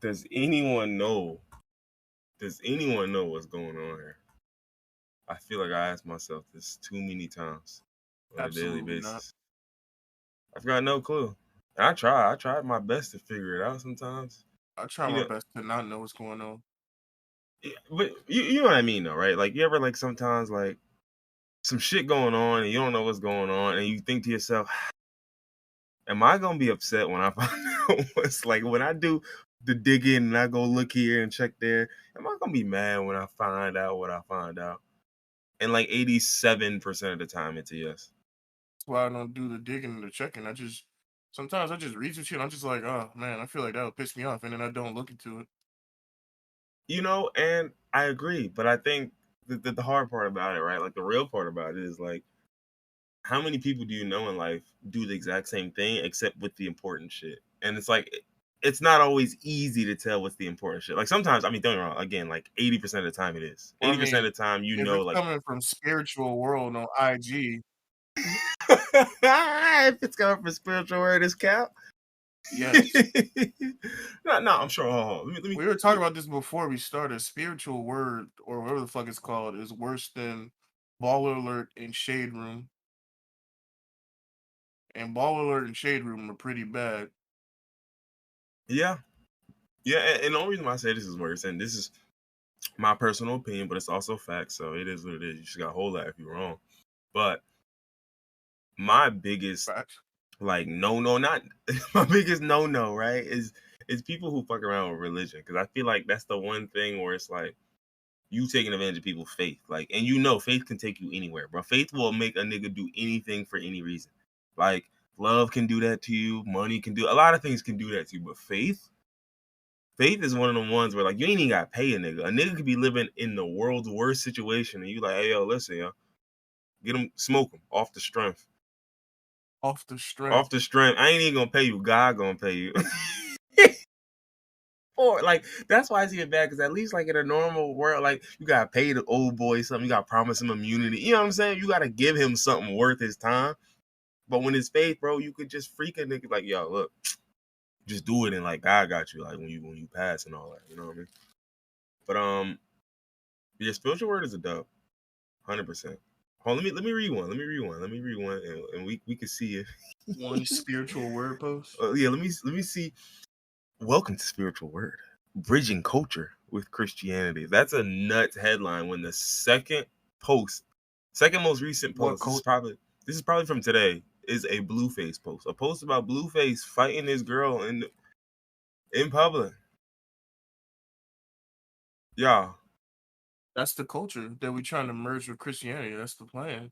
Does anyone know? Does anyone know what's going on here? I feel like I ask myself this too many times on a daily Absolutely not. basis. I've got no clue. And I tried my best to figure it out sometimes. I try You my know, best to not know what's going on. but you know what I mean though, right? Like you ever like sometimes like some shit going on and you don't know what's going on and you think to yourself, am I gonna be upset when I find out what's like when I do the digging and I go look here and check there? Am I gonna be mad when I find out what I find out? And like 87% of the time, it's a yes. That's why I don't do the digging and the checking. Sometimes I just read some shit. I'm just like, oh man, I feel like that would piss me off, and then I don't look into it. You know, and I agree, but I think the hard part about it, right? Like the real part about it is like, how many people do you know in life do the exact same thing except with the important shit? And it's like, it's not always easy to tell what's the important shit. Like sometimes, I mean, don't get me wrong. Again, like 80% of the time, it is. Well, I 80% mean, of the time, you if know, it's like coming from spiritual world on IG, if it's coming from spiritual word, it's cap. yes. No, I'm sure. Hold on. We were talking about this before we started. Spiritual word, or whatever the fuck it's called, is worse than Baller Alert and Shade Room. And Baller Alert and Shade Room are pretty bad. Yeah. Yeah. And the only reason why I say this is worse, and this is my personal opinion, but it's also fact. So it is what it is. You just got to hold that if you're wrong. But my biggest Facts. like no, not my biggest no, right? Is people who fuck around with religion, because I feel like that's the one thing where it's like you taking advantage of people's faith, like, and you know, faith can take you anywhere, bro. Faith will make a nigga do anything for any reason. Like love can do that to you, money can do a lot of things can do that to you, but faith is one of the ones where like you ain't even got to pay a nigga. A nigga could be living in the world's worst situation, and you like, hey yo, listen, yo, get him, smoke him off the strength. Off the strength. Off the strength. I ain't even gonna pay you. God gonna pay you. Or like that's why it's even bad, because at least like in a normal world, like you gotta pay the old boy something, you gotta promise him immunity. You know what I'm saying? You gotta give him something worth his time. But when it's faith, bro, you could just freak a nigga like, yo, look, just do it and like God got you, like when you pass and all that. You know what I mean? But yeah, spiritual word is a dub. 100%. Hold on, let me read one. And we can see if One spiritual word post. yeah, let me see. Welcome to Spiritual Word, bridging culture with Christianity. That's a nuts headline. When the second most recent What post, this is probably from today, is a Blueface post. A post about Blueface fighting his girl in public. Y'all. That's the culture that we're trying to merge with Christianity. That's the plan.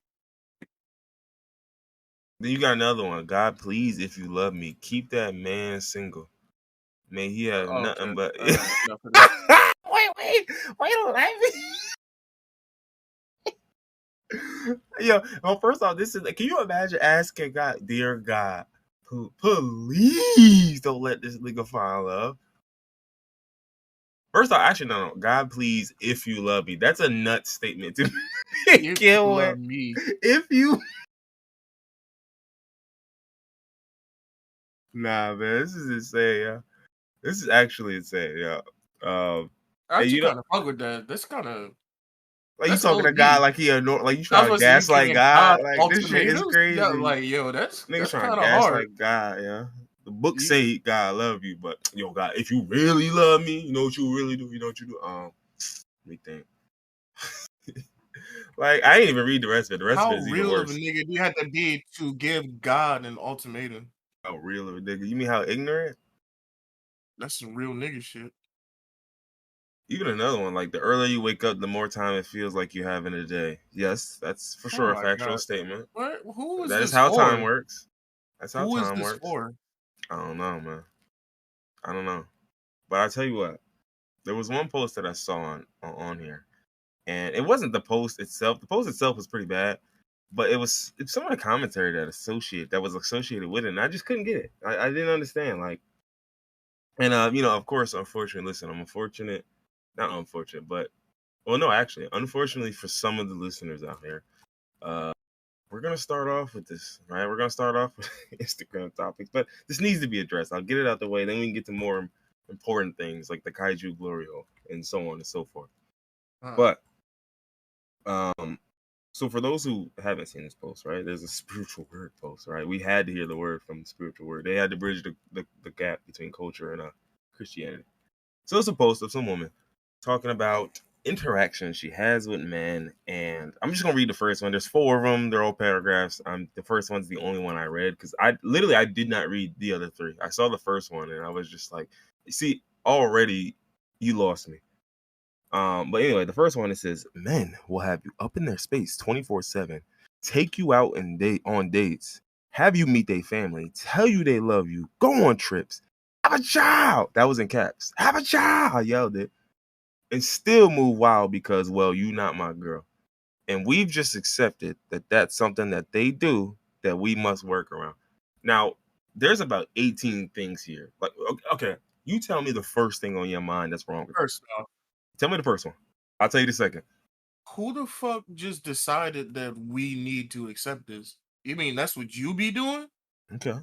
Then you got another one. God, please, if you love me, keep that man single. May he have nothing Okay. but. All right. Enough of that. Wait, let me. Yo, well, first off, this is. Can you imagine asking God, dear God, please don't let this nigga find love? First off, actually, no. God, please, if you love me. That's a nut statement to If you kill love it. me. If you. Nah, man, this is insane, yeah. This is actually insane, yeah. I And actually you know, kind of fuck with that. That's kind of like you that's talking to OD. God like he like you I was trying about to to say you gaslight giving God. God Like this shit is ultimatums. Yeah, crazy. like yo, that's Niggas trying to kind of hard. gaslight God, yeah. The book You, say God love you, but yo, God, if you really love me, you know what you really do. You know what you do. Let me think. Like I ain't even read the rest of it. The rest of how it is even real of a worse. nigga do you have to be to give God an ultimatum? How real of a nigga? You mean how ignorant? That's some real nigga shit. Even another one, like the earlier you wake up, the more time it feels like you have in a day. Yes, that's for Oh sure a my factual god. statement. What? Who is That is this how time for? works. That's how Who is time this works. for? I don't know, man. I don't know. But I tell you what, there was one post that I saw on here, and it wasn't the post itself. The post itself was pretty bad, but it's some of the commentary that was associated with it, and I just couldn't get it. I didn't understand, like, and you know, of course, unfortunately, listen, I'm unfortunate, not unfortunate, but well, no, actually, unfortunately for some of the listeners out there, we're gonna start off with this, right? We're gonna start off with Instagram topics, but this needs to be addressed. I'll get it out the way, then we can get to more important things like the kaiju glory hole and so on and so forth. Uh, But so for those who haven't seen this post, right, there's a spiritual word post, right? We had to hear the word from the spiritual word. They had to bridge the gap between culture and Christianity. So it's a post of some woman talking about interaction she has with men, and I'm just gonna read the first one. There's 4 of them. They're all paragraphs. The first one's the only one I read because I did not read the other 3. I saw the first one and I was just like, see, already you lost me. But anyway, the first one, it says, men will have you up in their space 24/7, take you out and date on dates, have you meet their family, tell you they love you, go on trips, have a child. That was in caps. Have a child, I yelled it, and still move wild because, well, you not my girl. And we've just accepted that that's something that they do that we must work around. Now, there's about 18 things here. Like, okay, you tell me the first thing on your mind that's wrong with it. First off, Tell me the first one. I'll tell you the second. who the fuck just decided that we need to accept this? You mean that's what you be doing? Okay.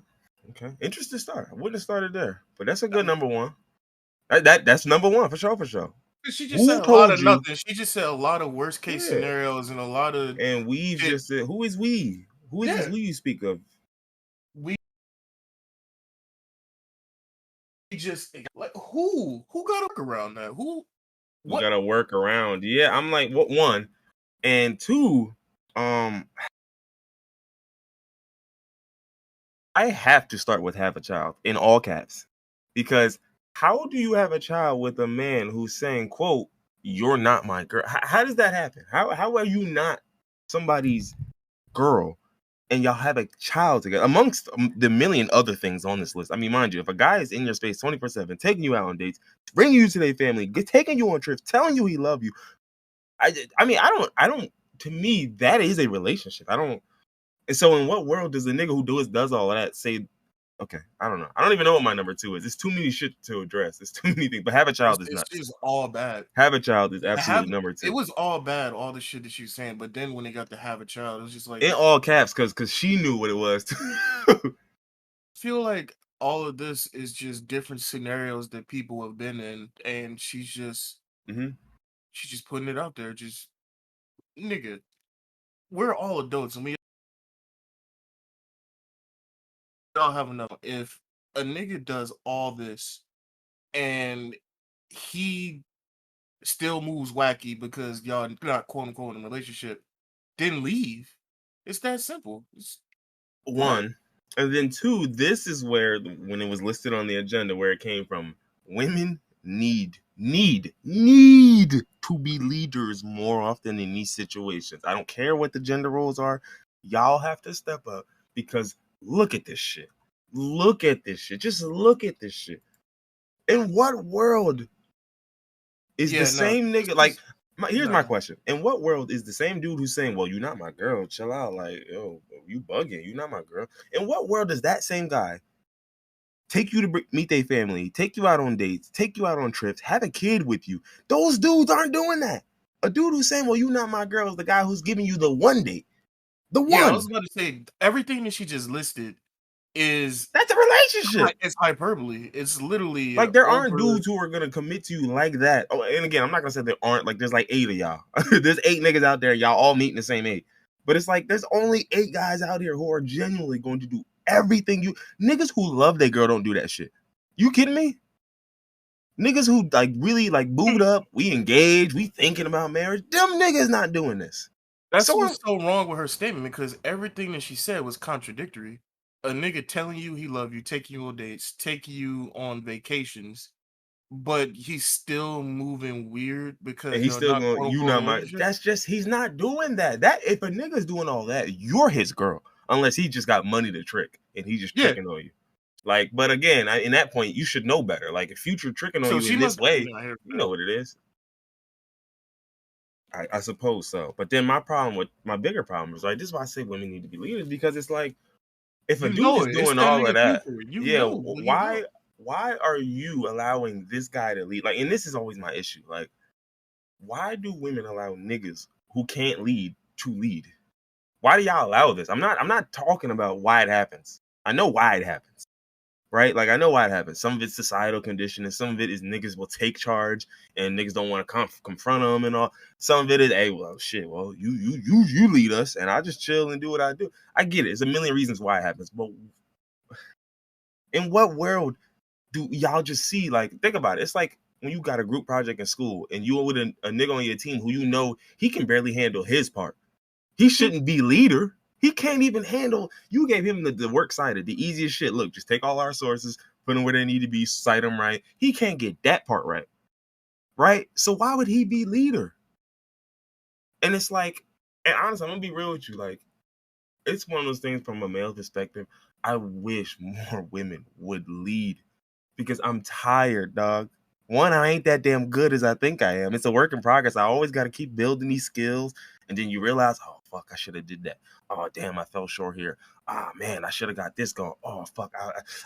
Okay. Interesting start. I wouldn't have started there, but that's a good number one. That's number one for sure. For sure. She just Who said a lot told of you? nothing. She just said a lot of worst case Yeah. scenarios and a lot of And we've shit. just said, who is we? Who is this Yeah, we you speak of? we just like who got to work around that? Who We what? gotta work around. Yeah, I'm like, what one? And two, I have to start with have a child in all caps. Because how do you have a child with a man who's saying, quote, you're not my girl? How does that happen? How are you not somebody's girl and y'all have a child together amongst the million other things on this list? I mean, mind you, if a guy is in your space 24/7, taking you out on dates, bringing you to their family, taking you on trips, telling you he love you, I mean, I don't. To me, that is a relationship. I don't. And so, in what world does the nigga who does all of that say? Okay, I don't know. I don't even know what my number 2 is. It's too many shit to address. It's too many things. But have a child is It's nuts. just all bad. Have a child is To have absolutely number it 2 was all bad, all the shit that she was saying. But then when they got to have a child, it was just like in all caps because she knew what it was. I feel like all of this is just different scenarios that people have been in, and hmm she's just putting it out there. Just nigga, we're all adults, and we all have enough. If a nigga does all this and he still moves wacky because y'all not quote unquote in a relationship, then leave. It's that simple. It's what? One, and then two. This is where when it was listed on the agenda, where it came from. Women need to be leaders more often in these situations. I don't care what the gender roles are. Y'all have to step up because look at this shit. Look at this shit. Just look at this shit. In what world is the Yeah, no. same This nigga like is here's my nah. question. In what world is the same dude who's saying, well, you're not my girl, chill out, like, yo, you bugging, you're not my girl? In what world does that same guy take you to meet their family, take you out on dates, take you out on trips, have a kid with you? Those dudes aren't doing that. A dude who's saying, well, you're not my girl is the guy who's giving you the one date. The Yeah, I was one. about to say everything that she just listed is That's a relationship. it's hyperbole. It's literally Like there aren't over. dudes who are gonna commit to you like that. Oh, and again, I'm not gonna say there aren't. Like there's like 8 of y'all. There's 8 niggas out there. Y'all all meeting the same 8. But it's like there's only 8 guys out here who are genuinely going to do everything you niggas who love their girl don't do that shit. You kidding me? Niggas who like really like booed up, we engaged, we thinking about marriage. Them niggas not doing this. That's So what's so wrong with her statement because everything that she said was contradictory. A nigga telling you he love you, taking you on dates, taking you on vacations, but he's still moving weird and because he's you're still not going, quote you unquote in not a my. relationship. That's just he's not doing that. That if a nigga's doing all that, you're his girl, unless he just got money to trick and he's just Yeah. tricking on you. Like, but again, in that point, you should know better. Like, if Future tricking on So you she in this must be way, not here you for that. know what it is. I suppose so. But then my bigger problem is right. This is why I say women need to be leaders because it's like if a You dude know is it. It's doing that all of nigga that, future. You yeah, know what you doing. why are you allowing this guy to lead? Like, and this is always my issue. Like, why do women allow niggas who can't lead to lead? Why do y'all allow this? I'm not talking about why it happens. I know why it happens. right? Like, I know why it happens. Some of it's societal conditioning. Some of it is niggas will take charge and niggas don't want to confront them and all. Some of it is, hey, well, shit, well, you lead us, and I just chill and do what I do. I get it. It's a million reasons why it happens, but in what world do y'all just see? Like, think about it. It's like when you got a group project in school and you with a nigga on your team who you know he can barely handle his part. He shouldn't be leader. He can't even handle. You gave him the work cited, the easiest shit. Look, just take all our sources, put them where they need to be, cite them right. He can't get that part right, right? So why would he be leader? And it's like, and honestly, I'm gonna be real with you. Like, it's one of those things from a male perspective. I wish more women would lead because I'm tired, dog. One, I ain't that damn good as I think I am. It's a work in progress. I always got to keep building these skills. And then you realize, oh, fuck, I should have did that. Oh, damn, I fell short here. Ah, man, I should have got this going. Oh, fuck,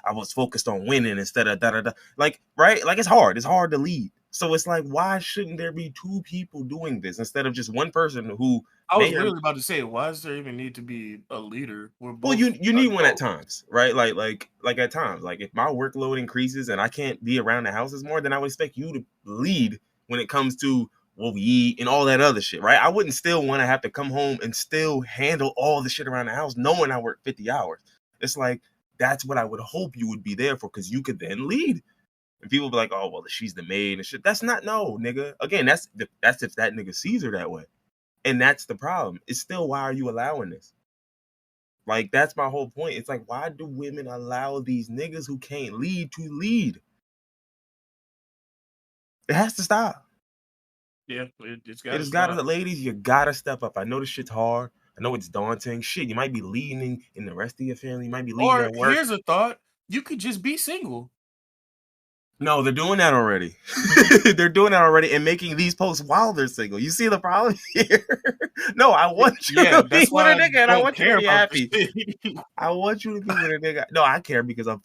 I was focused on winning instead of da-da-da. Like, right? Like, it's hard. It's hard to lead. So it's like, why shouldn't there be two people doing this instead of just one person who I was literally about to say, why does there even need to be a leader? We're well, both you need one at adults. times, right? Like at times, like if my workload increases and I can't be around the houses more, then I would expect you to lead when it comes to what we eat and all that other shit, right? I wouldn't still want to have to come home and still handle all the shit around the house, knowing I work 50 hours. It's like that's what I would hope you would be there for, because you could then lead. And people be like, "Oh, well, she's the maid and shit." That's not no, nigga. Again, that's if that nigga sees her that way, and that's the problem. It's still, why are you allowing this? Like, that's my whole point. It's like, why do women allow these niggas who can't lead to lead? It has to stop. Yeah, it's got It to has got stop. to, ladies, you gotta step up. I know this shit's hard. I know it's daunting. Shit, you might be leading in the rest of your family. You might be leading Or at work. here's a thought: you could just be single. No, they're doing that already. They're doing that already and making these posts while they're single. You see the problem here? No, I want you Yeah, to be that's with a why I nigga and I don't want you to care be about this happy. shit. I want you to be with a nigga. No, I care because I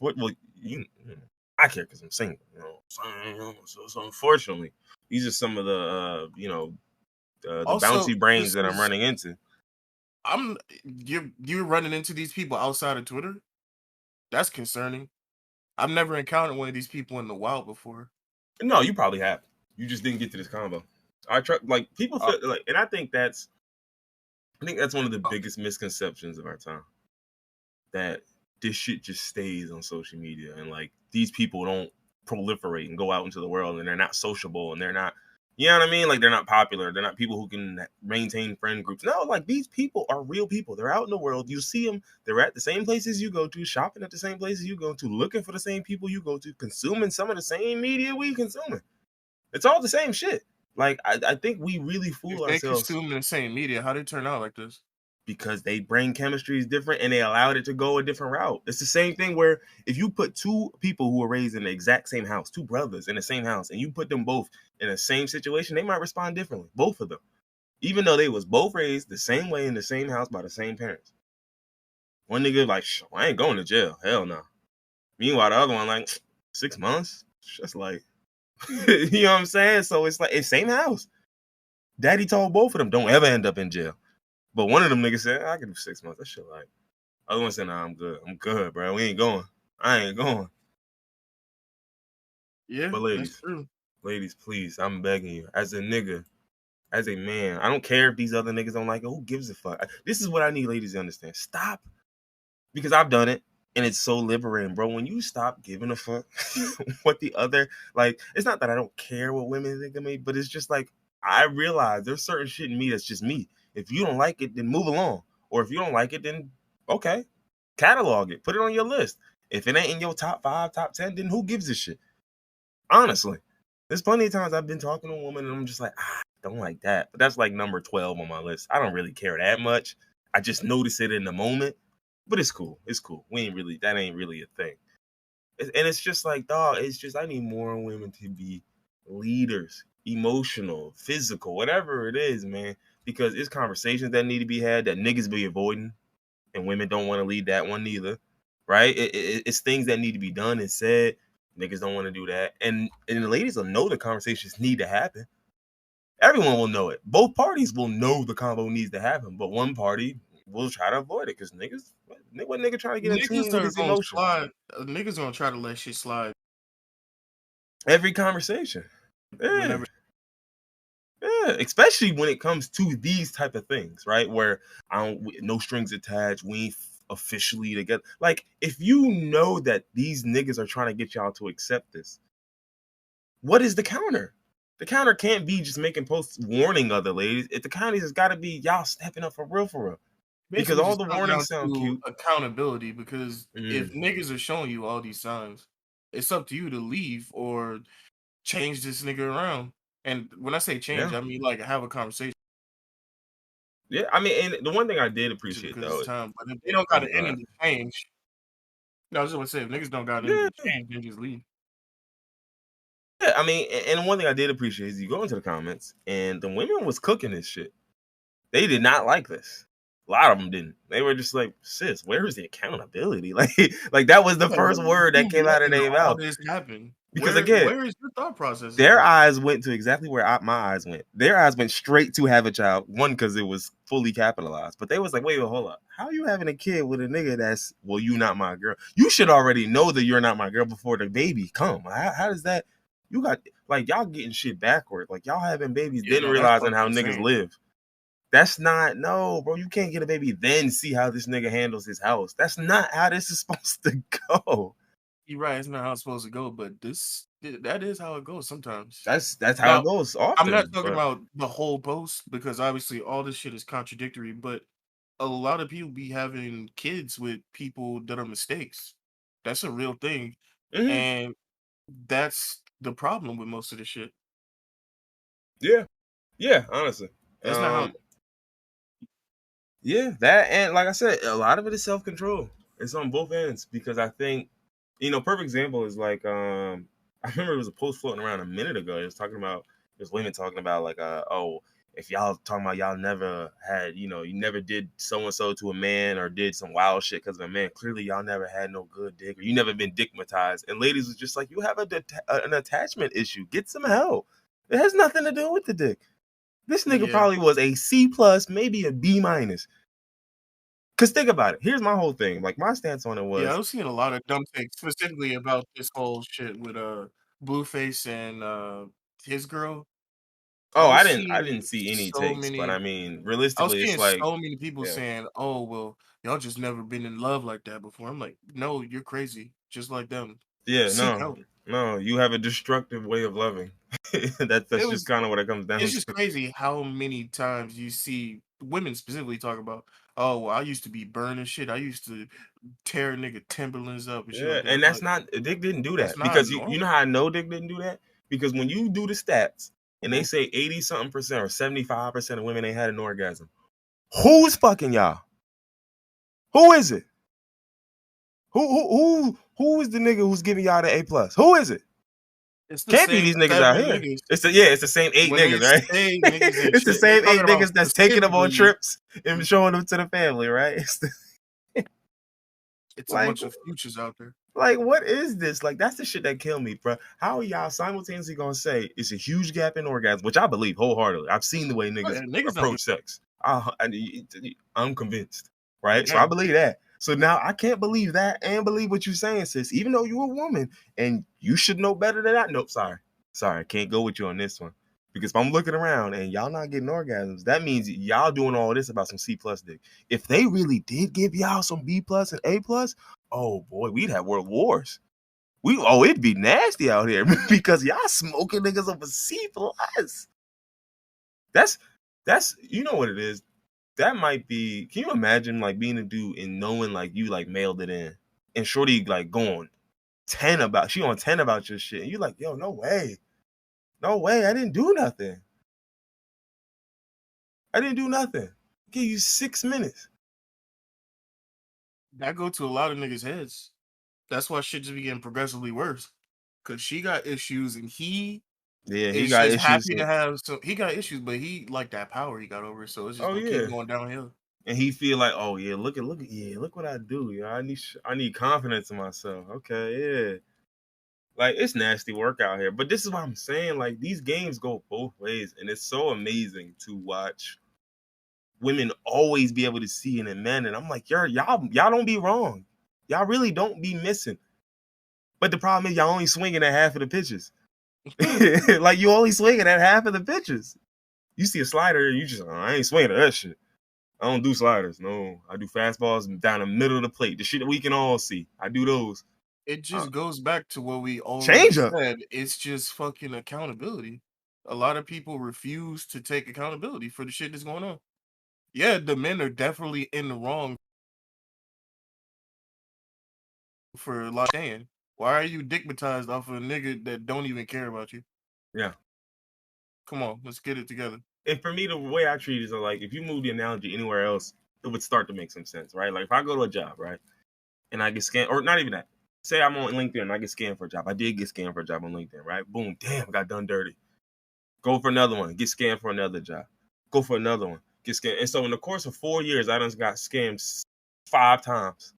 care because I'm single. You know, so unfortunately, these are some of the the Also, bouncy brains this that I'm is running into. you're running into these people outside of Twitter. That's concerning. I've never encountered one of these people in the wild before. No, you probably have. You just didn't get to this combo. I try, like, people Uh, feel like, and I think that's one of the biggest misconceptions of our time. That this shit just stays on social media and like these people don't proliferate and go out into the world and they're not sociable and they're not, you know what I mean? Like, they're not popular. They're not people who can maintain friend groups. No, like, these people are real people. They're out in the world. You see them. They're at the same places you go to, shopping at the same places you go to, looking for the same people you go to, consuming some of the same media we consuming. It's all the same shit. Like, I think we really if fool they ourselves consume the same media, how did it turn out like this? because they brain chemistry is different and they allowed it to go a different route. It's the same thing where if you put two people who were raised in the exact same house, two brothers in the same house, and you put them both in the same situation, they might respond differently, both of them, even though they was both raised the same way in the same house by the same parents. One nigga like, I ain't going to jail. Hell no. Meanwhile, the other one like, 6 months? Just like, you know what I'm saying? So it's like, it's same house. Daddy told both of them, don't ever end up in jail. But one of them niggas said, I can do 6 months. That shit like, other one said, nah, I'm good. I'm good, bro. We ain't going. I ain't going. Yeah, But that's true. ladies, please, I'm begging you, as a nigga, as a man, I don't care if these other niggas don't like it. Who gives a fuck? This is what I need ladies to understand. Stop. Because I've done it. And it's so liberating, bro. When you stop giving a fuck what the other, like, it's not that I don't care what women think of me, but it's just like, I realize there's certain shit in me that's just me. If you don't like it, then move along. Or if you don't like it, then okay, catalog it, put it on your list. If it ain't in your top 5, top 10, then who gives a shit? Honestly, there's plenty of times I've been talking to a woman and I'm just like, I don't like that. But that's like number 12 on my list. I don't really care that much. I just notice it in the moment. But it's cool. It's cool. That ain't really a thing. And it's just like, dog, it's just, I need more women to be leaders, emotional, physical, whatever it is, man. Because it's conversations that need to be had that niggas be avoiding, and women don't want to lead that one neither, right? It's things that need to be done and said. Niggas don't want to do that. And the ladies will know the conversations need to happen. Everyone will know it. Both parties will know the combo needs to happen, but one party we'll try to avoid it because niggas, what nigga trying to get in Niggas tune with are his gonna emotions? slide. Niggas gonna try to let shit slide Every conversation. Yeah. whenever. Yeah, especially when it comes to these type of things, right? Where no strings attached, we ain't officially together. Like, if you know that these niggas are trying to get y'all to accept this, what is the counter? The counter can't be just making posts warning other ladies. If the counter has got to be y'all stepping up for real, because Basically all just the comes down warnings sound to cute. accountability. Because if Mm, niggas are showing you all these signs, it's up to you to leave or change this nigga around. And when I say change, yeah, I mean like have a conversation yeah. I mean, and the one thing I did appreciate because though, it's time. But if they don't got oh an god, energy to change, no, I was just gonna say if niggas don't got an energy to yeah. change, then just leave. Yeah, I mean, and one thing I did appreciate is you go into the comments and the women was cooking this shit. They did not like this. A lot of them didn't. They were just like, "Sis, where is the accountability?" Like that was the Yeah, first like, word that you came out of letting their all mouth. this happen. Because again, Where is your thought process in their this? eyes went to exactly where my eyes went. Their eyes went straight to have a child. One, because it was fully capitalized. But they was like, wait, hold up. How are you having a kid with a nigga that's, well, you not my girl? You should already know that you're not my girl before the baby come. How does that? You got, like, y'all getting shit backward. Like, y'all having babies, Yeah, then no, that's realizing fucking how niggas insane. live. That's not, no, bro. You can't get a baby, then see how this nigga handles his house. That's not how this is supposed to go. You're right. It's not how it's supposed to go, but that is how it goes sometimes. That's how it Now, goes I'm not often. talking But about the whole post because obviously all this shit is contradictory, but a lot of people be having kids with people that are mistakes. That's a real thing. mhm, And that's the problem with most of this shit. yeah, yeah, honestly. That's not how. Yeah, that, and like I said, a lot of it is self control. It's on both ends because I think, perfect example is like I remember it was a post floating around a minute ago. It was talking about there's women talking about like oh, if y'all talking about y'all never had, you never did so and so to a man or did some wild shit because of a man, clearly y'all never had no good dick or you never been dickmatized. And ladies was just like, you have an attachment issue, get some help. It has nothing to do with the dick. This nigga Yeah. probably was a C plus, maybe a B minus. Cause think about it. Here's my whole thing. Like my stance on it Yeah, I was, was seeing a lot of dumb takes specifically about this whole shit with Blueface and his girl. I oh, was I seeing didn't see any so takes, but I many mean, I was realistically, it's seeing like, so many people yeah, saying, "Oh, well, y'all just never been in love like that before." I'm like, "No, you're crazy, just like them. yeah, Seek no, help." no, you have a destructive way of loving. It That's just was kind of what it comes it's down just to. crazy how many times you see women specifically talk about, "Oh, well, I used to be burning shit. I used to tear nigga Timberlands up and shit Yeah, like that." and I'm that's like, not Dick didn't do "That's that not because you normal." know how I know Dick didn't do that because when you do the stats and they say 80 something percent or 75% of women ain't had an orgasm, who's fucking y'all? Who is it? Who is the nigga who's giving y'all the A plus? Who is it? It's the Can't be same these niggas 7 out here. niggas. It's the same eight When they niggas, right? say niggas ain't It's the shit, they same talking eight about niggas that's taking them on specifically trips and showing them to the family, right? it's a Like, bunch of futures out there. what is this? Like, that's the shit that kill me, bro. How are y'all simultaneously gonna say it's a huge gap in orgasm, which I believe wholeheartedly. I've seen the way Oh, yeah, niggas niggas don't give approach sex. I'm convinced, right? So I yeah. believe that. So now I can't believe that and believe what you're saying, sis. Even though you're a woman and you should know better than that. Nope, sorry, I can't go with you on this one. Because if I'm looking around and y'all not getting orgasms, that means y'all doing all this about some C plus dick. If they really did give y'all some B plus and A plus, oh boy, we'd have world wars. It'd be nasty out here because y'all smoking niggas over C plus. That's you know what it is. That might be. Can you imagine like being a dude and knowing like you like mailed it in and Shorty like going 10 about she on 10 about your shit and you like, yo, no way, I didn't do nothing. I didn't do nothing. I gave you 6 minutes. That go to a lot of niggas' heads. That's why shit just be getting progressively worse. Cause she got issues and he Yeah, he is got just issues. happy to have he got issues, but he like that power he got over it, so it's just Oh gonna keep yeah, going downhill. and he feel like, oh yeah, look what I do. Yeah, I need confidence in myself. Okay, yeah. Like it's nasty work out here. But this is what I'm saying. Like these games go both ways, and it's so amazing to watch women always be able to see in a man, and I'm like, y'all don't be wrong. Y'all really don't be missing. But the problem is y'all only swinging at half of the pitches. Like you only swinging at half of the pitches. You see a slider, you just, I ain't swinging at that shit. I don't do sliders. No, I do fastballs down the middle of the plate. The shit that we can all see. I do those. It just goes back to what we always Change up. said. It's just fucking accountability. A lot of people refuse to take accountability for the shit that's going on. Yeah, the men are definitely in the wrong for like saying, why are you digmatized off of a nigga that don't even care about you? Yeah. Come on, let's get it together. And for me, the way I treat it is like, if you move the analogy anywhere else, it would start to make some sense, right? Like if I go to a job, right, and I get scanned, or not even that. Say I'm on LinkedIn and I get scanned for a job. I did get scanned for a job on LinkedIn, right? Boom, damn, got done dirty. Go for another one, get scammed for another job. Go for another one, get scammed. And so in the course of 4 years, I done got scammed 5 times,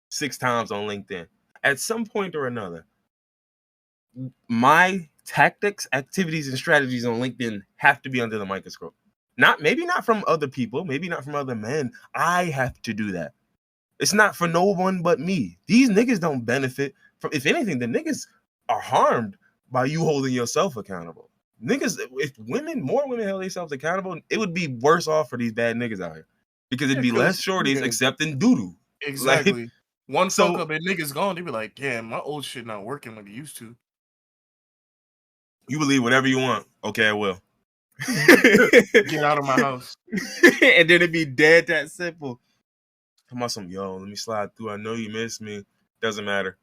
6 times on LinkedIn. At some point or another, my tactics, activities, and strategies on LinkedIn have to be under the microscope. Maybe not from other people, maybe not from other men. I have to do that. It's not for no one but me. These niggas don't benefit from, if anything, the niggas are harmed by you holding yourself accountable. Niggas, if more women held themselves accountable, it would be worse off for these bad niggas out here. Because it'd be less shorties accepting doo-doo. Exactly. Like, one fuck up and niggas gone, they be like, damn, my old shit not working like it used to. You believe whatever you want. Okay, I will. Get out of my house. And then it'd be dead that simple. Come on, some, yo, let me slide through. I know you miss me. Doesn't matter.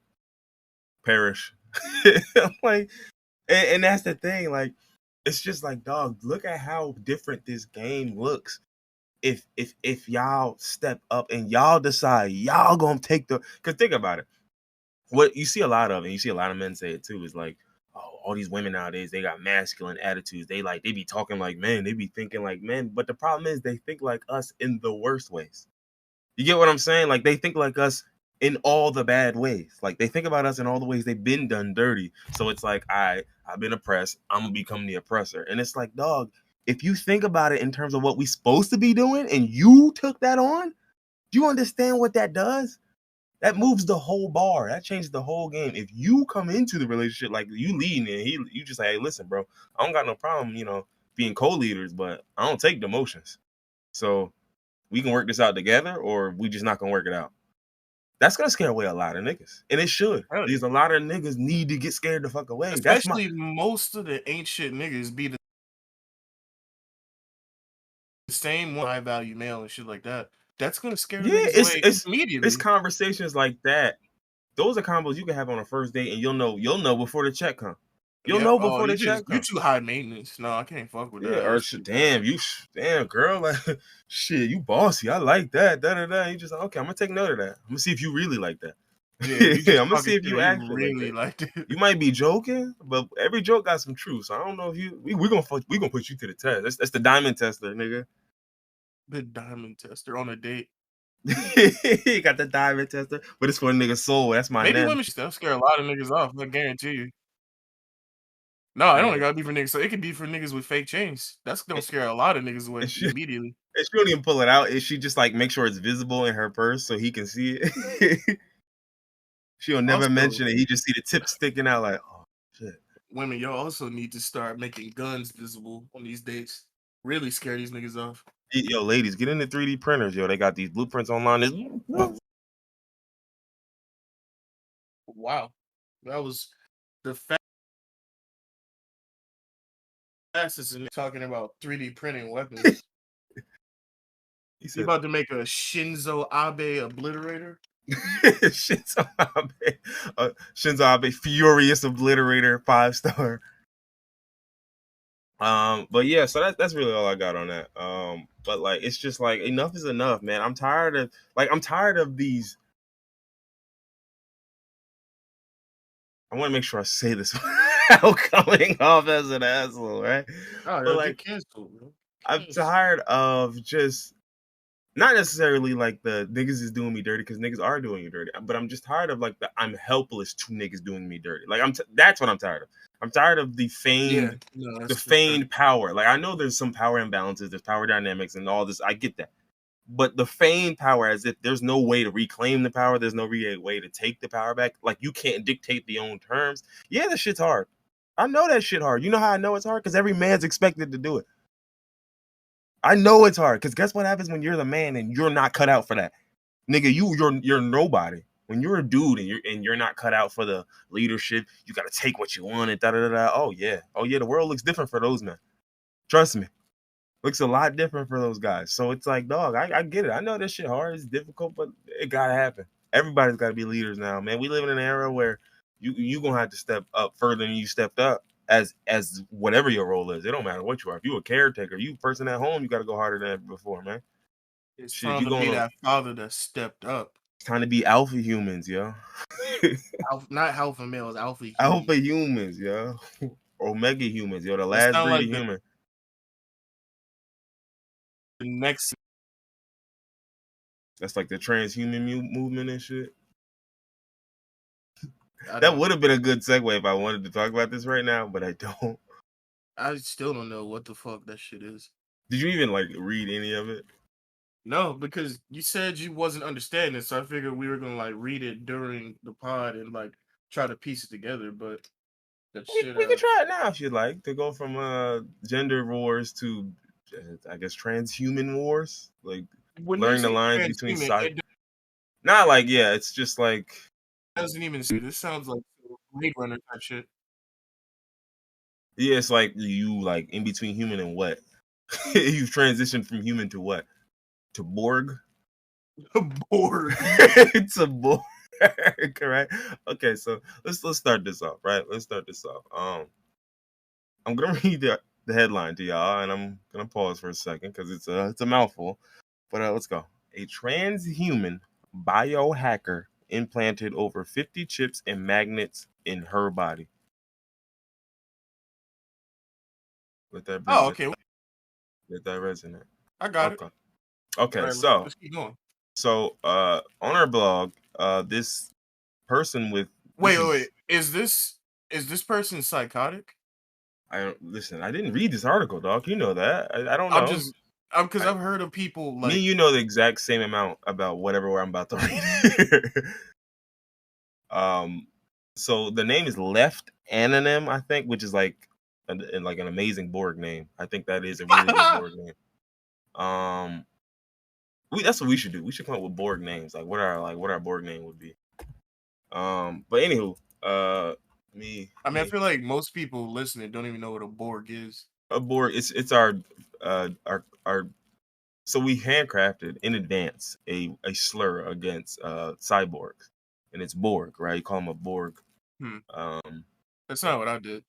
Perish. Like, and that's the thing. Like, it's just like, dog, look at how different this game looks. If y'all step up and y'all decide y'all gonna take the, because think about it. What you see a lot of, and you see a lot of men say it too, is like, oh, all these women nowadays, they got masculine attitudes. They be talking like men. They be thinking like men. But the problem is they think like us in the worst ways. You get what I'm saying? Like they think like us in all the bad ways. Like they think about us in all the ways they've been done dirty. So it's like, I've been oppressed. I'm gonna become the oppressor. And it's like, dog, if you think about it in terms of what we supposed to be doing and you took that on, do you understand what that does? That moves the whole bar. That changes the whole game. If you come into the relationship like you leading and you just say, hey, listen, bro, I don't got no problem, being co-leaders, but I don't take demotions. So we can work this out together, or we just not gonna work it out. That's gonna scare away a lot of niggas, and it should. Really? Because a lot of niggas need to get scared the fuck away. Especially most of the ain't shit niggas be the same one, high value male and shit like that. That's gonna scare the niggas away immediately. It's conversations like that. Those are combos you can have on a first date, and you'll know before the check come. You'll know before the check come. You too high maintenance. No, I can't fuck with that. Yeah, or damn girl, like shit, you bossy. I like that. You just okay. I'm gonna take note of that. I'm gonna see if you really like that. Yeah, I'm gonna see if you actually really like it. You might be joking, but every joke got some truth. So I don't know if we're gonna put you to the test. That's the diamond tester, nigga. The diamond tester on a date. He got the diamond tester, but it's for a nigga's soul. That's my Maybe name. women still scare a lot of niggas off. I guarantee you. No, it only gotta be for niggas. So it could be for niggas with fake chains. That's gonna scare a lot of niggas away immediately. And she don't even pull it out. She just like make sure it's visible in her purse so he can see it. She'll never mention it. He just see the tip sticking out like, oh shit. Women, y'all also need to start making guns visible on these dates. Really scare these niggas off. Yo, ladies, get into 3D printers. Yo, they got these blueprints online. Wow. That was the fastest in talking about 3D printing weapons. He's about to make a Shinzo Abe obliterator. Shinzo Abe, furious obliterator, 5-star. But yeah, so that's really all I got on that. But like, it's just like enough is enough, man. I'm tired of these. I want to make sure I say this without coming off as an asshole, right? Oh, but like, canceled, bro. I'm tired of just not necessarily like the niggas is doing me dirty, because niggas are doing you dirty, but I'm just tired of like the I'm helpless to niggas doing me dirty. Like that's what I'm tired of. I'm tired of the feigned power. Like, I know there's some power imbalances, there's power dynamics and all this. I get that. But the feigned power, as if there's no way to reclaim the power, there's no way to take the power back. Like, you can't dictate the own terms. Yeah, that shit's hard. I know that shit hard. You know how I know it's hard? Because every man's expected to do it. I know it's hard. Because guess what happens when you're the man and you're not cut out for that? Nigga, you're nobody. When you're a dude and you're not cut out for the leadership, you got to take what you want and da-da-da-da. Oh, yeah, the world looks different for those men. Trust me. Looks a lot different for those guys. So it's like, dog, I get it. I know this shit hard. It's difficult, but it got to happen. Everybody's got to be leaders now, man. We live in an era where you going to have to step up further than you stepped up as whatever your role is. It don't matter what you are. If you a caretaker, you a person at home, you got to go harder than ever before, man. It's time to be that father that stepped up. It's time to be alpha humans, yo. Not alpha males, alpha humans. Alpha humans, yo. Omega humans, yo. The last breed of human. The next. That's like the transhuman movement and shit. That would have been a good segue if I wanted to talk about this right now, but I don't. I still don't know what the fuck that shit is. Did you even like read any of it? No, because you said you wasn't understanding, so I figured we were gonna like read it during the pod and like try to piece it together. But we can try it now if you'd like, to go from gender wars to I guess transhuman wars, like blurring the lines between side. Not like, yeah, it's just like doesn't even see. This sounds like Blade Runner type shit. Yeah, it's like you like in between human and what? You've transitioned from human to what? To Borg? Borg. It's a Borg. Correct. Okay, so let's start this off, right? Let's start this off. I'm gonna read the headline to y'all, and I'm gonna pause for a second because it's a mouthful. But let's go. A transhuman biohacker implanted over 50 chips and magnets in her body. Let that bring okay. Let that resonate. I got it. Okay, right, so let's keep going. So on our blog, this person with wait, is this person psychotic? I didn't read this article, dog. You know that. I don't know. Because I've heard of people like me. You know the exact same amount about whatever I'm about to read. So the name is Left Anonym, I think, which is like an amazing Borg name. I think that is a really good Borg name. That's what we should do. We should come up with Borg names, like what our Borg name would be. But anywho, I feel like most people listening don't even know what a Borg is. A Borg, it's our. So we handcrafted in advance a slur against cyborgs, and it's Borg, right? You call them a Borg. That's not what I did.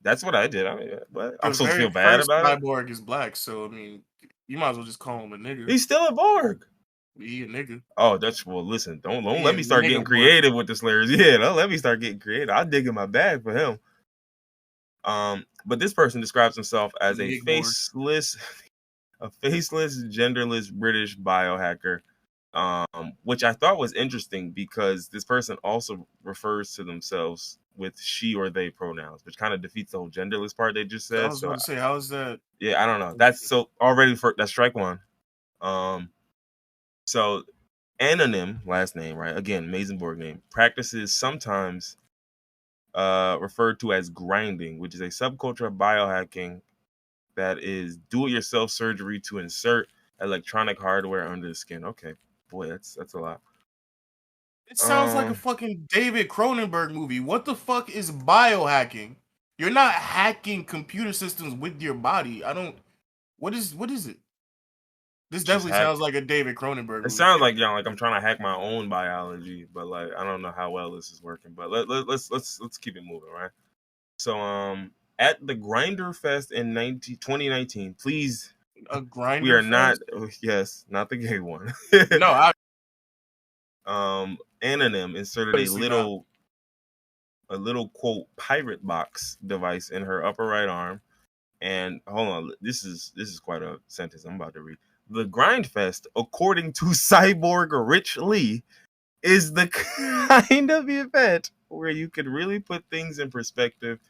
That's what I did. I mean, but I'm supposed to feel bad about it. Cyborg is black, so I mean, you might as well just call him a nigga. He's still a Borg. He a nigga. Oh, listen. Don't let me start getting creative with the slurs. Yeah, don't let me start getting creative. I'll dig in my bag for him. But this person describes himself as a faceless, genderless British biohacker, which I thought was interesting because this person also refers to themselves with she or they pronouns, which kind of defeats the whole genderless part they just said. I was going to say, how is that? Yeah, I don't know. That's so already that's strike one. So Anonym, last name, right? Again, amazing Borg name. Practices sometimes referred to as grinding, which is a subculture of biohacking that is do-it-yourself surgery to insert electronic hardware under the skin. Okay, boy, that's a lot. It sounds like a fucking David Cronenberg movie. What the fuck is biohacking? You're not hacking computer systems with your body. What is it? This definitely sounds like a David Cronenberg movie. It sounds like I'm trying to hack my own biology, but like I don't know how well this is working. But let's keep it moving, right? So at the Grinder Fest in 2019, please. A Grinder We are Fest? not the gay one. No, Anonym inserted a little quote pirate box device in her upper right arm, and hold on, this is quite a sentence I'm about to read. The Grindfest, according to Cyborg Rich Lee, is the kind of event where you could really put things in perspective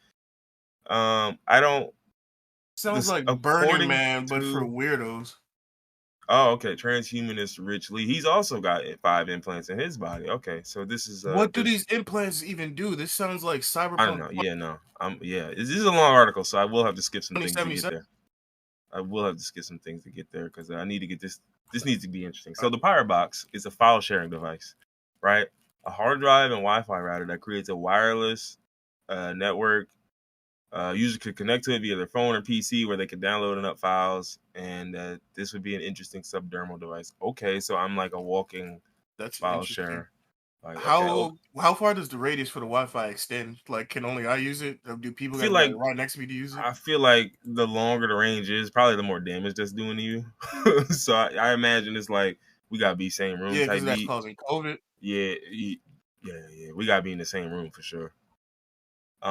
I don't. Sounds like Burning According Man, but for to. weirdos. Oh, okay. Transhumanist Rich Lee. He's also got 5 implants in his body. Okay, so this is What do this. these implants even do? This sounds like I don't Cyberpunk know. Yeah, no. Yeah. This is a long article, so I will have to skip some things to get 2077. there. I will have to skip some things to get there because I need to get this. This needs to be interesting. So the Pirate Box is a file sharing device, right? A hard drive and Wi-Fi router that creates a wireless network. Users could connect to it via their phone or PC where they could download and up files, and this would be an interesting subdermal device. Okay, so I'm like a walking That's file interesting. share. Like, okay, How far does the radius for the Wi-Fi extend? Like, can only I use it? Or do people I got feel to be like like right next to me to use it? I feel like the longer the range is, probably the more damage that's doing to you. So I imagine it's like we gotta be same room Yeah, type because that's beat. causing COVID. Yeah, yeah. We gotta be in the same room for sure.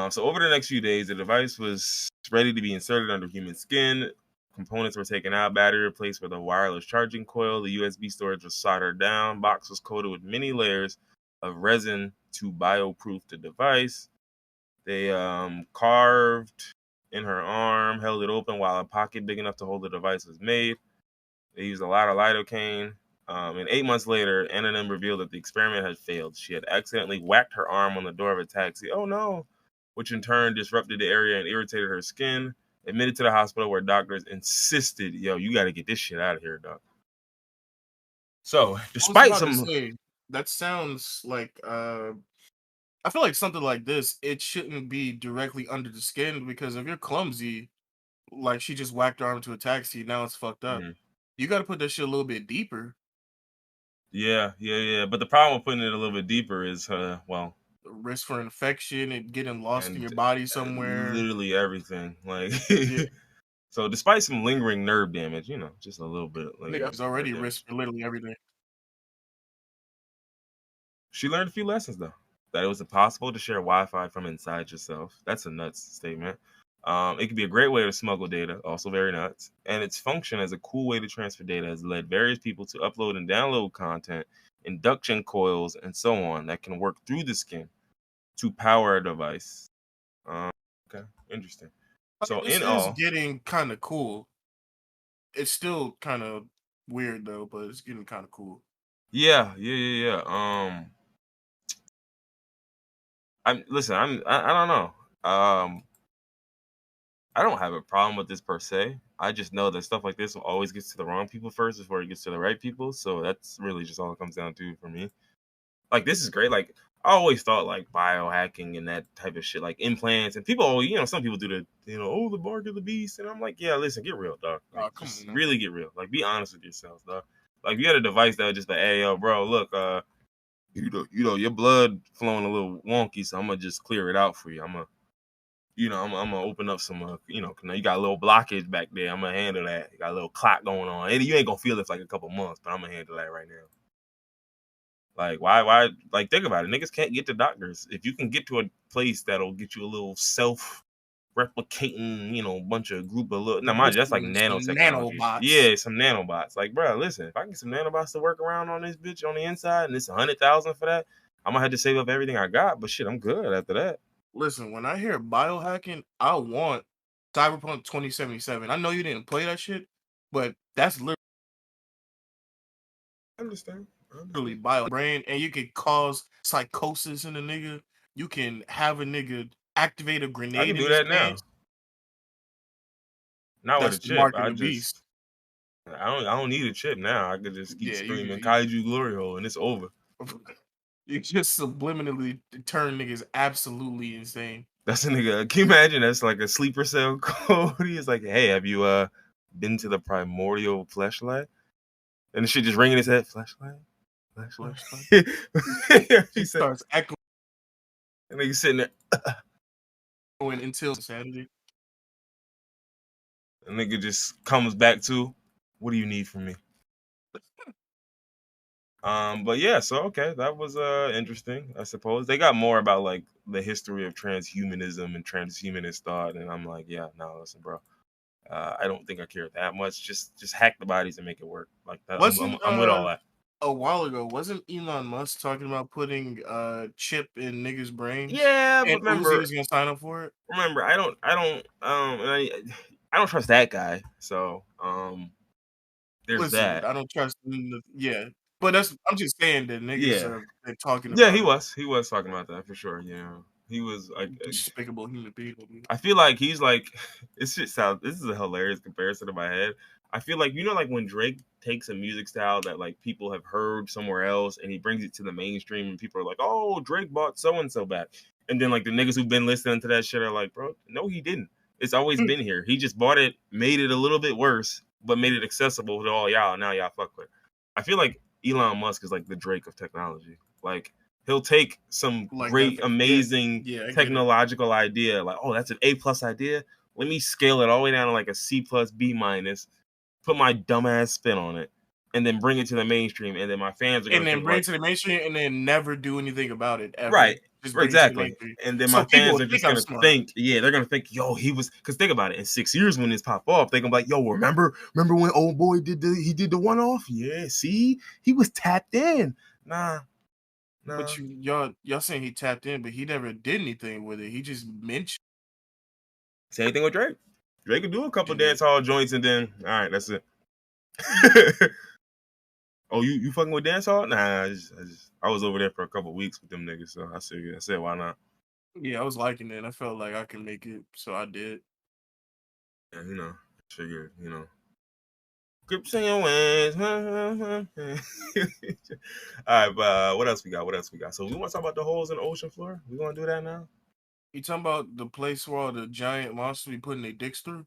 So over the next few days, the device was ready to be inserted under human skin. Components were taken out, battery replaced with a wireless charging coil. The USB storage was soldered down. Box was coated with many layers of resin to bioproof the device. They carved in her arm, held it open while a pocket big enough to hold the device was made. They used a lot of lidocaine. And 8 months later, Anna revealed that the experiment had failed. She had accidentally whacked her arm on the door of a taxi. Oh no! Which in turn disrupted the area and irritated her skin. Admitted to the hospital where doctors insisted, yo, you got to get this shit out of here, doc. So, I was despite about to some. say that sounds like I feel like something like this, it shouldn't be directly under the skin because if you're clumsy, like she just whacked her arm into a taxi, now it's fucked up. Mhm. You got to put that shit a little bit deeper. Yeah. But the problem with putting it a little bit deeper is, well, Risk for infection and getting lost in and your body somewhere. literally everything. Like, Yeah, so despite some lingering nerve damage, just a little bit of lingering niggas nerve already damage, risk for literally everything. she learned a few lessons though. That it was impossible to share Wi-Fi from inside yourself. That's a nuts statement. It could be a great way to smuggle data, also very nuts. And its function as a cool way to transfer data has led various people to upload and download content, induction coils, and so on that can work through the skin to power a device. Um, okay, interesting. I mean, So this in is all, getting kind of cool. It's still kind of weird though, but it's getting kind of cool. yeah. I don't know. I don't have a problem with this per se. I just know that stuff like this will always get to the wrong people first before it gets to the right people. So that's really just all it comes down to for me. Like, this is great. Like, I always thought like biohacking and that type of shit, like implants, and people, some people do oh, the bark of the beast, and I'm like, yeah, listen, get real, dog. Like, Oh, come on just now. really get real. Like, be honest with yourselves, dog. Like, you had a device that was just like, hey, yo, bro, look, your blood flowing a little wonky, so I'm gonna just clear it out for you. I'm gonna open up some, you got a little blockage back there. I'm gonna handle that. You got a little clot going on. You ain't gonna feel it for like a couple months, but I'm gonna handle that right now. Like, why? Like, think about it. Niggas can't get to doctors. If you can get to a place that'll get you a little self-replicating, bunch of group of little. Now, mind you, that's like Some nanotechnology. nanobots. Yeah, some nanobots. Like, bro, listen, if I get some nanobots to work around on this bitch on the inside, and it's 100,000 for that, I'm gonna have to save up everything I got. But shit, I'm good after that. Listen, when I hear biohacking, I want Cyberpunk 2077. I know you didn't play that shit, but that's I understand. literally bio brain, and you can cause psychosis in a nigga. You can have a nigga activate a I can grenade in do his that now. pants. Not with a That's the chip. mark of the beast. I don't need a chip now. I could just keep Yeah, screaming Kaiju Glory Hole and it's over. you just subliminally turn niggas absolutely insane. That's a nigga. Can you imagine that's like a sleeper cell code? He's like, hey, have you been to the primordial fleshlight? And the shit just ringing his head. Fleshlight? Flashlight. He He said, starts echoing and nigga sitting there. until Saturday. And nigga just comes back to, what do you need from me? But yeah, so okay, that was interesting, I suppose. They got more about like the history of transhumanism and transhumanist thought, and I'm like, yeah, no, listen, bro. I don't think I care that much. Just hack the bodies and make it work. Like that. I'm Wasn't with all that. a while ago, wasn't Elon Musk talking about putting chip in niggas' brains? Yeah, but And Uzi was gonna sign up for it. Remember, I don't trust that guy. So there's Listen, that. I don't trust. Yeah, but I'm just saying that niggas Yeah. are been talking Yeah, about it. he was talking about that for sure. Yeah, he was like, Despicable human being. I feel like he's like, this shit sounds. This is a hilarious comparison in my head. I feel like like when Drake takes a music style that like people have heard somewhere else and he brings it to the mainstream and people are like, oh, Drake bought so and so back, and then like the niggas who've been listening to that shit are like, bro, no, he didn't. It's always been here. He just bought it, made it a little bit worse, but made it accessible to all y'all. Now y'all fuck with it. I feel like Elon Musk is like the Drake of technology. Like he'll take some great, amazing technological idea, like, oh, that's an A+ idea. Let me scale it all the way down to like a C+, B-, put my dumbass spin on it, and then bring it to the mainstream, and then my fans are gonna bring it to the mainstream and then never do anything about it ever. Right. Just Exactly. And then my fans are just gonna think, they're gonna think, yo, he was, because think about it, in 6 years when this pop off, they're gonna be like, yo, remember when old boy did the one-off? Yeah, see, he was tapped in. Nah. But y'all saying he tapped in, but he never did anything with it. He just mentioned. Same thing with Drake. Drake could do a couple dance hall joints and then, all right, that's it. Oh, you fucking with dance hall? Nah, I was over there for a couple weeks with them niggas, so I said, why not? Yeah, I was liking it. I felt like I could make it, so I did. Yeah, figured, grips in your ways. All right, but what else we got? So we want to talk about the holes in the ocean floor? We want to do that now? You talking about the place where all the giant monsters be putting their dicks through?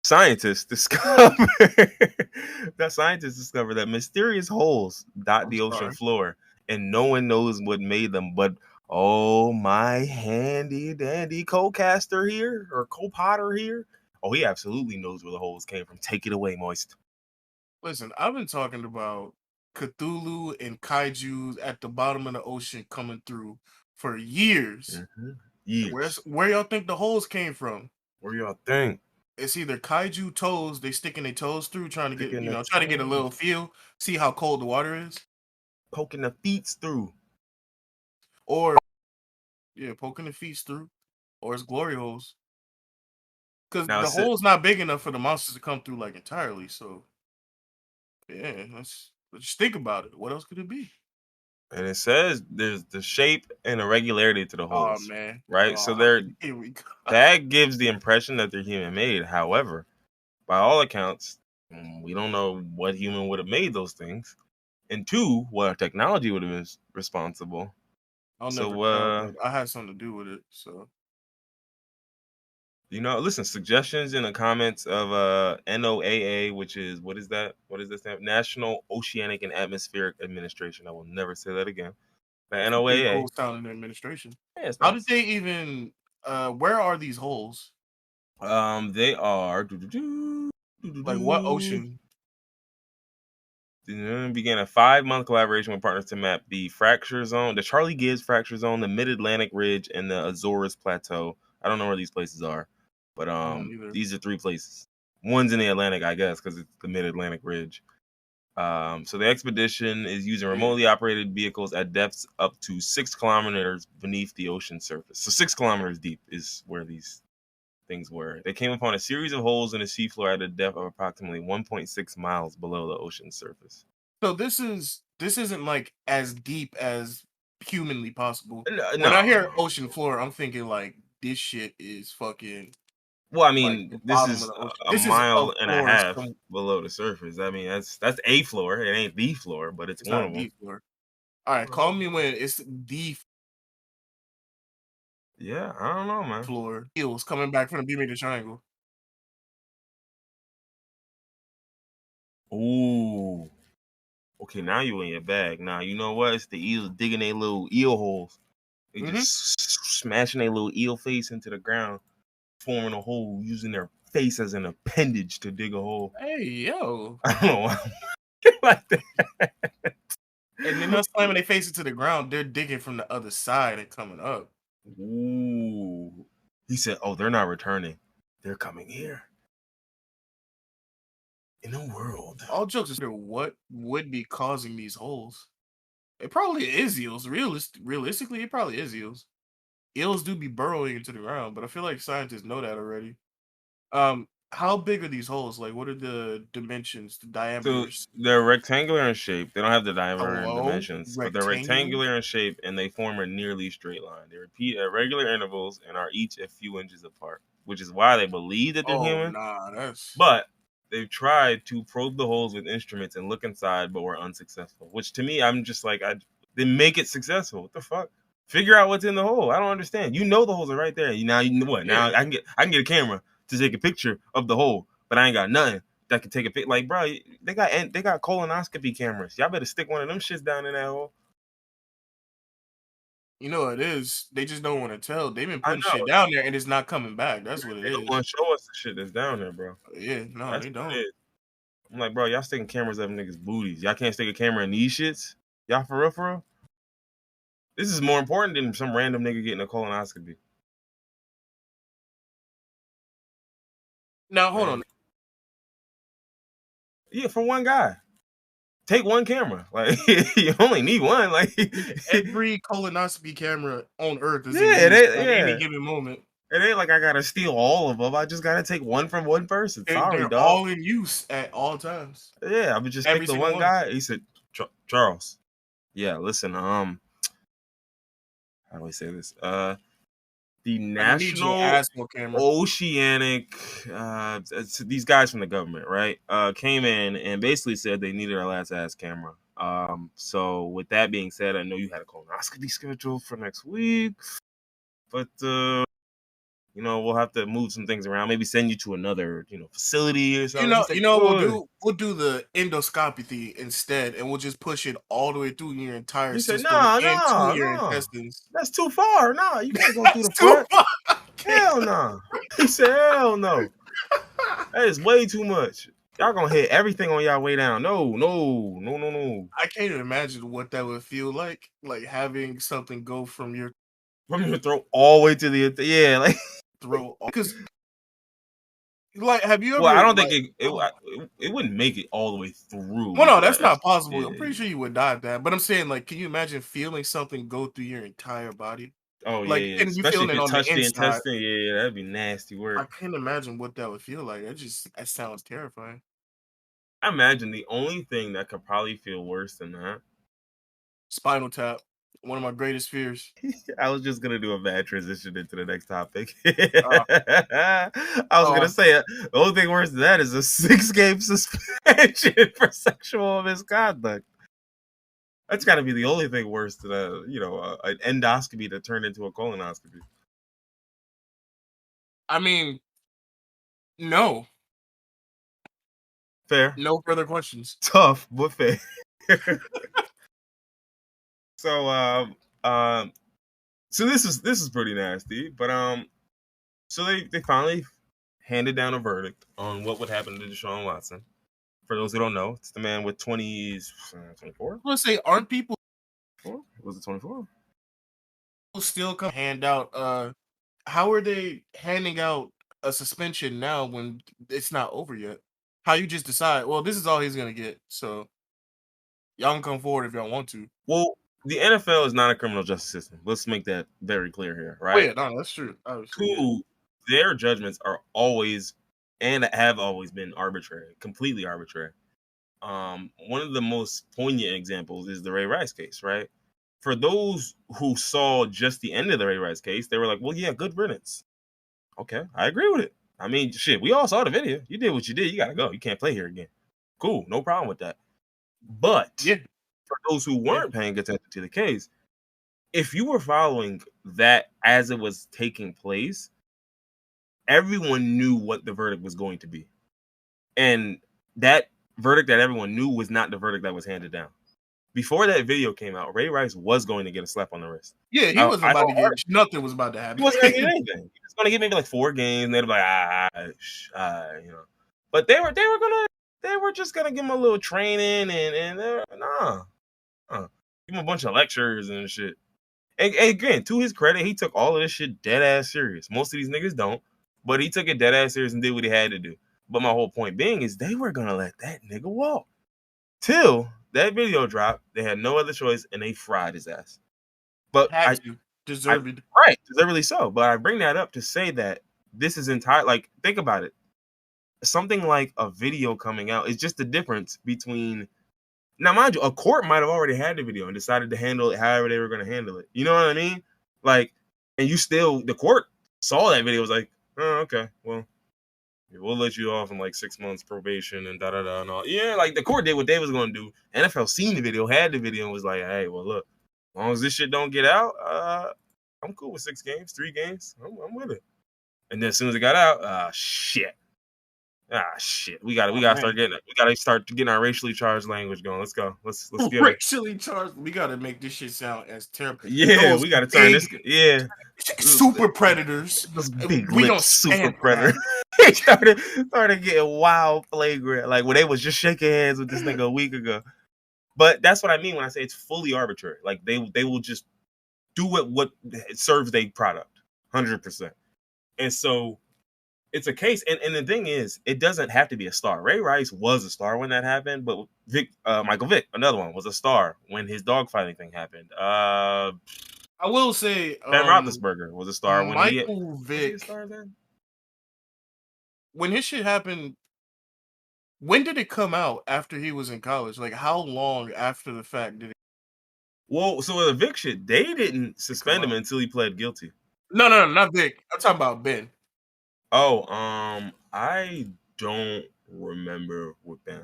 Scientists discover that mysterious holes dot the ocean floor, and no one knows what made them. But oh, my handy dandy co-caster here or co-potter here, oh, he absolutely knows where the holes came from. Take it away, Moist. Listen, I've been talking about Cthulhu and kaijus at the bottom of the ocean coming through for years. Years. Where y'all think the holes came from? Where y'all think? It's either kaiju toes, they sticking their toes through, trying to get a little feel, see how cold the water is. Poking the feet through. Or poking the feet through. Or it's glory holes. Because the hole's not big enough for the monsters to come through like entirely, so yeah, let's just think about it. What else could it be? And it says there's the shape and irregularity to the holes. Oh man. Right? So here we go. That gives the impression that they're human made. However, by all accounts, we don't know what human would have made those things. And two, what technology would have been responsible. I'll never tell, but I had something to do with it, so listen, suggestions in the comments of NOAA, which is what is that? What is this? National Oceanic and Atmospheric Administration. I will never say that again. The NOAA. Cool sounding administration. Yeah, how did they even? Where are these holes? They are like what ocean? Began a 5-month collaboration with partners to map the fracture zone, the Charlie Gibbs fracture zone, the Mid-Atlantic Ridge, and the Azores Plateau. I don't know where these places are, but these are 3 places. One's in the Atlantic, I guess, because it's the Mid-Atlantic Ridge. So the expedition is using remotely operated vehicles at depths up to 6 kilometers beneath the ocean surface. So 6 kilometers deep is where these things were. They came upon a series of holes in the seafloor at a depth of approximately 1.6 miles below the ocean surface. So this isn't like as deep as humanly possible. No, when I hear ocean floor, I'm thinking like this shit is fucking. Well, I mean, like this is a mile and a half below the surface. I mean, that's a floor. It ain't the floor, but it's one of them. Floor. All right, call me when it's the. Yeah, I don't know, man. Floor eels coming back from the Bermuda Triangle. Ooh. Okay, now you in your bag. Now you know what? It's the eels digging their little eel holes. They just smashing their little eel face into the ground, forming a hole, using their face as an appendage to dig a hole. Hey, yo. I don't know why like that. And then they're slamming their face into the ground. They're digging from the other side and coming up. Ooh. He said, oh, they're not returning. They're coming here. In a world. All jokes aside, what would be causing these holes? It probably is eels. Realistically, it probably is eels. Eels do be burrowing into the ground, but I feel like scientists know that already. How big are these holes? Like, what are the dimensions, the So diameters? they're rectangular in shape. They don't have the diameter and Hello, dimensions, but they're rectangular. rectangular in shape and they form a nearly straight line. They repeat at regular intervals and are each a few inches apart, which is why they believe that they're Oh human. nah, that's But they've tried to probe the holes with instruments and look inside, but were unsuccessful. Which to me, I'm just like, they make it successful. What the fuck? Figure out what's in the hole. I don't understand. You know the holes are right there. Now you know what? Now yeah. I can get a camera to take a picture of the hole, but I ain't got nothing that can take a pic. Like, bro, they got colonoscopy cameras. Y'all better stick one of them shits down in that hole. You know what it is. They just don't want to tell. They've been I putting shit know. down there and it's not coming back. That's what it They don't is. want to show us the shit that's down there, bro. Yeah, no, That's they what it don't. is. I'm like, bro, y'all sticking cameras up niggas' booties. Y'all can't stick a camera in these shits? Y'all for real, for real? This is more important than some random nigga getting a colonoscopy. Now hold Man. on. Yeah, for one guy. Take one camera. Like, you only need one. Like, Every colonoscopy camera on Earth is in yeah, use at any given moment. It ain't like I gotta steal all of them. I just gotta take one from one person. Sorry, They're dog. all in use at all times. Yeah, I would just Every pick the single one one. guy. He said, Charles. Yeah, listen. How do we say this? The I need your National asshole camera. Oceanic, these guys from the government, right? Came in and basically said they needed our last ass camera. So with that being said, I know you had a colonoscopy scheduled for next week, but we'll have to move some things around. Maybe send you to another, facility or something. He's like, You know what "Boy." we'll do the endoscopy instead, and we'll just push it all the way through your entire He said, system "No, into no, your no, intestines. that's too far. No, you can't go through That's the too front. far. Hell no." He said, "Hell no. That is way too much. Y'all gonna hit everything on y'all way down. No, no, no, no, no. I can't even imagine what that would feel like having something go from your From your throat all the way to the like." throat. Because, have you Well, I ever don't think oh, it wouldn't make it all the way through well, no, because that's not possible. I'm yeah. pretty sure you would die of that. But I'm saying, can you imagine feeling something go through your entire body? Oh yeah, And you especially feeling if it it on the touched the inside. intestine. Yeah, that'd be nasty I work. can't imagine what that would feel like. That sounds terrifying. I imagine the only thing that could probably feel worse than that. Spinal tap, one of my greatest fears. I was just gonna do a bad transition into the next topic. Uh, I was gonna uh, say the only thing worse than that is a 6-game suspension for sexual misconduct. That's got to be the only thing worse than an endoscopy that turned into a colonoscopy. I mean, no, Fair, no further questions. tough, but fair. So so this is pretty nasty, but so they finally handed down a verdict on what would happen to Deshaun Watson. For those who don't know, it's the man with 24. Let's say, aren't people Was it 24? still come hand out? How are they handing out a suspension now when it's not over yet? How you just decide? Well, this is all he's gonna get. So y'all can come forward if y'all want to. Well, the NFL is not a criminal justice system. Let's make that very clear here, Oh right? yeah, no, that's true. Obviously, yeah. Two, their judgments are always and have always been arbitrary, completely arbitrary. One of the most poignant examples is the Ray Rice case, right? For those who saw just the end of the Ray Rice case, they were like, well, yeah, good riddance. Okay, I agree with it. I mean, shit, we all saw the video. You did what you did. You got to go. You can't play here again. Cool, no problem with that. But Yeah, for those who yeah. weren't paying attention to the case, if you were following that as it was taking place, everyone knew what the verdict was going to be. And that verdict that everyone knew was not the verdict that was handed down. Before that video came out, Ray Rice was going to get a slap on the wrist. Yeah, he wasn't about to get nothing was about to He happen. wasn't going to get anything. He was going to get maybe like 4 games. And they'd be like, But they were just going to give him a little training and give him a bunch of lectures and shit. And again, to his credit, he took all of this shit dead ass serious. Most of these niggas don't, but he took it dead ass serious and did what he had to do. But my whole point being is they were gonna let that nigga walk till that video dropped. They had no other choice, and they fried his ass. But Had to. Deserved it. Right, deservedly so. But I bring that up to say that this is entire. Like, think about it. Something like a video coming out is just the difference between. Now, mind you, a court might have already had the video and decided to handle it however they were going to handle it. You know what I mean? Like, and the court saw that video, was like, oh, okay, well, we'll let you off in like 6 months probation and da-da-da and all. Yeah, like the court did what they was going to do. NFL seen the video, had the video, and was like, hey, well, look, as long as this shit don't get out, I'm cool with 6 games, 3 games. I'm with it. And then as soon as it got out, shit. We gotta start getting our racially charged language going. Let's go. Let's get racially charged. We gotta make this shit sound as terrible. Yeah, we gotta turn this. Yeah, super predators. Those big lips, super predators. They started getting wild, flagrant. Like when they was just shaking hands with this nigga a week ago. But that's what I mean when I say it's fully arbitrary. Like they will just do what serves their product, 100%. And so. It's a case, and the thing is, it doesn't have to be a star. Ray Rice was a star when that happened, but Michael Vick, another one, was a star when his dogfighting thing happened. I will say Ben Roethlisberger was a star when Michael Vick. When his shit happened, when did it come out after he was in college? Like, how long after the fact did it? Well, so with the Vick shit, they didn't suspend him until he pled guilty. No, not Vick. I'm talking about Ben. Oh, I don't remember with Ben.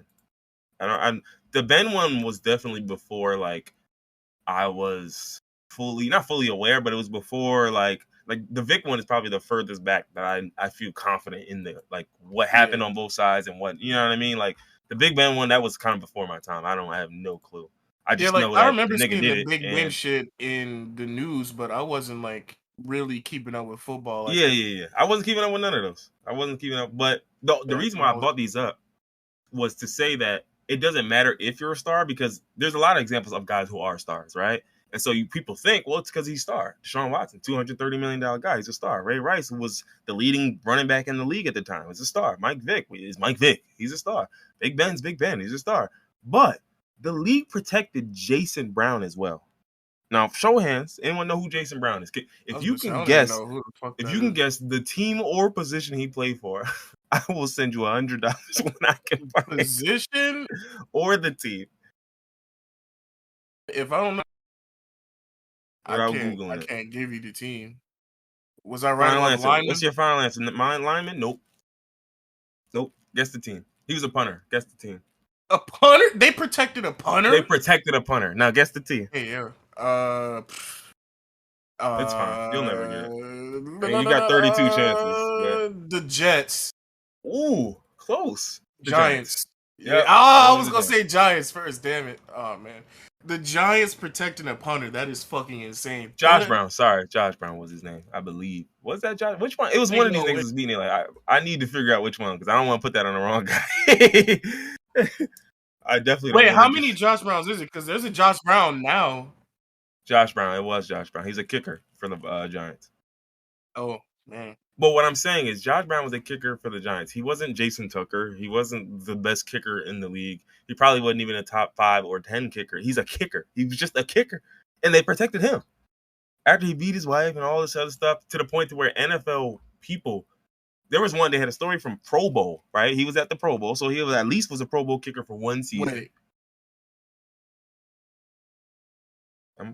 The Ben one was definitely before like I was not fully aware, but it was before like the Vic one is probably the furthest back that I feel confident in the like what happened on both sides and what, you know what I mean? Like the Big Ben one, that was kind of before my time. I have no clue. I just know that I remember the nigga seeing did the it, Big Ben shit in the news, but I wasn't like really keeping up with football. Like yeah. I wasn't keeping up with none of those. I wasn't keeping up. But the reason why I brought these up was to say that it doesn't matter if you're a star, because there's a lot of examples of guys who are stars, right? And so people think, well, it's because he's a star. Deshaun Watson, $230 million guy, he's a star. Ray Rice, who was the leading running back in the league at the time, was a star. Mike Vick is Mike Vick. He's a star. Big Ben's Big Ben. He's a star. But the league protected Jason Brown as well. Now, show of hands, anyone know who Jason Brown is? If you can guess the team or position he played for, I will send you $100 when I can find position or the team. If I don't know, I can't give you the team. Was I right on lineman? What's your final answer? My lineman? Nope. Guess the team. He was a punter. Guess the team. A punter? They protected a punter? They protected a punter. Now guess the team. Hey, yeah. It's fine. You'll never get it. You got 32 chances. The Jets. Ooh, close. The Giants. Yeah. I was gonna say Giants first. Damn it. Oh man. The Giants protecting a punter. That is fucking insane. Josh Brown. Sorry, Josh Brown was his name, I believe. Was that Josh? Which one? It was one of these niggas was beating it. Like I need to figure out which one because I don't want to put that on the wrong guy. I definitely don't. Wait, how many Josh Browns is it? Because there's a Josh Brown now. Josh Brown. It was Josh Brown. He's a kicker for the Giants. Oh, man. But what I'm saying is Josh Brown was a kicker for the Giants. He wasn't Jason Tucker. He wasn't the best kicker in the league. He probably wasn't even a top 5 or 10 kicker. He's a kicker. He was just a kicker. And they protected him. After he beat his wife and all this other stuff, to the point to where NFL people, there was one, they had a story from Pro Bowl, right? He was at the Pro Bowl, so he was at least was a Pro Bowl kicker for one season. Wait.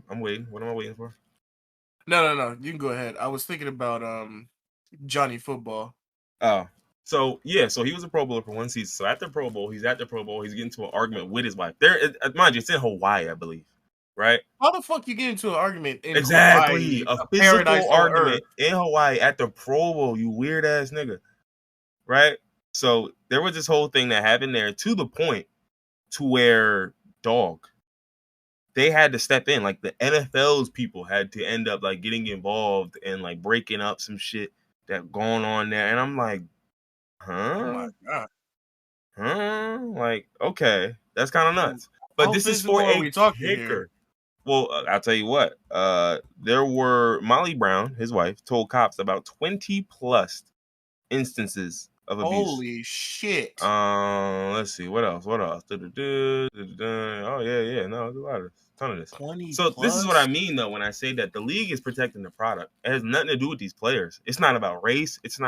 I'm waiting. What am I waiting for? No. You can go ahead. I was thinking about Johnny Football. Oh. So he was a Pro Bowler for one season. So at the Pro Bowl, he's getting into an argument with his wife. Mind you, it's in Hawaii, I believe. Right? How the fuck you get into an argument in Hawaii? A physical argument in Hawaii at the Pro Bowl, you weird ass nigga. Right? So there was this whole thing that happened there to the point to where they had to step in. Like the NFL's people had to end up like getting involved and like breaking up some shit that going on there. And I'm like, oh my God. Like, okay, that's kind of nuts. But this is for a kicker. Well, I'll tell you what. There were Molly Brown, his wife, told cops about 20 plus instances of abuse. Holy shit. Let's see what else. Oh yeah. No, there's a ton of this. 20 So plus? this is what I mean though when I say that the league is protecting the product. It has nothing to do with these players. It's not about race. It's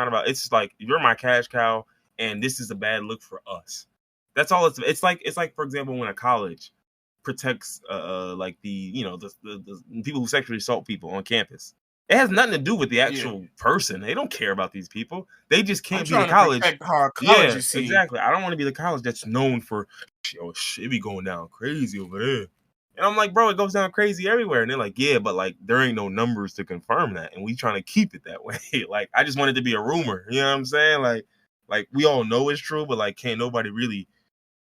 like you're my cash cow, and this is a bad look for us. That's all. It's like for example when a college protects like the people who sexually assault people on campus. It has nothing to do with the actual person. They don't care about these people. They just can't be the college. To protect our college, Yeah, exactly. I don't want to be the college that's known for, oh shit, it be going down crazy over there. And I'm like, bro, it goes down crazy everywhere. And they're like, yeah, but like there ain't no numbers to confirm that, and we trying to keep it that way. Like I just want it to be a rumor. You know what I'm saying? Like we all know it's true, but like can't nobody really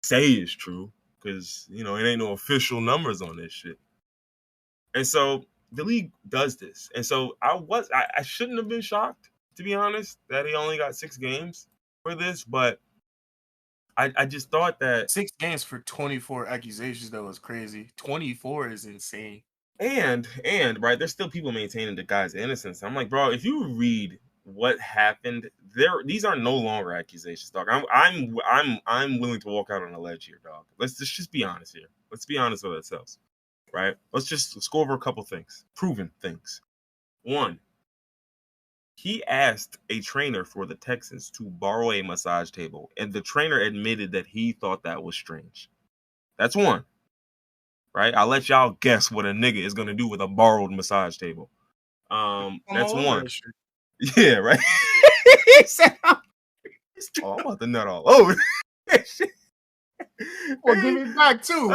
say it's true because it ain't no official numbers on this shit. And so the league does this. And so I shouldn't have been shocked, to be honest, that he only got 6 games for this, but I just thought that 6 games for 24 accusations, that was crazy. 24 is insane. And right, there's still people maintaining the guy's innocence. I'm like, bro, if you read what happened, these are no longer accusations, dog. I'm willing to walk out on a ledge here, dog. Let's just be honest here. Let's be honest with ourselves. Right? Let's go over a couple things. Proven things. 1, he asked a trainer for the Texans to borrow a massage table, and the trainer admitted that he thought that was strange. That's 1. Right? I'll let y'all guess what a nigga is gonna do with a borrowed massage table. That's 1. Yeah, right. He said, I'm about to nut all over. Well, give it back too.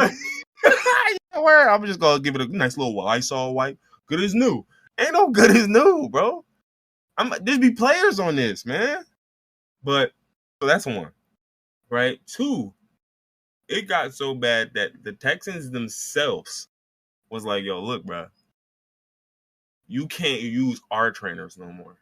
I'm just gonna give it a nice little Lysol wipe. Good as new. Ain't no good as new, bro. There's be players on this, man. But so that's 1, right? 2, it got so bad that the Texans themselves was like, yo, look, bro, you can't use our trainers no more.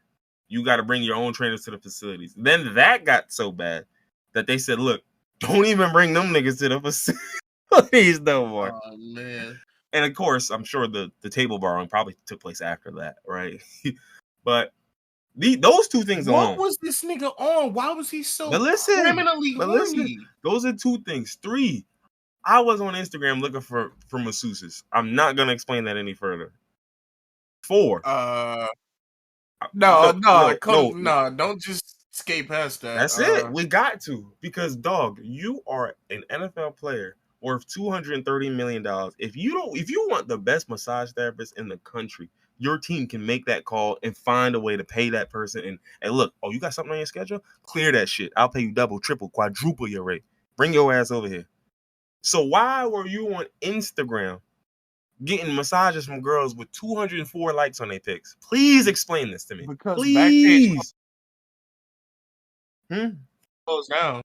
You got to bring your own trainers to the facilities. Then that got so bad that they said, look, don't even bring them niggas to the facilities no more. Oh, man. And of course, I'm sure the table borrowing probably took place after that, right? But those 2 things alone. What was this nigga on? Why was he so criminally horny? Those are 2 things. 3, I was on Instagram looking for masseuses. I'm not gonna explain that any further. 4. No, don't just skate past that. That's it. We got to, because dog, you are an NFL player worth $230 million. If you want the best massage therapist in the country, your team can make that call and find a way to pay that person. And look, you got something on your schedule? Clear that shit. I'll pay you double, triple, quadruple your rate. Bring your ass over here. So why were you on Instagram getting massages from girls with 204 likes on their pics? Please explain this to me. Because please. Closed down.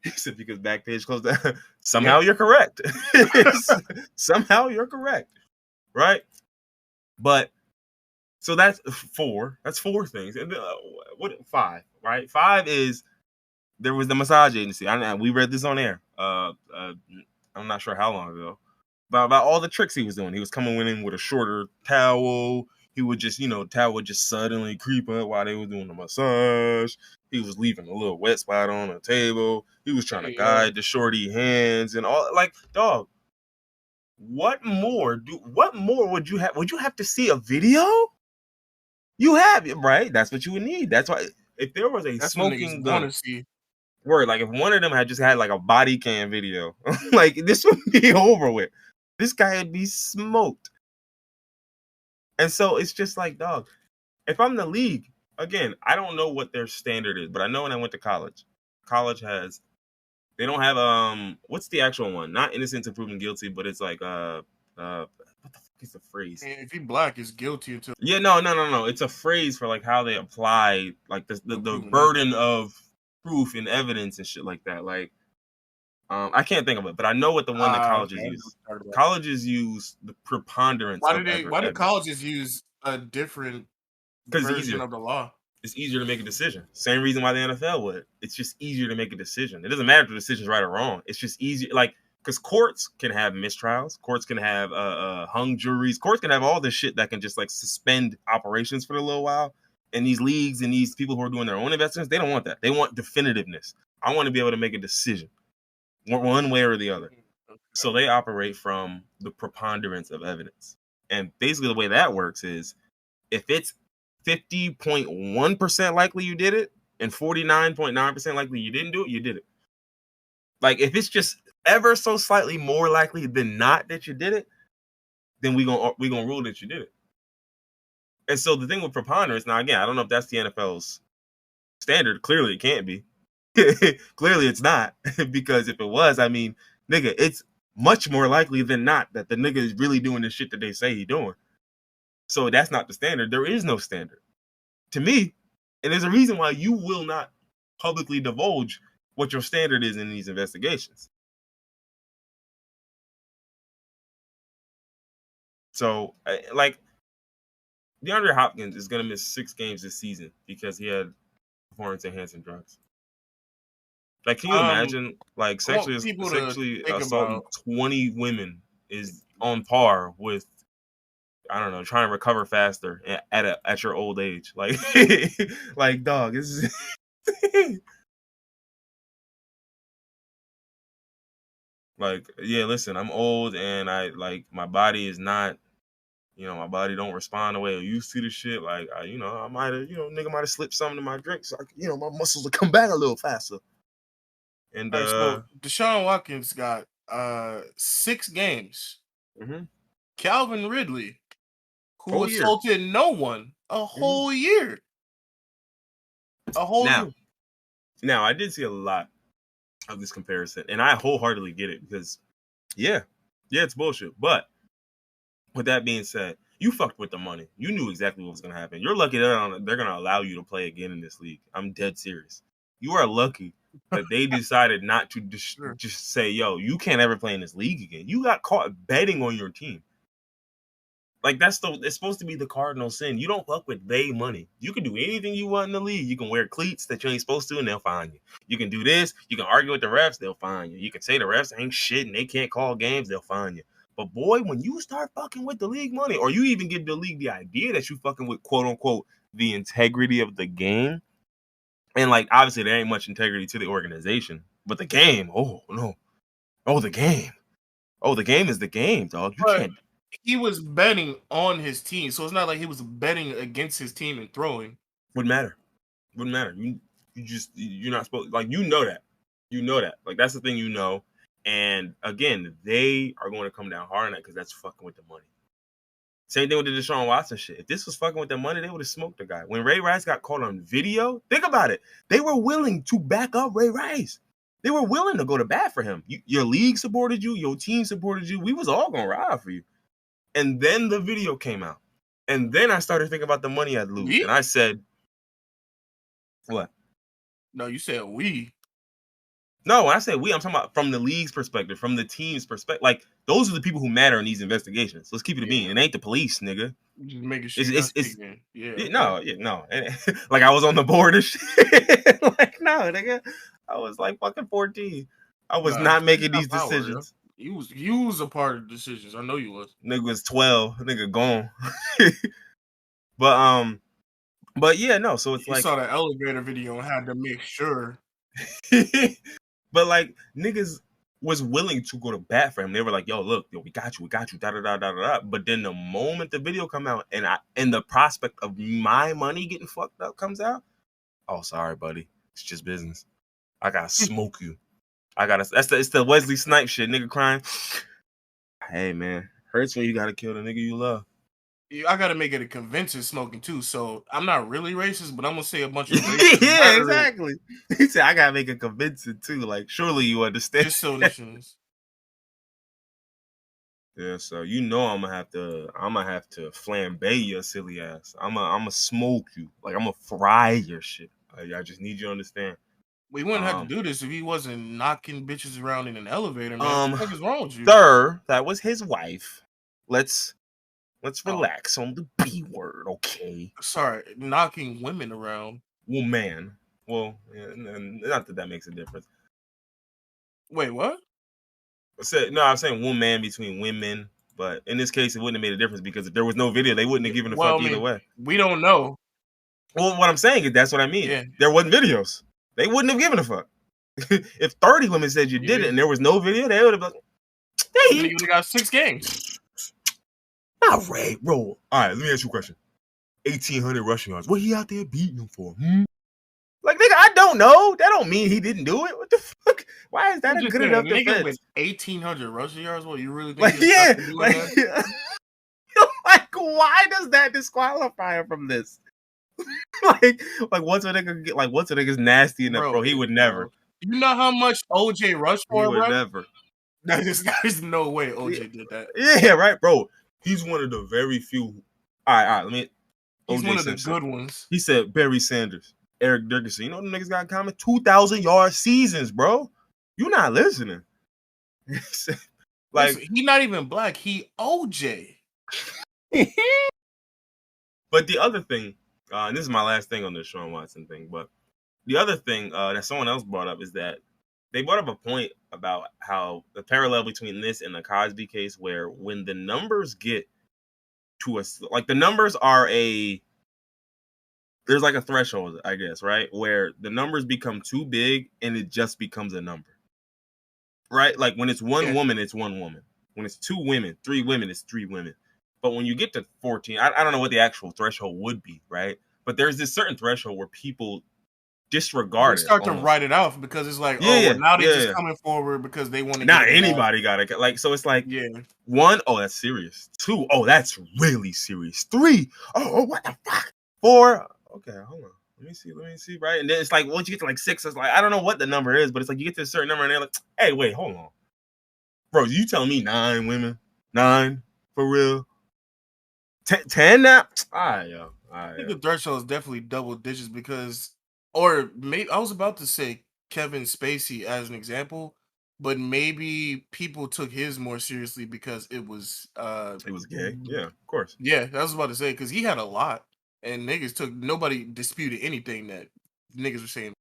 He said because Backpage closed down. Somehow you're correct. Somehow you're correct. Right? But so that's 4. That's 4 things. And what 5, right? 5 is there was the massage agency. We read this on air. I'm not sure how long ago. About all the tricks he was doing. He was coming in with a shorter towel. He would just, towel would just suddenly creep up while they were doing the massage. He was leaving a little wet spot on the table. He was trying to guide the shorty hands and all. Like, dog, what more would you have? Would you have to see a video? You have it, right? That's what you would need. That's why if there was a smoking gun. Word, like if one of them had just had like a body cam video, like this would be over with. This guy would be smoked. And so it's just like, dog, if I'm the league, again, I don't know what their standard is, but I know when I went to college they don't have what's the actual one? Not innocent to proven guilty, but it's like what the fuck is the phrase? And if he black, is guilty until no. It's a phrase for like how they apply like the burden of proof and evidence and shit like that. Like I can't think of it, but I know what the one that colleges use. Colleges use the preponderance. Why do colleges use a different version of the law? It's easier to make a decision. Same reason why the NFL would. It's just easier to make a decision. It doesn't matter if the decision's right or wrong. It's just easier, like because courts can have mistrials, courts can have hung juries, courts can have all this shit that can just like suspend operations for a little while And these leagues and these people who are doing their own investments, they don't want that. They want definitiveness. I want to be able to make a decision one way or the other. So they operate from the preponderance of evidence. And basically the way that works is if it's 50.1% likely you did it and 49.9% likely you didn't do it, you did it. Like if it's just ever so slightly more likely than not that you did it, then we gonna rule that you did it. And so the thing with preponderance, now again, I don't know if that's the NFL's standard. Clearly it can't be. Clearly it's not. Because if it was, I mean, nigga, it's much more likely than not that the nigga is really doing the shit that they say he's doing. So that's not the standard. There is no standard. To me, and there's a reason why you will not publicly divulge what your standard is in these investigations. So, like, DeAndre Hopkins is going to miss 6 games this season because he had performance-enhancing drugs. Like, can you imagine, like, sexually assaulting 20 women is on par with, I don't know, trying to recover faster at your old age. Like, like, dog, this is... Like, yeah, listen, I'm old and my body is not, my body don't respond the way I used to the shit. Like, I might have, nigga might have slipped something in my drink so, my muscles will come back a little faster. And, all right, so Deshaun Watson got 6 games. Mm-hmm. Calvin Ridley, who assaulted no one a whole year. A whole year. Now, I did see a lot of this comparison, and I wholeheartedly get it because, yeah, it's bullshit. But with that being said, you fucked with the money. You knew exactly what was going to happen. You're lucky they're going to allow you to play again in this league. I'm dead serious. You are lucky that they decided not to just say, yo, you can't ever play in this league again. You got caught betting on your team. Like, it's supposed to be the cardinal sin. You don't fuck with they money. You can do anything you want in the league. You can wear cleats that you ain't supposed to, and they'll fine you. You can do this. You can argue with the refs. They'll fine you. You can say the refs ain't shit and they can't call games. They'll fine you. But, boy, when you start fucking with the league money, or you even give the league the idea that you fucking with, quote-unquote, the integrity of the game, and, like, obviously there ain't much integrity to the organization, but the game, oh, no. Oh, the game. Oh, the game is the game, dog. You can't. He was betting on his team, so it's not like he was betting against his team and throwing. Wouldn't matter. You're not supposed, like, you know that. Like, that's the thing, and again, they are going to come down hard on that because that's fucking with the money. Same thing with the Deshaun Watson shit. If this was fucking with the money, they would have smoked the guy. When Ray Rice got caught on video, think about it. They were willing to back up Ray Rice. They were willing to go to bat for him. Your league supported you. Your team supported you. We was all going to ride for you. And then the video came out. And then I started thinking about the money I'd lose. And I said, what? No, you said we. No, when I say we, I'm talking about from the league's perspective, from the team's perspective. Like, those are the people who matter in these investigations. Let's keep it a bean. It ain't the police, nigga. Just making sure No. Like, I was on the board and shit. Like, no, nigga. I was like fucking 14. I was not making these decisions. You was a part of the decisions. I know you was. Nigga was 12. Nigga gone. But yeah, no. So it's you saw the elevator video and had to make sure. But like, niggas was willing to go to bat for him. They were like, yo, look, we got you, da da da da da. But then the moment the video come out and the prospect of my money getting fucked up comes out, oh, sorry, buddy, it's just business. I gotta smoke you. It's the Wesley Snipes shit, nigga crying. Hey man, hurts when you gotta kill the nigga you love. I gotta make it a convincing smoking too, so I'm not really racist, but I'm gonna say a bunch of racist. Yeah, exactly. He said I gotta make it convincing too. Like, surely you understand. Just so listeners. Yeah, so I'm gonna have to flambe your silly ass. I'm gonna smoke you. Like, I'm gonna fry your shit. I just need you to understand. We wouldn't have to do this if he wasn't knocking bitches around in an elevator, man. What the fuck is wrong with you? Sir, that was his wife. Let's relax on the B word, okay? Sorry, knocking women around. Well, man. Well, yeah, not that makes a difference. Wait, what? I'm saying woman between women, but in this case, it wouldn't have made a difference because if there was no video, they wouldn't have given a fuck either way. We don't know. Well, what I'm saying is that's what I mean. Yeah. There wasn't videos. They wouldn't have given a fuck. If 30 women said you did it and there was no video, they would have been like, You would have got 6 games. Not right, bro. All right, let me ask you a question. 1,800 rushing yards. What he out there beating them for? Like, nigga, I don't know. That don't mean he didn't do it. What the fuck? Why is that a good enough defense? With 1,800 rushing yards, what you really think? Like, yeah, like, why does that disqualify him from this? like once a nigga get once a nigga's nasty enough, bro, he would never. You know how much OJ rushed for, he would bro? Never. There's no way OJ did that. Yeah, right, bro. He's one of the very few. All right. Let me. He's OJ one Simpson. of the good ones. He said Barry Sanders, Eric Dickerson. You know what the niggas got in common? 2,000-yard seasons, bro. You not listening. Like, he not even black. He OJ. But the other thing, and this is my last thing on the Deshaun Watson thing, but the other thing that someone else brought up is that they brought up a point about how the parallel between this and the Cosby case, where when the numbers get to the numbers are there's like a threshold, I guess, right? Where the numbers become too big and it just becomes a number, right? Like when it's one woman, it's one woman. When it's 2 women, 3 women, it's 3 women. But when you get to 14, I don't know what the actual threshold would be, right? But there's this certain threshold where people disregard it. They start to write it out because it's like, now they're just coming forward because they want to. Not anybody got it. Like, so it's like 1, oh, that's serious. 2, oh, that's really serious. 3, oh, what the fuck? 4, okay, hold on. Let me see, right? And then it's like once you get to like 6, it's like I don't know what the number is, but it's like you get to a certain number and they're like, hey, wait, hold on. Bro, you telling me 9 women? 9? For real? 10 now? I think the threshold is definitely double digits because, or maybe I was about to say Kevin Spacey as an example, but maybe people took his more seriously because it was gay. Yeah, of course. Yeah, I was about to say because he had a lot and nobody disputed anything that niggas were saying.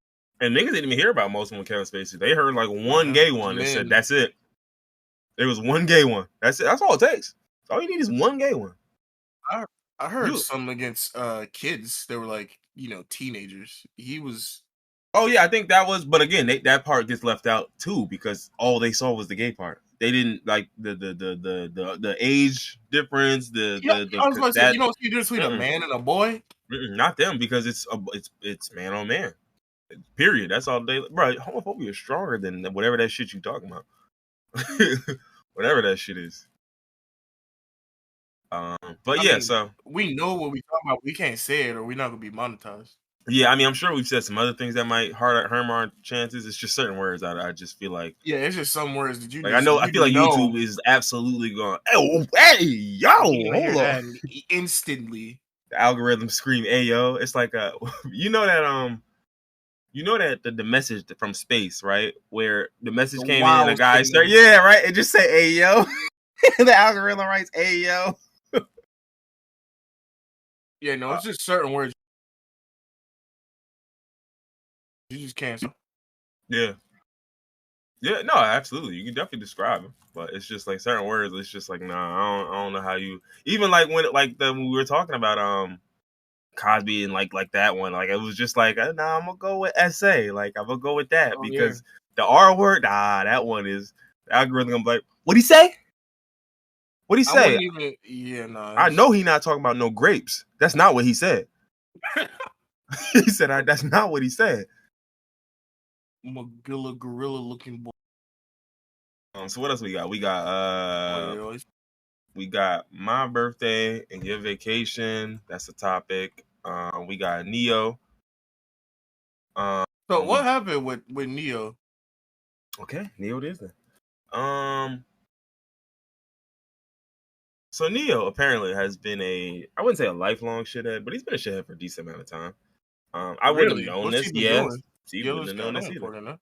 And niggas didn't even hear about most of them with Kevin Spacey. They heard like one gay one and said, that's it. There was one gay one. That's it. That's all it takes. All you need is one gay one. I heard some against kids. They were like, teenagers. He was. Oh yeah, I think that was. But again, that part gets left out too because all they saw was the gay part. They didn't like the age difference. I was going to say, you don't see the difference between a man and a boy. Not them because it's man on man. Period. That's all they. Bro, homophobia is stronger than whatever that shit you talking about. Whatever that shit is. But so we know what we talking about. We can't say it, or we're not gonna be monetized. Yeah, I mean, I'm sure we've said some other things that might harm our chances. It's just certain words I just feel like. Yeah, it's just some words that you. Like I feel like YouTube is absolutely going. Hey, yo, hold on! Instantly, the algorithm scream, "Hey, yo!" It's like you know that the message from space, right? Where the message came in and the guy started, right? It just say, "Hey, yo." The algorithm writes, "Hey, yo." Yeah, no, it's just certain words. You just can't. Yeah. Yeah, no, absolutely. You can definitely describe them, but it's just like certain words. It's just like, nah, I don't know how you even like when we were talking about Cosby and like that one. Like it was just like, nah, I'm gonna go with essay. Like I'm gonna go with that because the R word, that one is the algorithm. Gonna be like, what'd he say? What'd he say? I know he not talking about no grapes. That's not what he said. He said that's not what he said. I'm a gorilla looking boy. So what else we got? We got my birthday and your vacation. That's the topic. We got Neo. So what happened with Neo? Okay, Neo Disney. So Neo apparently has been I wouldn't say a lifelong shithead, but he's been a shithead for a decent amount of time. I wouldn't have known this. Yes, he wouldn't have known this either.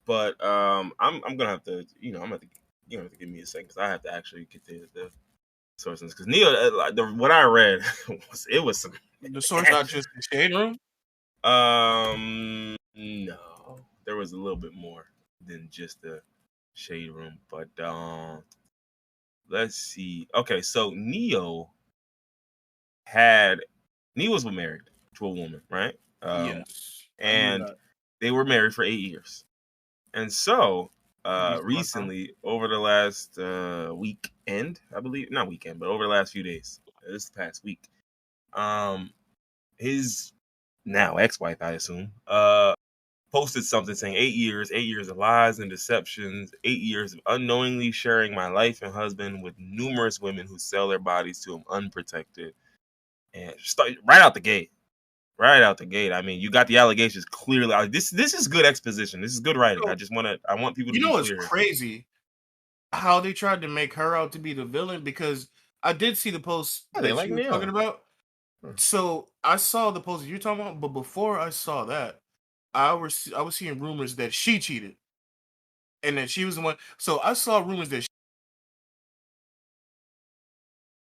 But I'm gonna have to, I'm gonna have to, have to give me a second because I have to actually get the sources. Because Neo, what I read was some. The source not just the shade room. No, there was a little bit more than just the shade room, but let's see. Okay, so Neo had Nia was married to a woman, right? Yes, I knew And that. they were married for 8 years. And so recently, over the last weekend, I believe, not weekend, but over the last few days, this past week, his now ex-wife, I assume, posted something saying 8 years of lies and deceptions, 8 years of unknowingly sharing my life and husband with numerous women who sell their bodies to him unprotected. And start right out the gate. Right out the gate. I mean, you got the allegations clearly. This is good exposition. This is good writing. So, I want people to you be know, it's clear. crazy how they tried to make her out to be the villain, because I did see the post Yeah, they that like you were talking Neil. about. So I saw the post that you're talking about, but before I saw that, I was seeing rumors that she cheated and that she was the one. So I saw rumors that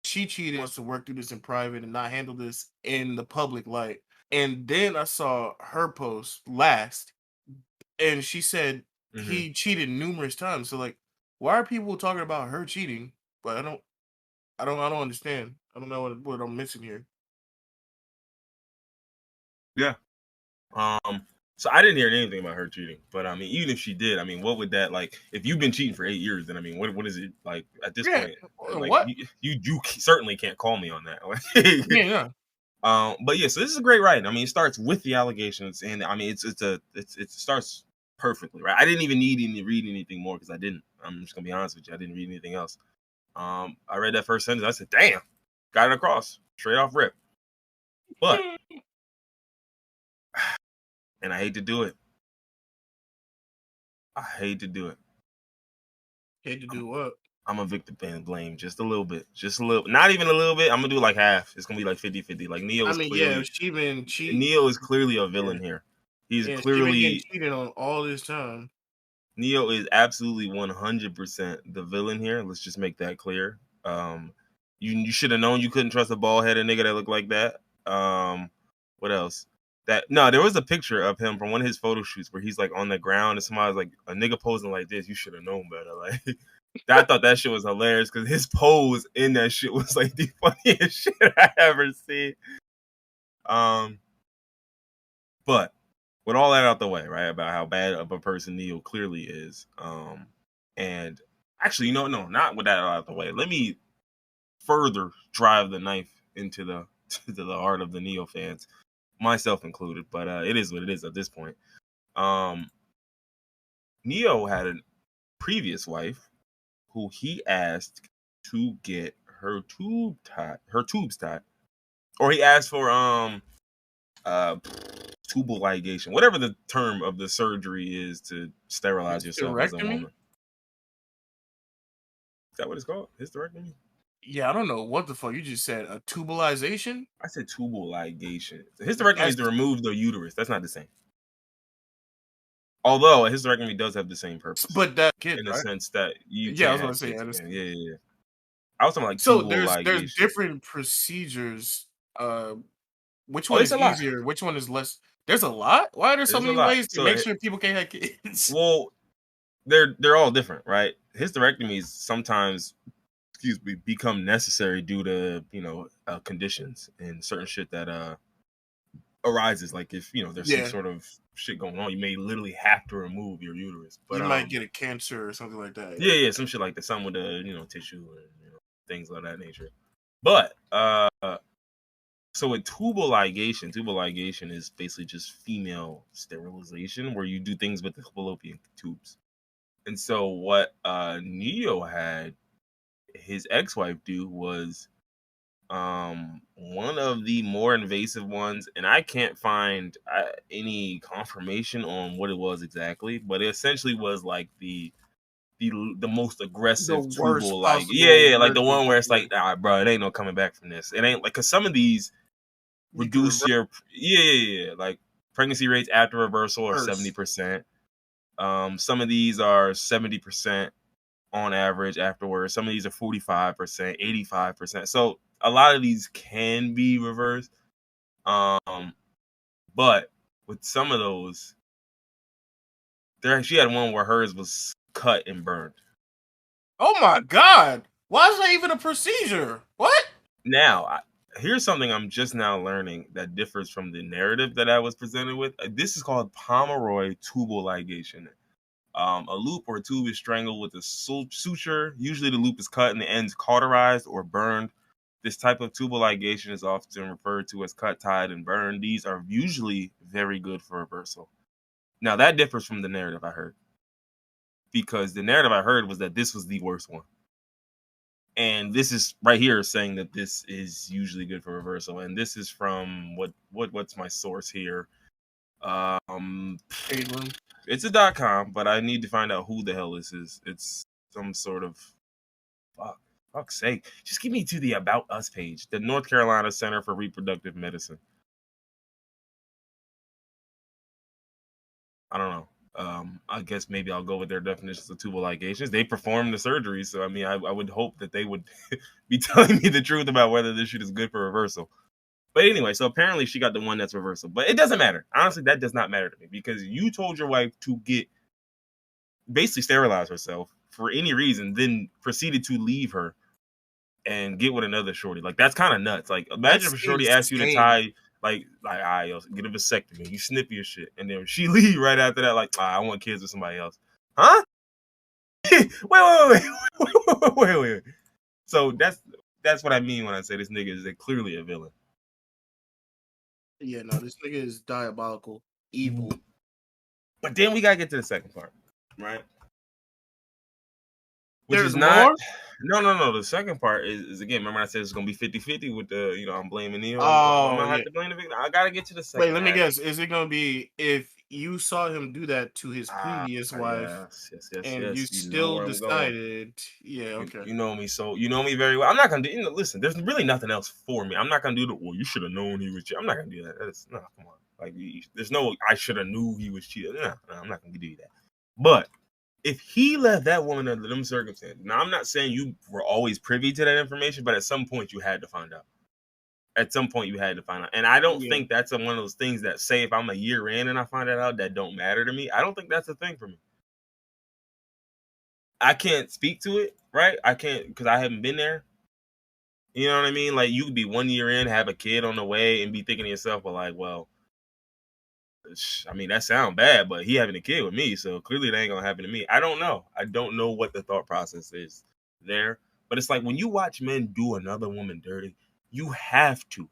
she cheated, wants to work through this in private and not handle this in the public light. And then I saw her post last, and she said he cheated numerous times. So like, why are people talking about her cheating? But I don't understand. I don't know what I'm missing here. Yeah. So I didn't hear anything about her cheating, but I mean, even if she did, I mean, what would that like? If you've been cheating for 8 years, then I mean, what is it like at this Yeah. point? Like What? you certainly can't call me on that. Yeah. But yeah, so this is a great writing. I mean, it starts with the allegations, and I mean, it starts perfectly, right? I didn't even need to read anything more because I didn't. I'm just gonna be honest with you, I didn't read anything else. I read that first sentence, I said, "Damn, got it across straight off rip." But and I hate to do it. I hate to do it. Hate to do what? I'm a victim and blame just a little bit. Just a little, not even a little bit. I'm gonna do like half. It's gonna be like 50-50. Like Neo I is mean, yeah, clearly she been Neo is clearly a Yeah, villain here. He's yeah, she been getting clearly cheated on all this time. Neo is absolutely 100% the villain here. Let's just make that clear. You should have known you couldn't trust a bald headed nigga that looked like that. What else? There was a picture of him from one of his photo shoots where he's like on the ground and somebody's like a nigga posing like this. You should have known better. Like I thought that shit was hilarious because his pose in that shit was like the funniest shit I ever seen. But with all that out the way, right, about how bad of a person Neo clearly is, and actually, no, not with that out the way. Let me further drive the knife into the to the heart of the Neo fans, myself included. But it is what it is at this point. Neo had a previous wife who he asked to get her tubes tied, or he asked for tubal ligation, whatever the term of the surgery is to sterilize yourself as a Hysterectomy? woman. Is that what it's called? Hysterectomy? Yeah, I don't know what the fuck you just said. A tubalization? I said tubal ligation. Hysterectomy is That's to remove the uterus. That's not the same. Although a hysterectomy does have the same purpose but that kid, in the right? sense that you Yeah, I was can't gonna have say kids yeah, again. Yeah. I was talking like so tubal there's ligation. different procedures. Which Oh, one it's is a lot. easier? Which one is less? There's a lot. Why are there so There's a many lot. ways to So, make sure people can't have kids? well, they're all different, right? Hysterectomies sometimes, excuse me, become necessary due to conditions and certain shit that arises. Like if there's some Yeah, sort of shit going on, you may literally have to remove your uterus. But you might get a cancer or something like that. yeah, some shit like that, some with the tissue and things of that nature. But so with tubal ligation is basically just female sterilization, where you do things with the fallopian tubes. And so what Neo had his ex-wife do was one of the more invasive ones, and I can't find any confirmation on what it was exactly, but it essentially was like the most The aggressive worst tubal, like possible like the surgery. one where it's Yeah. like, nah, bro, it ain't no coming back from this. It ain't like, because some of these You can reduce your like pregnancy rates after reversal are reverse. 70%. Some of these are 70% on average afterwards. Some of these are 45%, 85%. So a lot of these can be reversed. But with some of those, she had one where hers was cut and burned. Oh my god! Why is that even a procedure? What? Now, Here's something I'm just now learning that differs from the narrative that I was presented with. This is called Pomeroy tubal ligation. A loop or tube is strangled with a suture. Usually the loop is cut and the ends cauterized or burned. This type of tubal ligation is often referred to as cut, tied, and burned. These are usually very good for reversal. Now, that differs from the narrative I heard. Because the narrative I heard was that this was the worst one. And this is right here saying that this is usually good for reversal. And this is from what's my source here? It's a .com, but I need to find out who the hell this is. It's some sort of fuck's sake. Just give me to the About Us page. The North Carolina Center for Reproductive Medicine. I don't know. I guess maybe I'll go with their definitions of tubal ligations. They perform the surgery, so I mean, I would hope that they would be telling me the truth about whether this shit is good for reversal. But anyway, so apparently she got the one that's reversal. But it doesn't matter. Honestly, that does not matter to me because you told your wife to basically sterilize herself for any reason, then proceeded to leave her and get with another shorty. Like, that's kind of nuts. Like, imagine if a shorty asked you to tie, like, all right, yo, get a vasectomy. You snip your shit. And then she leave right after that, like, I want kids with somebody else. Huh? wait. So that's what I mean when I say this nigga is clearly a villain. Yeah, no, this nigga is diabolical, evil. But then we gotta get to the second part, right? Which There's is not more? No. The second part is again, remember I said it's gonna be 50-50 with the, I'm blaming Neo. Oh, I'm gonna have to blame the victim. I gotta get to the second. Wait, let me guess. Is it gonna be if you saw him do that to his previous wife, yes, you still decided, okay. You know me, so you know me very well. I'm not gonna do. Listen, there's really nothing else for me. I'm not gonna do the. Well, you should have known he was cheating. I'm not gonna do that. No, come on. Like, there's no. I should have knew he was cheating. No, I'm not gonna do that. But if he left that woman under them circumstances, now I'm not saying you were always privy to that information, but at some point you had to find out. And I don't think that's one of those things that, say, if I'm a year in and I find that out, that don't matter to me. I don't think that's a thing for me. I can't speak to it, right? I can't, because I haven't been there. You know what I mean? Like, you could be 1 year in, have a kid on the way, and be thinking to yourself, well, like, well, I mean, that sounds bad, but he having a kid with me, so clearly that ain't gonna happen to me. I don't know. I don't know what the thought process is there. But it's like when you watch men do another woman dirty, you have to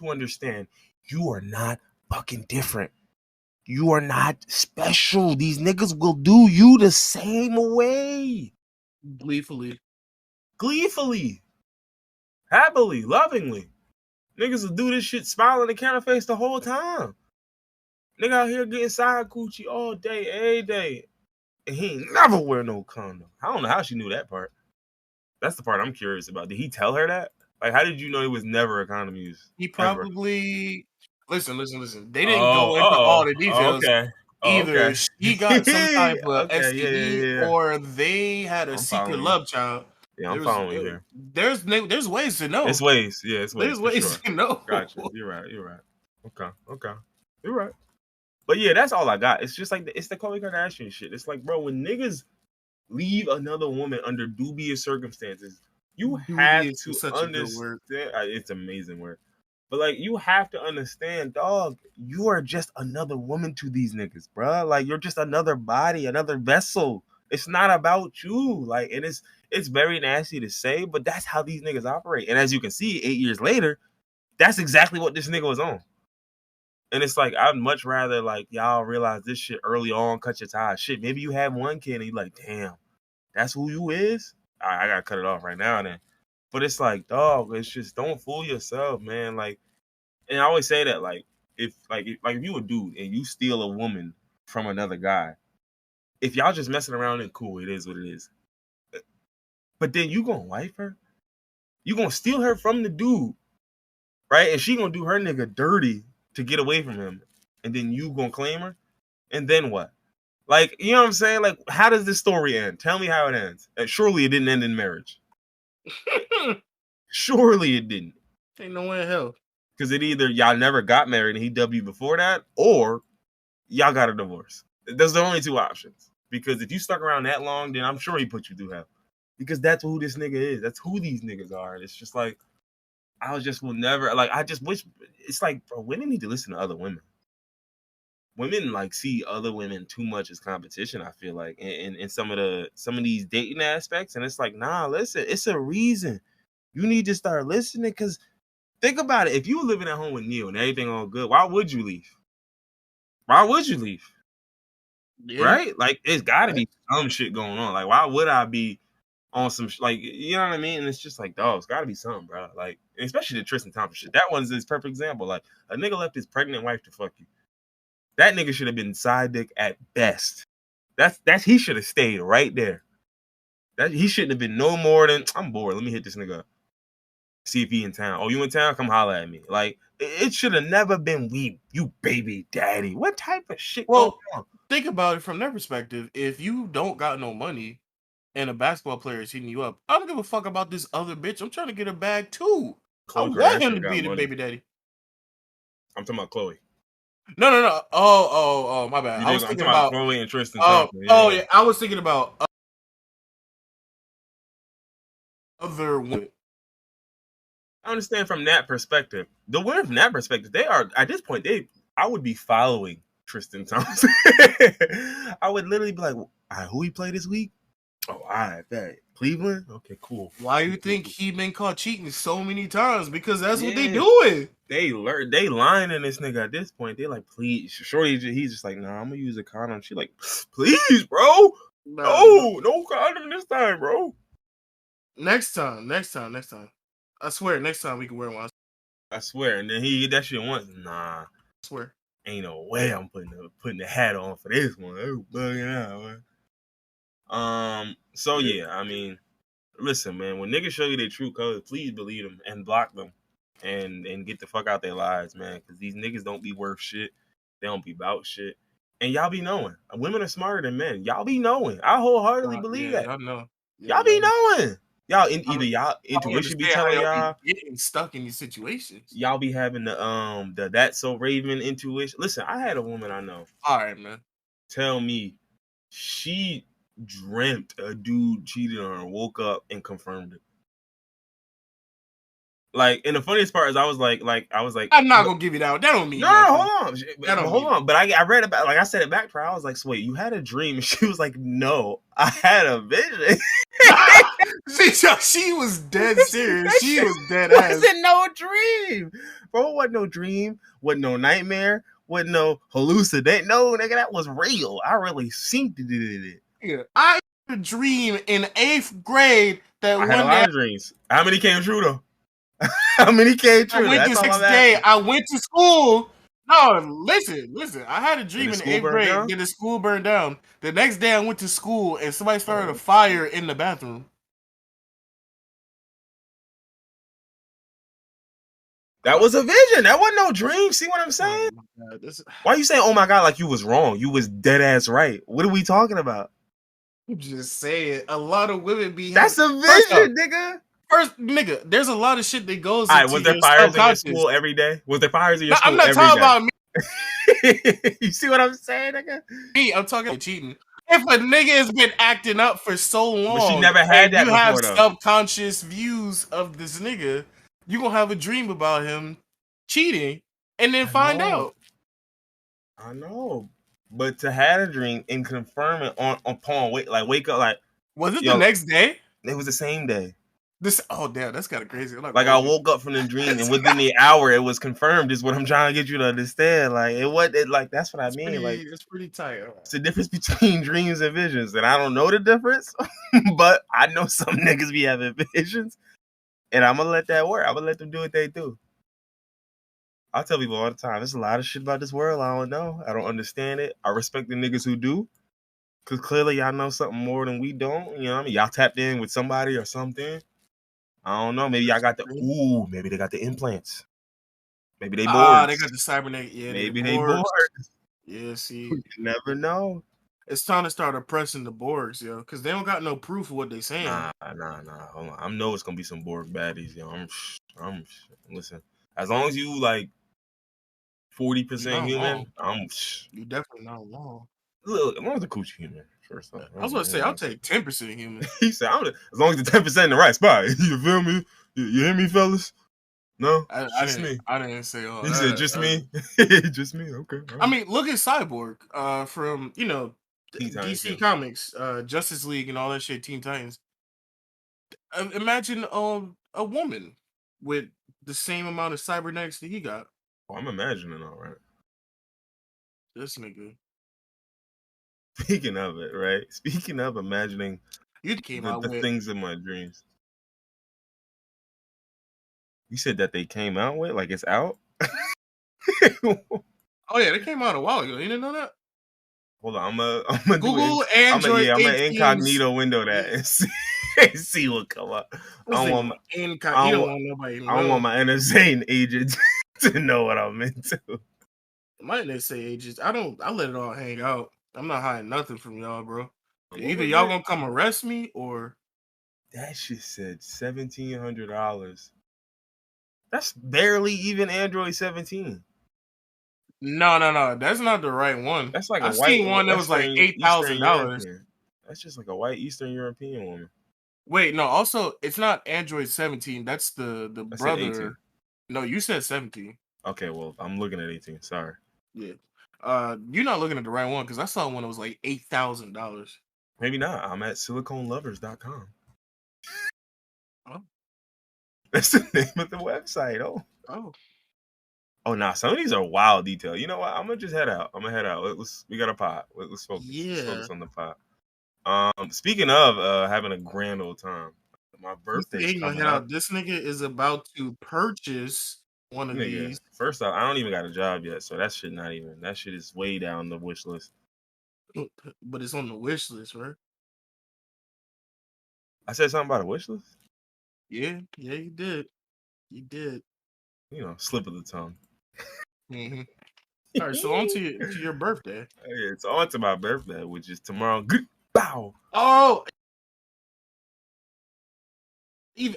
understand you are not fucking different. You are not special. These niggas will do you the same way. Gleefully. Happily, lovingly. Niggas will do this shit smiling and camera face the whole time. Nigga out here getting side coochie all day, every day. And he ain't never wear no condom. I don't know how she knew that part. That's the part I'm curious about. Did he tell her that? Like, how did you know it was never a condom use? He probably listen. They didn't go into all the details. Either she got some type of STD or they had a secret love child. Yeah, I'm following you here. There's ways to know. It's ways. Yeah, it's ways. There's ways to know. Gotcha. You're right. Okay. You're right. But yeah, that's all I got. It's just like it's the Khloe Kardashian shit. It's like, bro, when niggas leave another woman under dubious circumstances, you have to understand. It's an amazing word. But like, you have to understand, dog, you are just another woman to these niggas, bro. Like, you're just another body, another vessel. It's not about you. Like, and it's very nasty to say, but that's how these niggas operate. And as you can see, 8 years later, that's exactly what this nigga was on. And it's like, I'd much rather, like, y'all realize this shit early on, cut your ties. Shit, maybe you have one kid and you like, damn, that's who you is? All right, I gotta cut it off right now then. But it's like, dog, it's just, don't fool yourself, man. Like, and I always say that, like, if you a dude and you steal a woman from another guy, if y'all just messing around, then cool, it is what it is. But then you gonna wife her? You gonna steal her from the dude, right? And she gonna do her nigga dirty to get away from him, and then you gonna claim her, and then what? Like, you know what I'm saying? Like, how does this story end? Tell me how it ends. And surely it didn't end in marriage. Surely it didn't. Ain't no way in hell. Because it either y'all never got married and he dubbed you before that, or y'all got a divorce. Those are the only two options. Because if you stuck around that long, then I'm sure he put you through hell. Because that's who this nigga is. That's who these niggas are. And it's just like, I just will never like. I just wish it's like, bro, women need to listen to other women. Women like see other women too much as competition. I feel like in some of these dating aspects, and it's like, nah, listen, it's a reason. You need to start listening because think about it. If you were living at home with Neil and everything all good, why would you leave? Why would you leave? Yeah. Right? Like, it's got to be some shit going on. Like, why would I be on some like, you know what I mean? And it's just like, dog, it's got to be something, bro. Like, especially the Tristan Thompson shit. That one's this perfect example. Like, a nigga left his pregnant wife to fuck you. That nigga should have been side dick at best. That's he should have stayed right there. That he shouldn't have been no more than, I'm bored. Let me hit this nigga up. See if he in town. Oh, you in town? Come holler at me. Like, it should have never been you baby daddy. What type of shit? Well, think about it from their perspective. If you don't got no money and a basketball player is hitting you up, I don't give a fuck about this other bitch. I'm trying to get a bag too. I want him to be the baby daddy. I'm talking about Chloe. No. Oh, my bad. I was thinking about Chloe and Tristan Thompson. Yeah. I was thinking about other women. I understand from that perspective. The women from that perspective, they are at this point. I would be following Tristan Thompson. I would literally be like, all right, who he played this week? Oh, all right, that Cleveland. Okay, cool. Why you think he been caught cheating so many times? Because that's what they doing. They lying in this nigga at this point. They like, please, shorty. He's just like, nah, I'm gonna use a condom. She like, please, bro. No condom this time, bro. Next time. I swear, next time we can wear one. I swear, and then he get that shit once. Nah, I swear, ain't no way I'm putting the hat on for this one. Oh, bugging out, man. So yeah, I mean, listen, man. When niggas show you their true colors, please believe them and block them, and get the fuck out their lives, man. Because these niggas don't be worth shit. They don't be about shit, and y'all be knowing. Women are smarter than men. Y'all be knowing. I wholeheartedly believe that. I know. Y'all be knowing. Y'all either y'all intuition be telling y'all getting stuck in these situations. Y'all be having the That's So Raven intuition. Listen, I had a woman I know. All right, man. Tell me she dreamt a dude cheated on her, woke up and confirmed it. Like, and the funniest part is I was like, I'm not gonna give you that. That don't mean no, hold on. But I read about, like, I said it back to her. I was like, so wait, you had a dream? And she was like, no, I had a vision. She was dead serious. She was dead ass. Wasn't no dream, bro. Wasn't no dream. Wasn't no nightmare. Wasn't no hallucinate. No, nigga, that was real. I really seen it. Yeah, I had a dream in 8th grade that I had a lot of dreams. How many came true though? How many came true? I went the 6th day. I went to school. No, listen. I had a dream in 8th grade that the school burned down. The next day, I went to school and somebody started a fire in the bathroom. That was a vision. That wasn't no dream. See what I'm saying? Oh God, why you saying, oh my God, like you was wrong? You was dead ass right. What are we talking about? I'm just saying. A lot of women be... That's a vision, nigga. First, nigga, there's a lot of shit that goes into your was there fires in your school every day? Was there fires in your school every day? I'm not talking about me. You see what I'm saying, nigga? Me, I'm talking about cheating. If a nigga has been acting up for so long, but she never had that you before, have though. Subconscious views of this nigga, you gonna have a dream about him cheating and then find out. I know. But to have a dream and confirm it upon wake up, like, was it the next day? It was the same day. Damn, that's kind of crazy. Like I woke up from the dream and within the hour it was confirmed. Is what I'm trying to get you to understand. Like that's what I mean. Like it's pretty tight. Right. It's the difference between dreams and visions, and I don't know the difference, but I know some niggas be having visions, and I'm gonna let that work. I'm gonna let them do what they do. I tell people all the time, there's a lot of shit about this world I don't know. I don't understand it. I respect the niggas who do, because clearly y'all know something more than we don't. You know what I mean? Y'all tapped in with somebody or something. I don't know. Maybe y'all got maybe they got the implants. Maybe they Borgs. They got the cybernetic. Yeah, maybe they Borgs. Yeah, see. You never know. It's time to start oppressing the Borgs, yo, because they don't got no proof of what they saying. Nah. Hold on. I know it's gonna be some Borg baddies, yo. I'm listen. As long as you like 40% human, you definitely not wrong. Look, as long as the coochie human. First off, I was gonna say I'll take 10% human. He said, as long as the 10% in the right spot. You feel me? You hear me, fellas? No, I just didn't. me. I didn't say all You that. said just me. Just me. Okay. I mean, look at Cyborg. From Teen Titans, DC yeah. Comics, Justice League, and all that shit. Teen Titans. Imagine a woman with the same amount of cybernetics that he got. Oh, I'm imagining, all right. This nigga. Speaking of it, right? Speaking of imagining You came out the with. things in my dreams. You said that they came out with, like it's out? Oh yeah, they came out a while ago. You didn't know that? Hold on, I'm gonna Google do it. Android I'm gonna 18's. incognito window that and see what come up. I don't want You my, don't want nobody to I don't know. want my NSA agent to know what I'm into. My NSA agents, I let it all hang out. I'm not hiding nothing from y'all, bro. What Either was y'all it? gonna come arrest me or That shit said $1,700. That's barely even Android 17. no. That's not the right one. That's like a I've white seen one that was like Western Eastern $8,000. European. That's just like a white Eastern European woman. Wait, no. Also, it's not Android 17. That's the I said 18. brother. No, you said 17. Okay, well, I'm looking at 18. Sorry. Yeah. You're not looking at the right one because I saw one that was like $8,000. Maybe not. I'm at siliconelovers.com. Oh. That's the name of the website. Oh, nah. Some of these are wild detail. You know what? I'm gonna just head out. We got a pot. Let's focus. Yeah. Let's focus on the pot. Speaking of having a grand old time, my birthday's coming up. This nigga is about to purchase one of these. First off, I don't even got a job yet, so that shit is way down the wish list. But it's on the wish list, right? I said something about a wish list? Yeah, you did. You did. Slip of the tongue. Mm-hmm. All right, so on to your birthday. Yeah, it's on to my birthday, which is tomorrow. Bow. Oh,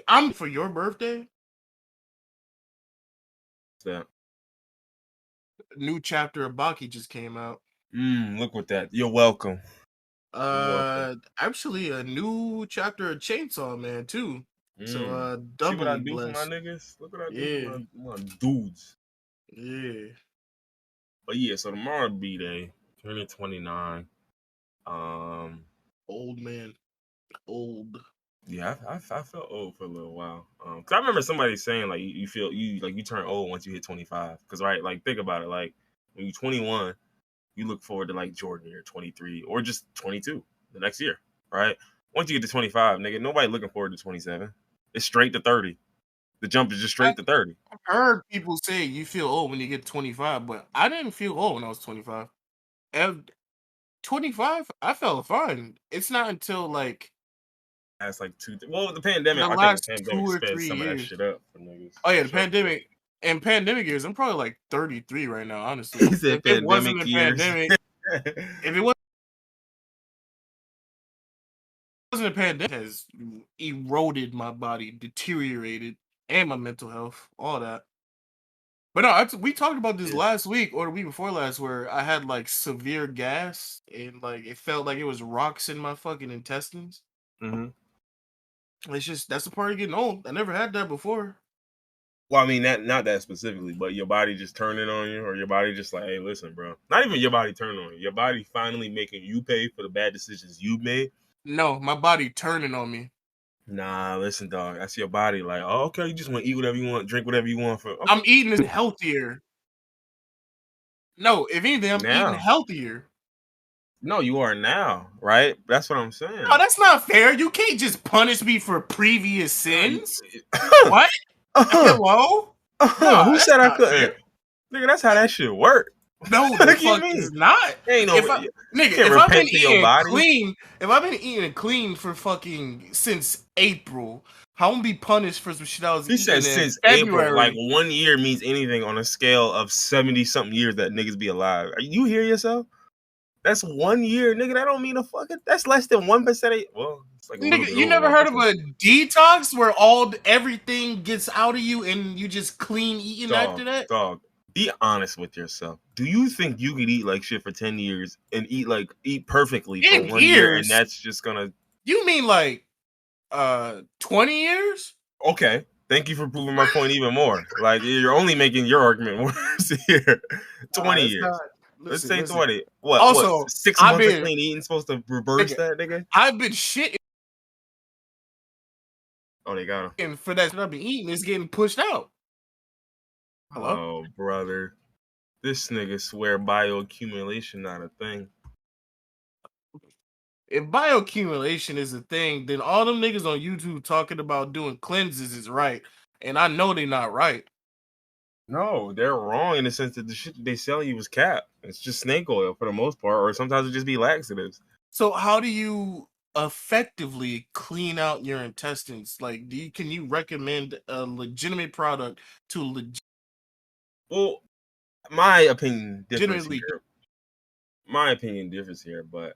I'm for your birthday. So, new chapter of Baki just came out. Look what that. You're welcome. Actually, a new chapter of Chainsaw Man too. So, see what I doubly do blessed. for my niggas? Look what I do for my dudes. Yeah. But yeah, so tomorrow B-Day, turning 29. Old man. Old. Yeah, I felt old for a little while. Cause I remember somebody saying like you feel you turn old once you hit 25. Cause right, like think about it, like when you're 21, you look forward to like Jordan or 23 or just 22 the next year, right? Once you get to 25, nigga, nobody looking forward to 27. It's straight to 30. The jump is just straight to 30. I've heard people say you feel old when you get 25, but I didn't feel old when I was 25. At 25, I felt fine. It's not until like that's like the pandemic. The I last think the 2 pandemic or sped 3 some of that years. shit up for niggas. Oh yeah, the pandemic. In pandemic years, I'm probably like 33 right now, honestly. He said If it wasn't a years. pandemic, if it wasn't a pandemic, it has eroded my body, deteriorated, and my mental health, all that. But no, we talked about this last week or the week before last, where I had like severe gas and like it felt like it was rocks in my fucking intestines. Mm-hmm. It's just that's the part of getting old. I never had that before. Well, I mean, not that specifically, but your body just turning on you, or your body just like, hey, listen, bro. Not even your body turning on you. Your body finally making you pay for the bad decisions you made. No, my body turning on me. Nah, listen, dog. That's your body. Like, oh, okay, you just want to eat whatever you want, drink whatever you want. Okay. I'm eating healthier. No, if anything, I'm eating healthier. No, you are now, right? That's what I'm saying. No, that's not fair. You can't just punish me for previous sins. What? Hello? No, who said I couldn't? Fair. Nigga, that's how that shit work. No, the fuck is not. Ain't no, if I've been eating clean, if I've been eating clean for fucking since April, how am I be punished for some shit I was eating in since February? April, like 1 year means anything on a scale of 70-something years that niggas be alive. You hear yourself? That's 1 year, nigga. That don't mean a fucking. That's less than 1%. Well, it's like nigga, you never heard of a detox where everything gets out of you and you just clean eating after that? Dog, be honest with yourself. Do you think you could eat like shit for 10 years and eat perfectly for 1 year, and that's just gonna? You mean like 20 years? Okay, Thank you for proving my point even more. Like, you're only making your argument worse here. 20 it's years. not. Let's Listen, say listen. 20. What? Also, 6 I've months of been, clean eating supposed to reverse nigga, that, nigga? I've been shitting Oh, they got him. for that shit I've been eating. It's getting pushed out. Hello? Oh, brother. This nigga swear bioaccumulation not a thing. If bioaccumulation is a thing, then all them niggas on YouTube talking about doing cleanses is right. And I know they're not right. No, they're wrong in the sense that the shit that they sell you is cap. It's just snake oil for the most part, or sometimes it just be laxatives. So how do you effectively clean out your intestines? Like, can you recommend a legitimate product to Well, my opinion differs legitimately? here. My opinion differs here, but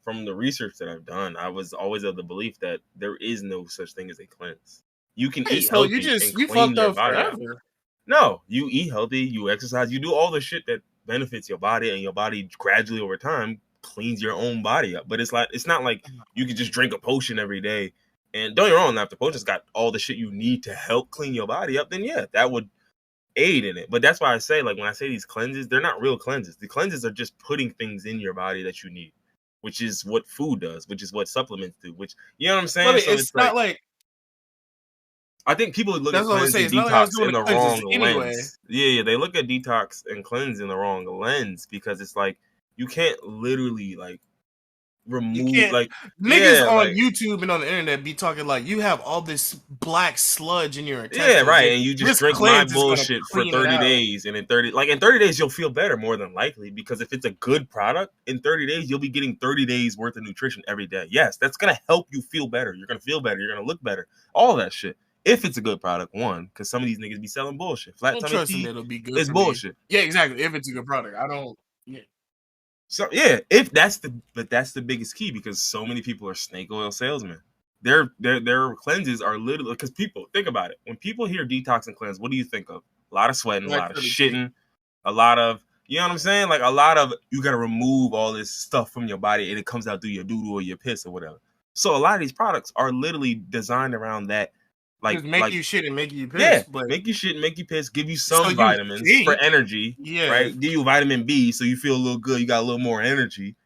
from the research that I've done, I was always of the belief that there is no such thing as a cleanse. You can eat So healthy and you clean fucked your up body out. forever. No, you eat healthy, you exercise, you do all the shit that benefits your body, and your body gradually over time cleans your own body up. But it's not like you can just drink a potion every day. And don't get me wrong, if the potion's got all the shit you need to help clean your body up, then yeah, that would aid in it. But that's why I say, like, when I say these cleanses, they're not real cleanses. The cleanses are just putting things in your body that you need, which is what food does, which is what supplements do, which, you know what I'm saying? But So it's it's not like, like I think people look at that's what I was cleanse saying. and It's not like I was detox doing in the the cleanses wrong anyway. lens. Yeah, they look at detox and cleanse in the wrong lens because it's like you can't literally like You remove can't like niggas on like YouTube and on the internet be talking like you have all this black sludge in your yeah, intestines right. and And you just this drink my cleanse is gonna bullshit for clean it 30 out. days. And in 30 days, you'll feel better more than likely because if it's a good product, in 30 days, you'll be getting 30 days worth of nutrition every day. Yes, that's going to help you feel better. You're going to feel better. You're going to look better. All that shit. If it's a good product, one, because some of these niggas be selling bullshit. I Flat don't tummy trust them tea that it'll be good is for me. bullshit. Yeah, exactly. If it's a good product. I don't So yeah, if that's the biggest key because so many people are snake oil salesmen. Their cleanses are literally because people think about it. When people hear detox and cleanse, what do you think of? A lot of sweating, a black lot of curly tea. shitting, a lot of you know what I'm saying? Like a lot of you gotta remove all this stuff from your body and it comes out through your doo-doo or your piss or whatever. So a lot of these products are literally designed around that, Just make like you shit and make you piss. yeah, But make you shit, make you piss, give you so some you vitamins for think, energy, yeah. right? Give you vitamin B so you feel a little good, you got a little more energy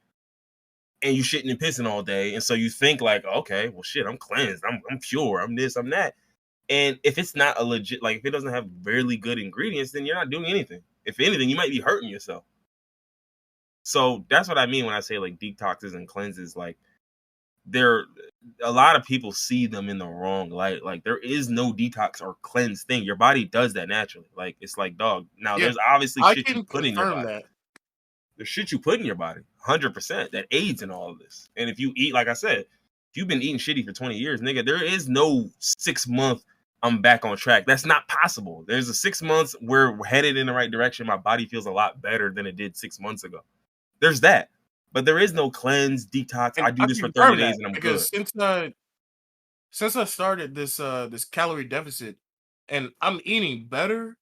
and you shitting and pissing all day, and so you think like, okay, well, shit, I'm cleansed, I'm pure, I'm this, I'm that. And if it's not a legit, like if it doesn't have really good ingredients, then you're not doing anything. If anything, you might be hurting yourself. So that's what I mean when I say like detoxes and cleanses. Like they're a lot of people see them in the wrong light. Like there is no detox or cleanse thing. Your body does that naturally. Like it's like dog. Now Yeah. there's obviously I shit you can put in your confirm body. that. There's shit you put in your body, 100% that aids in all of this. And if you eat, like I said, if you've been eating shitty for 20 years, nigga, there is no 6 month I'm back on track. That's not possible. There's a 6 months we're headed in the right direction. My body feels a lot better than it did 6 months ago. There's that. But there is no cleanse, detox. And I do I this can for 30 confirm that days and I'm good. because since I started this calorie deficit and I'm eating better,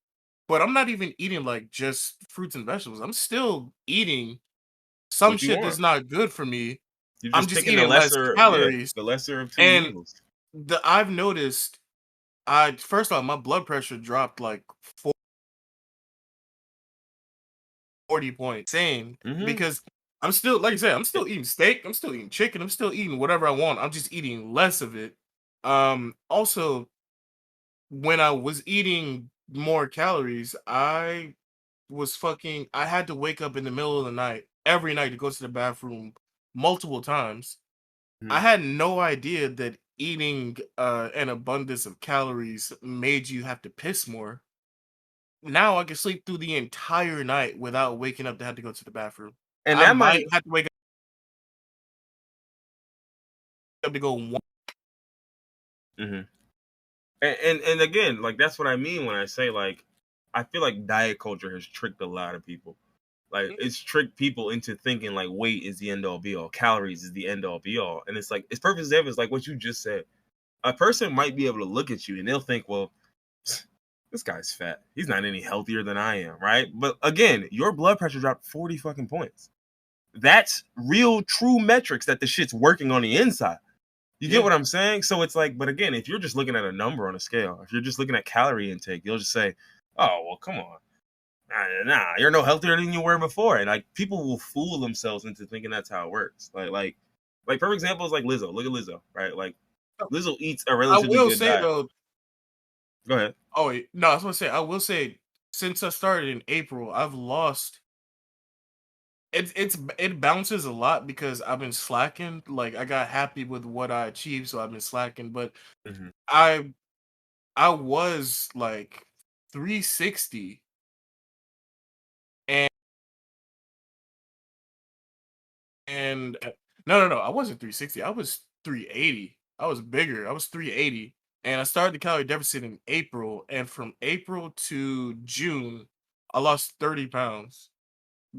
but I'm not even eating like just fruits and vegetables. I'm still eating some What you shit want? that's not good for me. You're I'm just just picking the eating less lesser, yeah, calories. the lesser of two And evils. I've noticed I first off my blood pressure dropped like 40 points. Same Mm-hmm. because I'm still like I said, I'm still eating steak, I'm still eating chicken, I'm still eating whatever I want. I'm just eating less of it. Also when I was eating more calories, I had to wake up in the middle of the night every night to go to the bathroom multiple times. I Mm-hmm. had no idea that eating an abundance of calories made you have to piss more. Now I can sleep through the entire night without waking up to have to go to the bathroom. And I that might might have to wake up to go one. mm-hmm. And again, like that's what I mean when I say like I feel like diet culture has tricked a lot of people. Like it's tricked people into thinking like weight is the end all be all, calories is the end all be all, and it's like it's perfect example is like what you just said. A person might be able to look at you and they'll think, well, this guy's fat. He's not any healthier than I am, right? But again, your blood pressure dropped 40 fucking points. That's real, true metrics that the shit's working on the inside. You get what I'm saying? So it's like, but again, if you're just looking at a number on a scale, if you're just looking at calorie intake, you'll just say, oh, well, come on. Nah, you're no healthier than you were before. And like people will fool themselves into thinking that's how it works. Like perfect example is like Lizzo. Look at Lizzo, right? Like Lizzo eats a I relatively will good say diet. though. Go ahead. Oh no, I was gonna say I will say since I started in April, I've lost. It bounces a lot because I've been slacking. Like I got happy with what I achieved, so I've been slacking. But Mm-hmm. I was like 360, and no, I wasn't 360. I was 380. I was bigger. I was 380, and I started the calorie deficit in April. And from April to June, I lost 30 pounds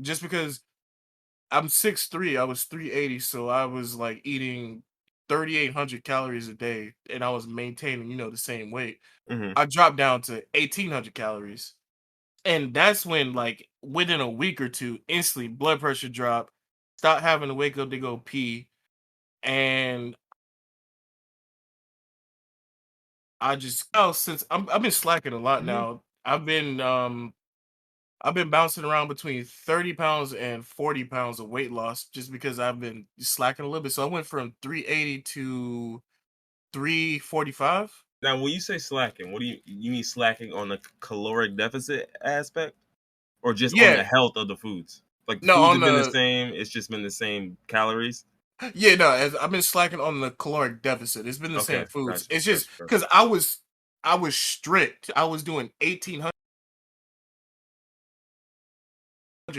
just because I'm 6'3". I was 380, so I was like eating 3,800 calories a day, and I was maintaining, the same weight. Mm-hmm. I dropped down to 1,800 calories, and that's when, like, within a week or two, instantly blood pressure dropped, stopped having to wake up to go pee, and I just since I've been slacking a lot Mm-hmm. now. I've been bouncing around between 30 pounds and 40 pounds of weight loss just because I've been slacking a little bit. So I went from 380 to 345. Now, when you say slacking, what do you mean slacking on the caloric deficit aspect, or just on Yeah, the health of the foods? Like the no, foods on have been the the same. It's just been the same calories. yeah, no, I've been slacking on the caloric deficit. It's been the same Okay, foods. gotcha, It's gotcha, just gotcha. because I was strict. I was doing 1,800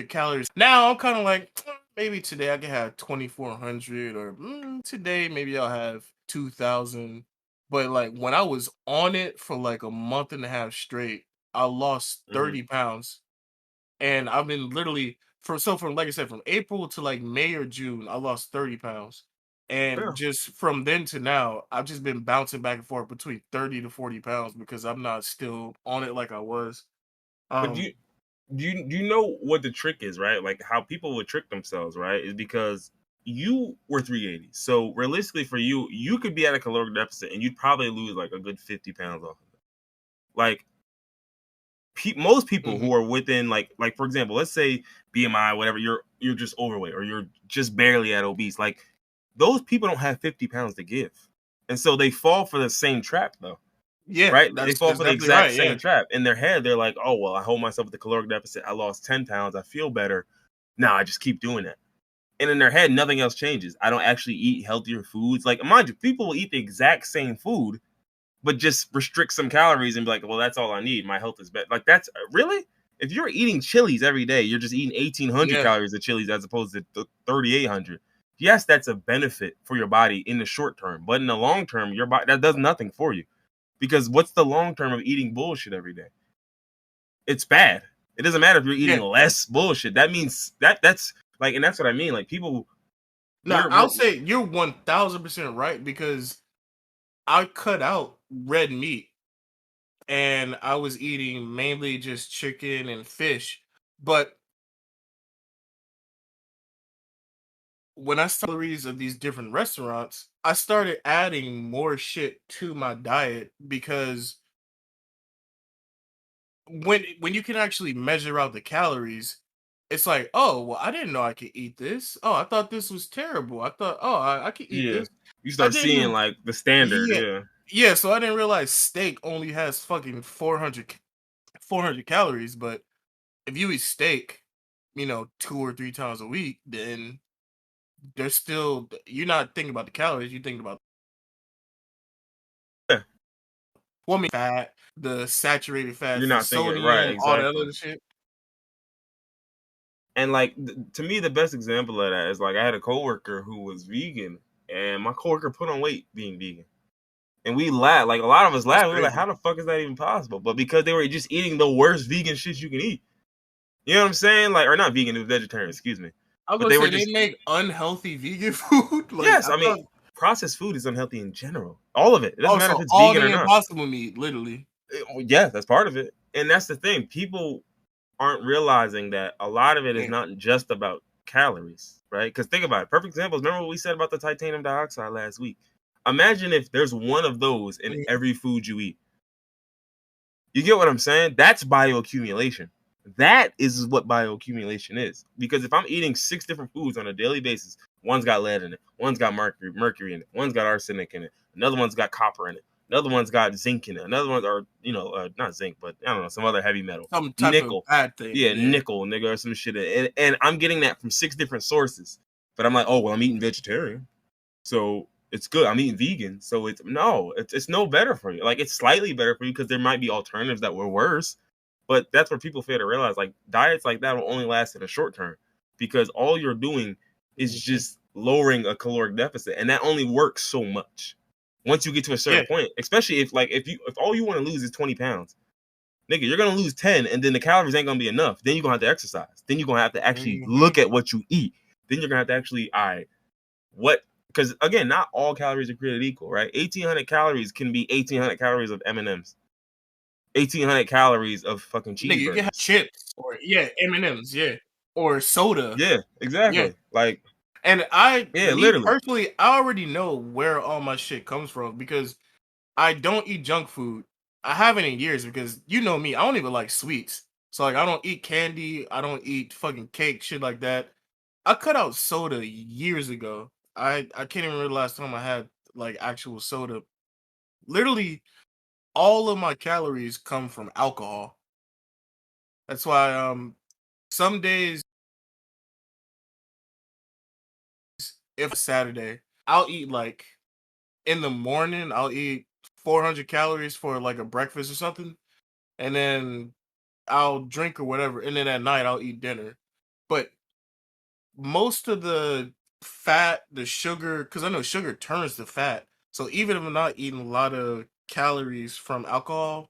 calories. Now I'm kind of like, maybe today I can have 2,400, or today maybe I'll have 2,000. But like when I was on it for like a month and a half straight, I lost Mm-hmm. 30 pounds. And I've been literally from like I said, from April to like May or June, I lost 30 pounds. And Yeah. just from then to now, I've just been bouncing back and forth between 30 to 40 pounds because I'm not still on it like I was. But Um, do you know what the trick is, right? Like how people would trick themselves, right? Is because you were 380. So realistically for you, you could be at a caloric deficit and you'd probably lose like a good 50 pounds off of it. Like most people mhm. who are within like for example, let's say BMI, whatever, you're just overweight or you're just barely at obese. Like those people don't have 50 pounds to give. And so they fall for the same trap though. Yeah, Right? They fall that's for the definitely exact right. same Yeah, trap. In their head, they're like, oh, well, I hold myself at the caloric deficit. I lost 10 pounds. I feel better. Now I just keep doing that. And in their head, nothing else changes. I don't actually eat healthier foods. Like, mind you, people will eat the exact same food, but just restrict some calories and be like, well, that's all I need. My health is better. Like, that's really? If you're eating Chili's every day, you're just eating 1,800 yeah, calories of Chili's as opposed to 3,800. Yes, that's a benefit for your body in the short term, but in the long term, your body that does nothing for you. Because what's the long term of eating bullshit every day? It's bad. It doesn't matter if you're eating yeah. less bullshit. That means that's like, and that's what I mean. Like people, Now we're I'll say you're 1,000% right because I cut out red meat and I was eating mainly just chicken and fish. But when I saw calories of these different restaurants, I started adding more shit to my diet because when you can actually measure out the calories, it's like, oh well, I didn't know I could eat this. Oh, I thought this was terrible. I thought, oh, I could eat yeah. this. You I start seeing didn't. like the standard. Yeah, Yeah, yeah. So I didn't realize steak only has fucking 400 calories. But if you eat steak, 2 or 3 times a week, then there's still you're not thinking about the calories. You're thinking about yeah. woman fat, the saturated You're fats, the not thinking right, sodium, all that exactly. other shit. And like to me, the best example of that is like I had a coworker who was vegan, and my coworker put on weight being vegan. And we laughed, like a lot of us That's laughed. We were like, crazy. "How the fuck is that even possible?" But because they were just eating the worst vegan shit you can eat, you know what I'm saying? Like, or not vegan, it was vegetarian. Excuse me. I was But gonna they were say they just make unhealthy vegan food. Like yes. I I mean, thought, processed food is unhealthy in general. All of it. It doesn't oh, matter if so it's all vegan or the not. impossible meat, literally. Yeah, that's part of it. And that's the thing. People aren't realizing that a lot of it is Yeah. not just about calories, right? Because think about it. Perfect examples. Remember what we said about the titanium dioxide last week? Imagine if there's one of those in every food you eat. You get what I'm saying? That's bioaccumulation. That is what bioaccumulation is. Because if I'm eating 6 different foods on a daily basis, one's got lead in it, one's got mercury in it, one's got arsenic in it, another one's got copper in it, another one's got zinc in it, another one's, or not zinc, but I don't know, some other heavy metal, some type nickel, of bad thing. yeah, nickel, nigga, or some shit. And I'm getting that from 6 different sources. But I'm like, oh well, I'm eating vegetarian, so it's good. I'm eating vegan, so it's no better for you. Like, it's slightly better for you because there might be alternatives that were worse. But that's what people fail to realize. Like, diets like that will only last in the short term because all you're doing is just lowering a caloric deficit, and that only works so much. Once you get to a certain point, especially if all you want to lose is 20 pounds, nigga, you're gonna lose 10, and then the calories ain't gonna be enough. Then you're gonna have to exercise. Then you're gonna have to actually look at what you eat. Then you're gonna have to actually, because again, not all calories are created equal, right? 1,800 calories can be 1,800 calories of M&Ms. 1,800 calories of fucking cheeseburgers. Nigga, you can have chips or M&Ms, or soda. Yeah, exactly. Yeah. Like, and literally. Personally, I already know where all my shit comes from because I don't eat junk food. I haven't in years because you know me, I don't even like sweets. So like, I don't eat candy, I don't eat fucking cake, shit like that. I cut out soda years ago. I can't even remember the last time I had like actual soda. Literally, all of my calories come from alcohol. That's why some days, if it's Saturday, I'll eat like in the morning, I'll eat 400 calories for like a breakfast or something, and then I'll drink or whatever, and then at night I'll eat dinner. But most of the fat, the sugar, because I know sugar turns to fat. So even if I'm not eating a lot of calories from alcohol,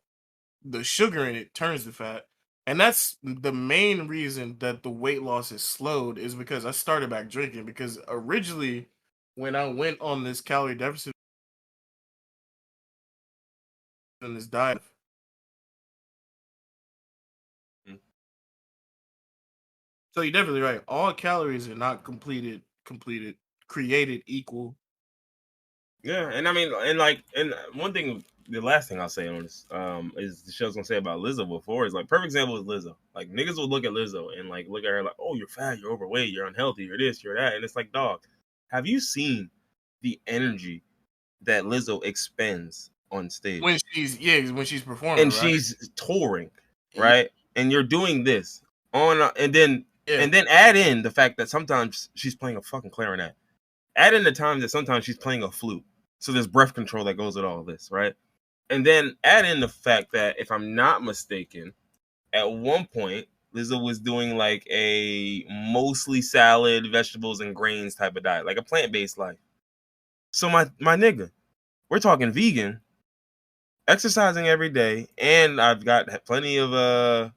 the sugar in it turns to fat. And that's the main reason that the weight loss is slowed, is because I started back drinking. Because originally, when I went on this calorie deficit and this diet, so you're definitely right. All calories are not created equal. Yeah, and I mean, and one thing, the last thing I'll say on this, is the show's gonna say about Lizzo before is like, perfect example is Lizzo. Like, niggas will look at Lizzo and like look at her like, oh, you're fat, you're overweight, you're unhealthy, you're this, you're that, and it's like, dog, have you seen the energy that Lizzo expends on stage when she's performing and right? she's touring, right? And you're doing this and then add in the fact that sometimes she's playing a fucking clarinet. Add in the times that sometimes she's playing a flute. So there's breath control that goes with all this, right? And then add in the fact that, if I'm not mistaken, at one point, Lizzo was doing like a mostly salad, vegetables, and grains type of diet, like a plant-based life. So my nigga, we're talking vegan, exercising every day, and I've got plenty of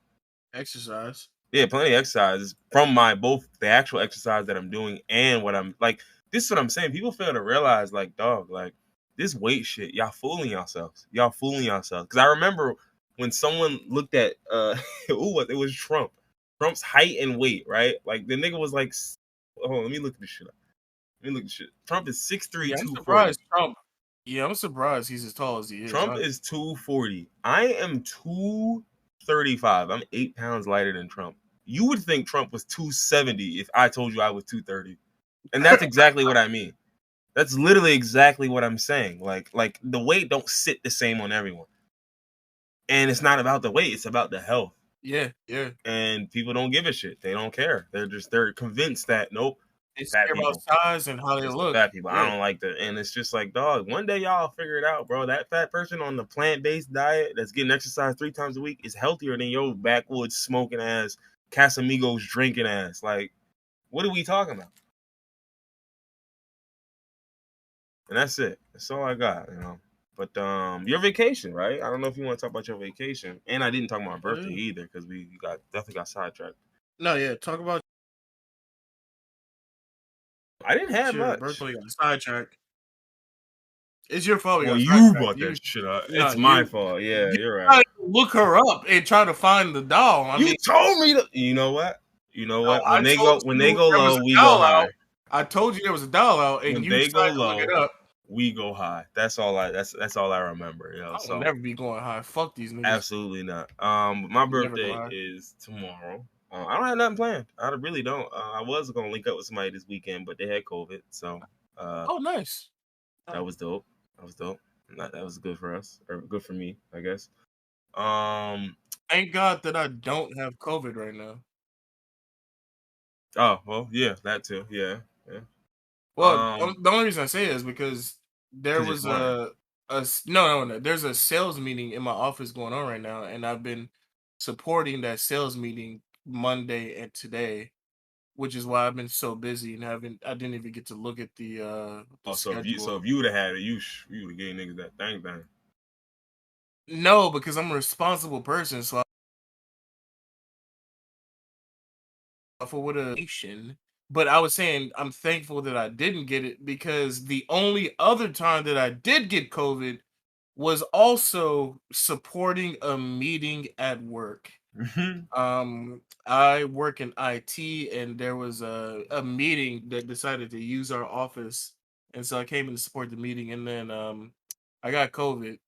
exercise. Yeah, plenty of exercises from both the actual exercise that I'm doing and what I'm like. This is what I'm saying. People fail to realize, like, dog, like, this weight shit, y'all fooling yourselves. Because I remember when someone looked at it was Trump. Trump's height and weight, right? Like, the nigga was like, hold on, let me look at this shit up. Trump is 6'3", 240. I'm surprised Trump. Yeah, I'm surprised he's as tall as he is. Trump is 240. I am 235. I'm 8 pounds lighter than Trump. You would think Trump was 270 if I told you I was 230. And that's exactly what I mean. That's literally exactly what I'm saying. Like the weight don't sit the same on everyone. And it's not about the weight, it's about the health. Yeah. And people don't give a shit. They don't care. They're convinced that nope. It's about size and how they look. Fat people. Yeah. I don't like that. And it's just like, dog, one day y'all figure it out, bro. That fat person on the plant-based diet that's getting exercise 3 times a week is healthier than your backwoods smoking ass, Casamigos drinking ass. Like, what are we talking about? And that's it. That's all I got, you know. But your vacation, right? I don't know if you want to talk about your vacation. And I didn't talk about my birthday either, because we definitely got sidetracked. No, yeah, talk about. I didn't have much. Birthday got sidetracked. It's your fault. Well, you brought that shit up. It's my fault. Yeah, you're right. Look her up and try to find the doll. I mean, told me to. You know what? When they go low, we go high. I told you there was a doll out, and you decided to look it up. we go high. That's all I remember. You know, I will so never be going high. Fuck these niggas. absolutely not. My Never go birthday high. is tomorrow. I don't have nothing planned. I really don't. I was gonna link up with somebody this weekend, but they had COVID, so Oh, nice. that was dope. That was dope. That was good for us, or good for me, I guess. Thank God that I don't have COVID right now. Oh well, yeah, that too. Yeah. Well, the only reason I say it is because there 'Cause you're was smart. no. There's a sales meeting in my office going on right now, and I've been supporting that sales meeting Monday and today, which is why I've been so busy and I didn't even get to look at the So if you schedule. would have had it, you would have gave niggas that thing. No, because I'm a responsible person, so for what a nation. But I was saying I'm thankful that I didn't get it because the only other time that I did get COVID was also supporting a meeting at work. I work in IT and there was a meeting that decided to use our office. And so I came in to support the meeting and then I got COVID.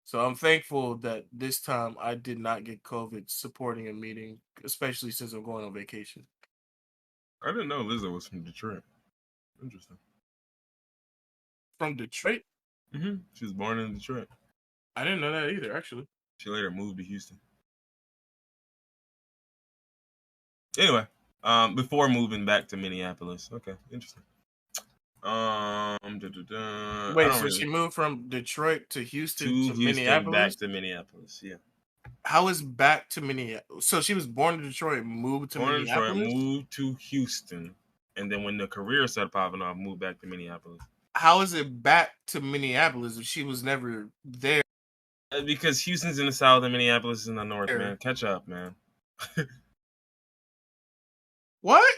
So I'm thankful that this time I did not get COVID supporting a meeting, especially since I'm going on vacation. I didn't know Lizzo was from Detroit. Interesting. From Detroit? She was born in Detroit. I didn't know that either, actually. She later moved to Houston. Anyway, before moving back to Minneapolis. Okay, interesting. I Wait, don't so she really moved from Detroit to Houston to to Houston, Minneapolis? back to Minneapolis. Yeah, How is back to Minneapolis? So she was born in Detroit, moved to born in Detroit, Minneapolis? moved to Houston, and then when the career started popping off, moved back to Minneapolis. How is it back to Minneapolis if she was never there? Because Houston's in the south and Minneapolis is in the north, man. Catch up, man. What?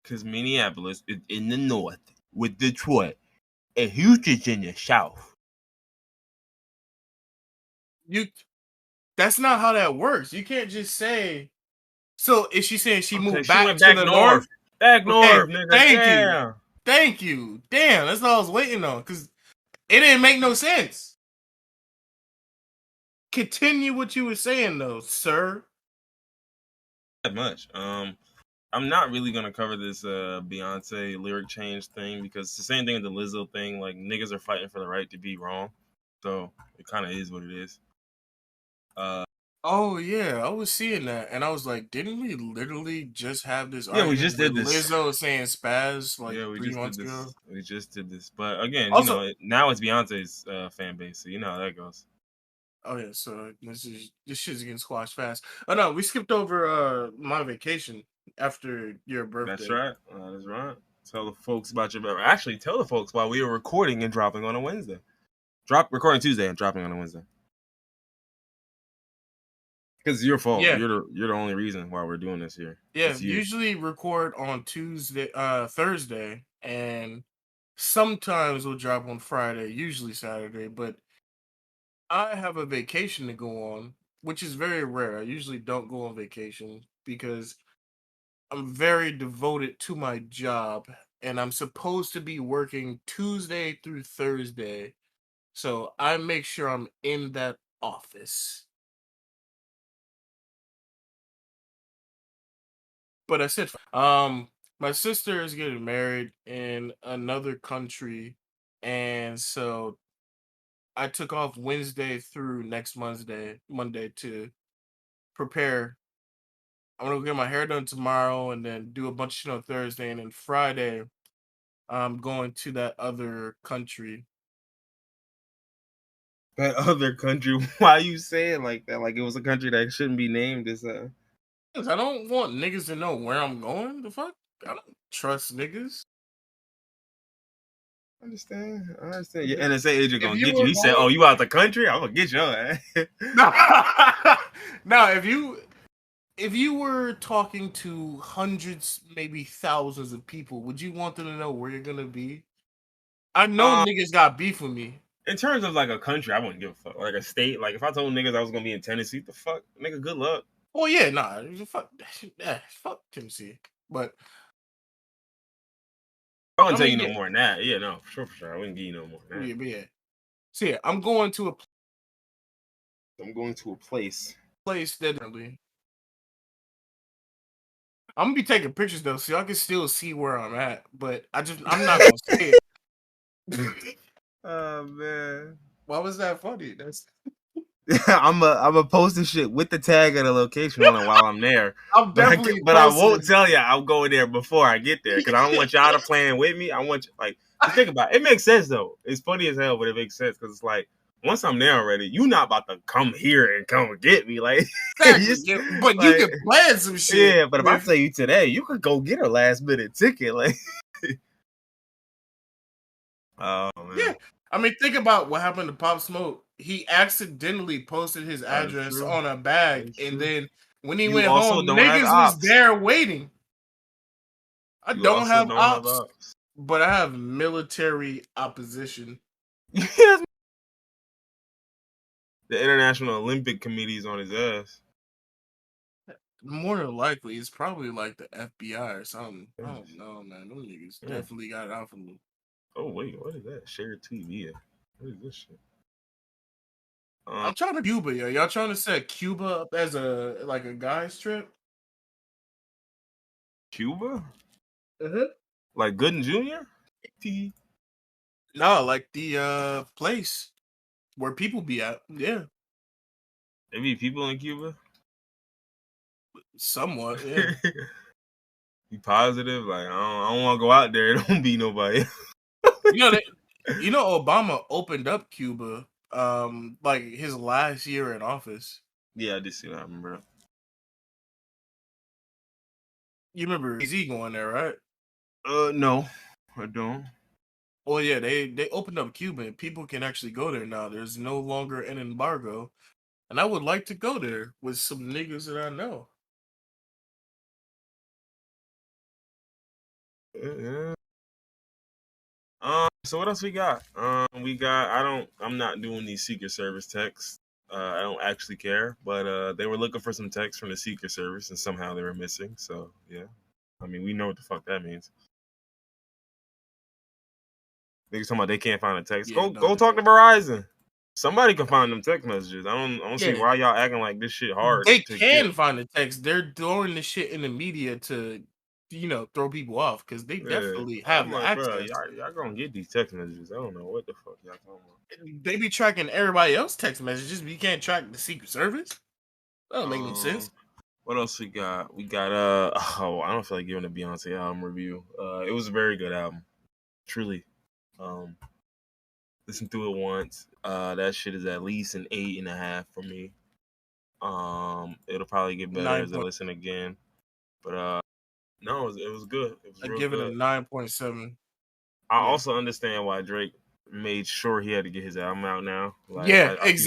Because Minneapolis is in the north with Detroit, and Houston's in the south. That's not how that works. You can't just say. So is she saying she moved She back went to back the north. north? Back Okay, north, nigga. thank you. Damn. Thank you. Damn, that's all I was waiting on because it didn't make no sense. Continue what you were saying though, sir. That much. I'm not really gonna cover this Beyonce lyric change thing because it's the same thing with the Lizzo thing. Like niggas are fighting for the right to be wrong, so it kind of is what it is. Oh yeah, I was seeing that, and I was like, didn't we literally just have this Yeah, we argument just with did this. Lizzo saying spaz like Yeah, we 3 just did months this. ago? We just did this. But again, Also, now it's Beyonce's fan base, so you know how that goes. oh yeah, so this shit's getting squashed fast. Oh no, we skipped over my vacation after your birthday. That's right. That's right. Tell the folks about your birthday. Actually, tell the folks while we were recording and dropping on a Wednesday. Recording Tuesday and dropping on a Wednesday. Because it's your fault. Yeah. You're the only reason why we're doing this here. Yeah, It's you. usually record on Thursday, and sometimes we'll drop on Friday, usually Saturday, but I have a vacation to go on, which is very rare. I usually don't go on vacation because I'm very devoted to my job and I'm supposed to be working Tuesday through Thursday. So I make sure I'm in that office. But I said, my sister is getting married in another country, and so I took off Wednesday through next Monday to prepare. I'm gonna get my hair done tomorrow, and then do a bunch of shit on Thursday, and then Friday I'm going to that other country. That other country? Why you say it like that? Like it was a country that shouldn't be named. This I don't want niggas to know where I'm going. The fuck? I don't trust niggas. I understand. Your NSA agent If gonna you get you. were He said, going, "Oh, you out the country? I'm gonna get your ass." no, no. If you were talking to hundreds, maybe thousands of people, would you want them to know where you're gonna be? I know niggas got beef with me. In terms of like a country, I wouldn't give a fuck. Like a state, like if I told niggas I was gonna be in Tennessee, the fuck, nigga, good luck. Oh yeah, nah, fuck Tennessee. But I wouldn't tell you no more than that. Yeah, no, for sure. I wouldn't give you no more than that. Yeah. So yeah, I'm going to a place that I'm gonna be taking pictures though, so y'all can still see where I'm at. But I'm not gonna say it. Oh man. Why was that funny? I'm a post this shit with the tag of the location on it while I'm there. I'm definitely but I won't tell you I'm going there before I get there because I don't want y'all to plan with me. I want you, like, just think about it. It makes sense though. It's funny as hell, but it makes sense because it's like once I'm there already, you not about to come here and come get me. Like, exactly. But like, you can plan some shit. Yeah, but if I tell you today, you could go get a last minute ticket. Like, oh man. Yeah. I mean, think about what happened to Pop Smoke. He accidentally posted his address on a bag, and then when he went home, niggas was there waiting. I don't have ops, but I have military opposition. The International Olympic Committee is on his ass. More than likely, it's probably like the FBI or something. I don't know, man. Those niggas definitely got it out for me. Oh wait, what is that? Shared TV. What is this shit? I'm trying to Cuba, yo. Y'all trying to set Cuba up as a guy's trip? Cuba? Like Gooden Jr.? No, like the place where people be at. Yeah. There be people in Cuba? Somewhat, yeah. Be positive. Like, I don't want to go out there. Don't be nobody. You know, Obama opened up Cuba, like his last year in office. Yeah, I did see that. I remember that. You remember Z going there, right? No, I don't. Well, yeah, they opened up Cuba and people can actually go there now. There's no longer an embargo, and I would like to go there with some niggas that I know. Yeah. So what else we got? I'm not doing these Secret Service texts. I don't actually care, but they were looking for some texts from the Secret Service and somehow they were missing. So yeah, I mean, we know what the fuck that means. Niggas talking about they can't find a text. Yeah, go talk to Verizon. Somebody can find them text messages. I don't see why y'all acting like this shit hard. They can find the text. They're throwing the shit in the media to, throw people off because they definitely have access. Bro, y'all gonna get these text messages. I don't know what the fuck y'all talking about. They be tracking everybody else's text messages, but you can't track the Secret Service. That don't make no sense. What else we got? We got I don't feel like giving a Beyonce album review. It was a very good album. Truly. Listen through it once. That shit is at least an 8.5 for me. It'll probably get better as I listen again. But no, it was good. It was I give it a 9.7. I also understand why Drake made sure he had to get his album out now. Like,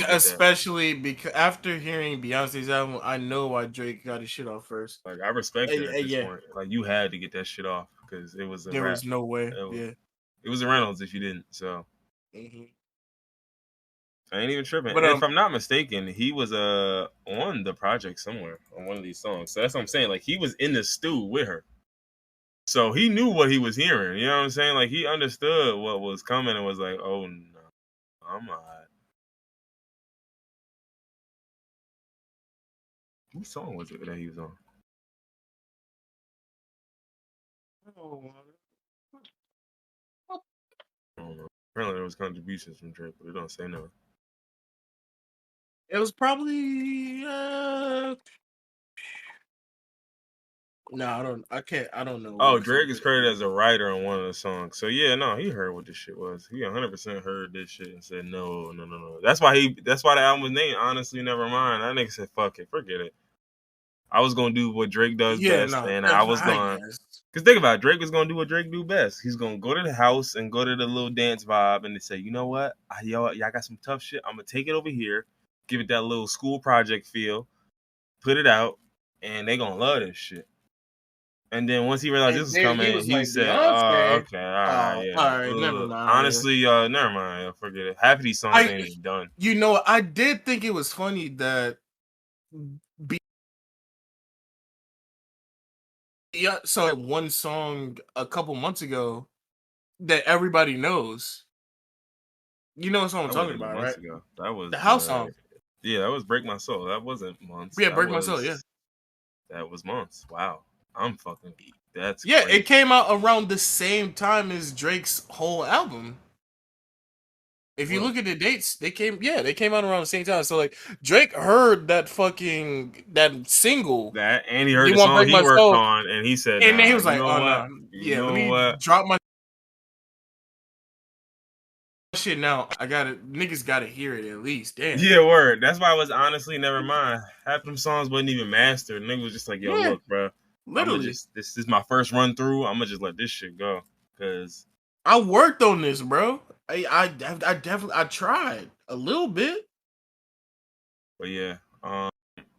especially because after hearing Beyonce's album, I know why Drake got his shit off first. Like, I respect it at this point. Like, you had to get that shit off because it was there was no way. It was a Reynolds if you didn't. So I ain't even tripping. But if I'm not mistaken, he was on the project somewhere on one of these songs. So that's what I'm saying. Like, he was in the stew with her. So he knew what he was hearing. You know what I'm saying? Like, he understood what was coming and was like, oh, no, I'm all right. What song was it that he was on? I don't know. Apparently there was contributions from Drake, but it don't say no. It was probably no, I don't know. Oh, Drake is credited as a writer on one of the songs. So yeah, no, he heard what this shit was. He 100% heard this shit and said no. That's why the album was named Honestly Never Mind. That nigga said fuck it, forget it. I was gonna do what Drake does best, and I was going. Cause think about it, Drake was gonna do what Drake do best. He's gonna go to the house and go to the little dance vibe, and they say, you know what, y'all got some tough shit. I'm gonna take it over here, give it that little school project feel, put it out, and they gonna love this shit. And then once he realized this was coming, he said, "Oh, okay, all right, never mind." Honestly, never mind. Forget it. Half of these songs ain't even done. You know, I did think it was funny that. So one song a couple months ago, that everybody knows. You know what song I'm That talking wasn't even about, months right? ago. That was The house song. yeah, that was Break My Soul. That wasn't months. Yeah, Break My Soul, yeah. That was months. Wow. I'm fucking that's Yeah, crazy. it came out around the same time as Drake's whole album. If you What? look at the dates, they came out around the same time. So like Drake heard that single, That and he heard You the Want song Break he My worked Soul, on and he said, and then he nah, was you like, know "Oh what? no, You yeah, let know me what? drop my shit now. I got it. Niggas got to hear it at least. Damn. Yeah, word. That's why I was honestly never mind. Half them songs wasn't even mastered. Nigga was just like, yo, Yeah, look, bro. I'ma literally. just this is my first run through. I'ma just let this shit go. Cause I worked on this, bro. I definitely tried a little bit. but yeah.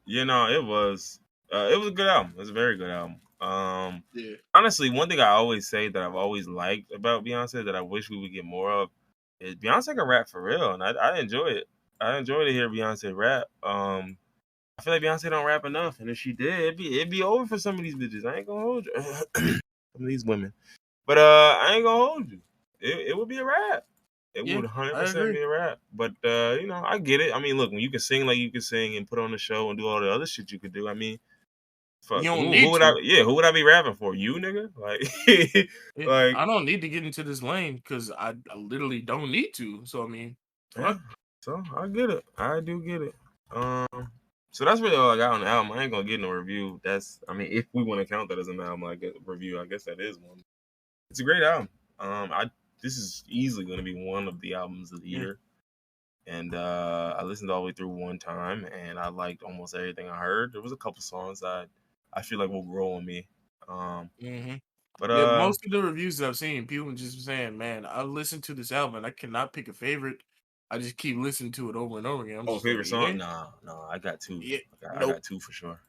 You know, it was a good album. It was a very good album. Yeah. Honestly, one thing I always say that I've always liked about Beyonce that I wish we would get more of is Beyonce can rap for real, and I enjoy it. I enjoy to hear Beyonce rap. I feel like Beyonce don't rap enough, and if she did, it'd be over for some of these bitches. I ain't gonna hold you. Some of these women, but I ain't gonna hold you. It would be a rap. It Yeah, would I 100% agree. be a rap. But you know, I get it. I mean, look, when you can sing like you can sing and put on the show and do all the other shit you could do, I mean, You fuck, don't who need would I? to. Yeah, who would I be rapping for? You, nigga? Like, Yeah, like, I don't need to get into this lane because I literally don't need to. So I mean, yeah. fuck. So I get it. I do get it. So that's really all I got on the album. I ain't gonna get no review. I mean, if we want to count that as an album, I guess review. I guess that is one. It's a great album. This is easily gonna be one of the albums of the Yeah. year. And I listened all the way through one time, and I liked almost everything I heard. There was a couple songs I feel like will grow on me. Mm-hmm. But Yeah, most of the reviews that I've seen, people just saying, "Man, I listened to this album and I cannot pick a favorite. I just keep listening to it over and over again." I'm oh, just like, favorite "Yeah, song? No, I got two. yeah, I nope. got two for sure.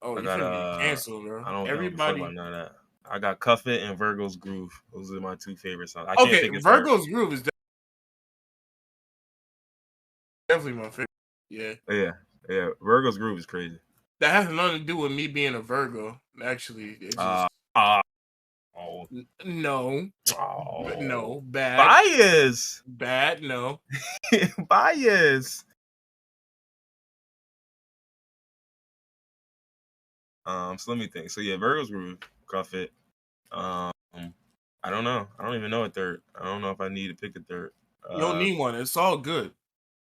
Oh, I you're got finna get canceled, bro." I don't give a fuck about Everybody. none of that. I got Cuff It and Virgo's Groove. Those are my two favorite songs. I can't Okay, pick a third. Virgo's Groove is definitely my favorite. Yeah, Yeah. Virgo's Groove is crazy. that has nothing to do with me being a Virgo. Actually, it just Uh, oh, no, oh, no, bad, bias, bad, no. bias. So let me think. So yeah, Virgo's Groove, Cuff It. I don't know. I don't even know a third. I don't know if I need to pick a third. You don't need one. It's all good.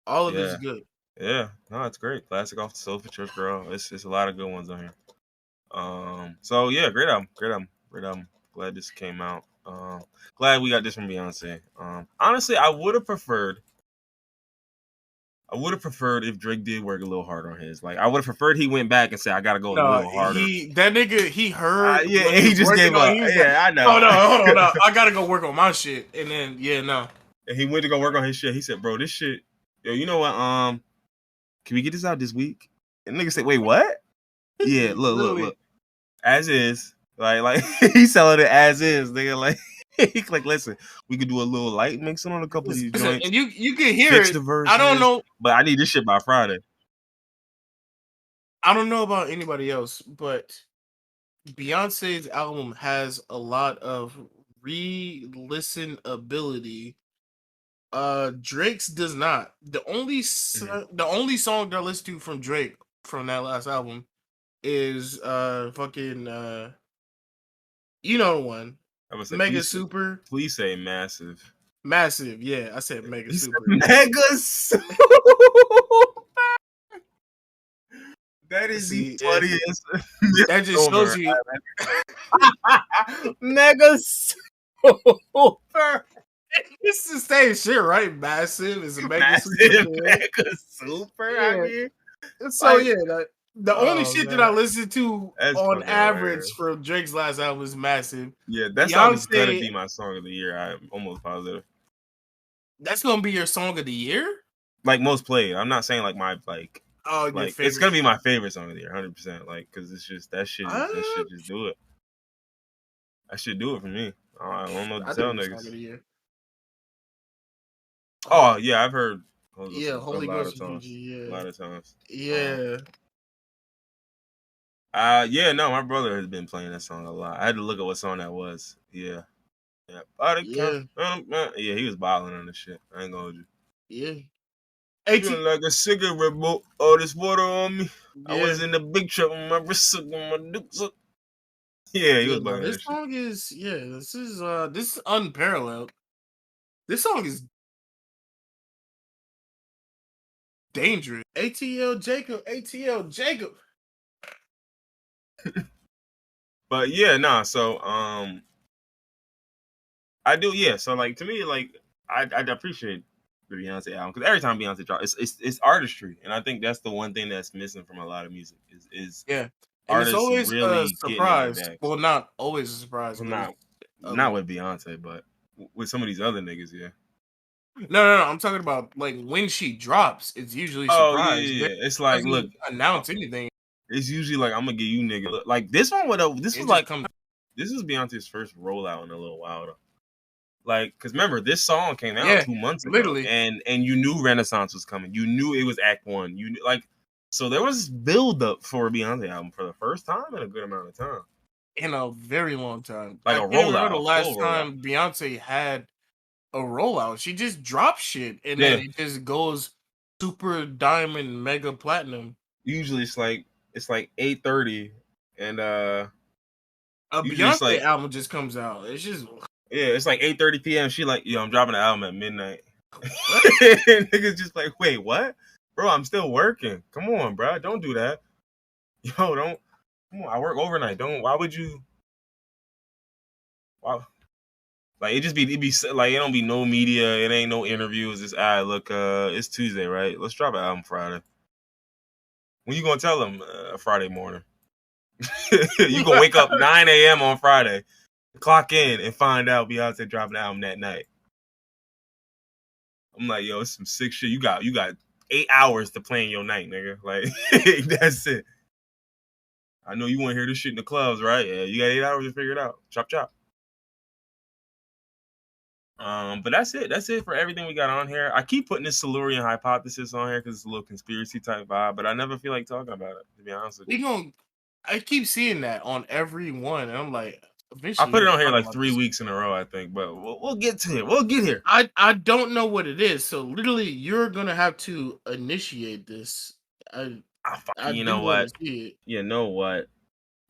All of it is Yeah, good. yeah. No, it's great. Classic off the sofa, Church Girl. It's a lot of good ones on here. So yeah, great album. Glad this came out. Glad we got this from Beyonce. Honestly, I would have preferred if Drake did work a little harder on his. Like, I would have preferred he went back and said, I gotta go a No, little harder. that nigga he heard Yeah, what he he was just working gave on. up. He was like, Yeah, I "Oh know. no, hold on, no, I gotta go work on my shit." And then no, And he went to go work on his shit. He said, bro, this shit, yo, you know what? Can we get this out this week? And nigga said, wait, what? Yeah, literally. look. As is. Like he's selling it as is, nigga. Like he's like, listen, we could do a little light mixing on a couple of these Listen, joints, and you can hear fix it. the I don't verses, know. but I need this shit by Friday. I don't know about anybody else, but Beyonce's album has a lot of re-listen ability. Drake's does not. Mhm. The only song that I listen to from Drake from that last album is fucking you know the one. I would say, Mega Super. please say massive. Massive. Yeah, I said Mega He said Super. mega super. That is the See, funniest that just shows misnomer you. mega super. It's the same shit, right? Massive is a Mega Super. Massive mega super. I Yeah. mean, So like, yeah, the only oh shit that man, I listen to that's on fucking average hilarious. from Drake's last album is Massive. Yeah, that song is gonna Beyonce, be my song of the year. I'm almost positive. that's gonna be your song of the year. Like most played. I'm not saying like Oh, your like it's favorite. gonna be my favorite song of the year, 100%. Like, cause it's just that Uh, shit just do it. That should do it for me. I don't know what I to think tell it's song of niggas. the year. Oh yeah, I've heard Holy Ghost Yeah, a Holy lot Ghost of and times. Fiji. A lot of times. Yeah, Yeah, no, my brother has been playing that song a lot. I had to look at what song that was. Yeah. Yeah, yeah, he was balling on this shit. I ain't gonna hold you. Yeah. Feeling like a cigarette boat. All this water on me. Yeah. I was in the big trouble. My wrist on my dukes up. Yeah, he was bugging this that song is this is unparalleled. This song is dangerous. ATL Jacob. But yeah, nah. So I do. Yeah. So like to me, like I appreciate the Beyonce album because every time Beyonce drops, it's artistry, and I think that's the one thing that's missing from a lot of music is Yeah. And it's artists always a really getting in their surprise. bags. Well, not always a surprise, Well, but not with Beyonce, but with some of these other niggas, yeah. No. I'm talking about like when she drops, it's usually Oh surprise. yeah. It It's like, look, doesn't announce anything. it's usually like I'm gonna give you nigga like this one. This It was just like comes. this was Beyonce's first rollout in a little while though. Like, cause remember this song came out Yeah, 2 months ago, literally. and you knew Renaissance was coming. You knew it was Act One. You knew, like, so there was build up for a Beyonce album for the first time in a good amount of time, In a very long time. like I a can't remember rollout, the a last full rollout. time Beyonce had a rollout. She just drops shit and Yeah, then it just goes super diamond mega platinum. usually it's like 8:30, and A usually it's Beyonce like album just comes out. It's just yeah, it's like 8:30 p.m. She like, yo, I'm dropping the album at midnight. what? And niggas just like, wait, what? Bro, I'm still working. Come on, bro. Don't do that. Yo, don't. Come on, I work overnight. Why would you? Why? Like, it'd be like, it don't be no media. It ain't no interviews. It's, look, it's Tuesday, right? Let's drop an album Friday. When you gonna tell them? Friday morning. You gonna wake up 9 a.m. on Friday, clock in, and find out Beyonce dropping the album that night. I'm like, yo, it's some sick shit. You got 8 hours to plan your night, nigga. Like, that's it. I know you want to hear this shit in the clubs, right? Yeah, you got 8 hours to figure it out. Chop chop. But that's it. That's it for everything we got on here. I keep putting this Silurian hypothesis on here because it's a little conspiracy type vibe, but I never feel like talking about it, to be honest with you. I keep seeing that on every one, and I'm like, I eventually put it on here talk like about 3 this. weeks in a row, I think, but we'll get to it. We'll get here. I don't know what it is, so literally you're gonna have to initiate this. I You do know want what? to see it. You know what?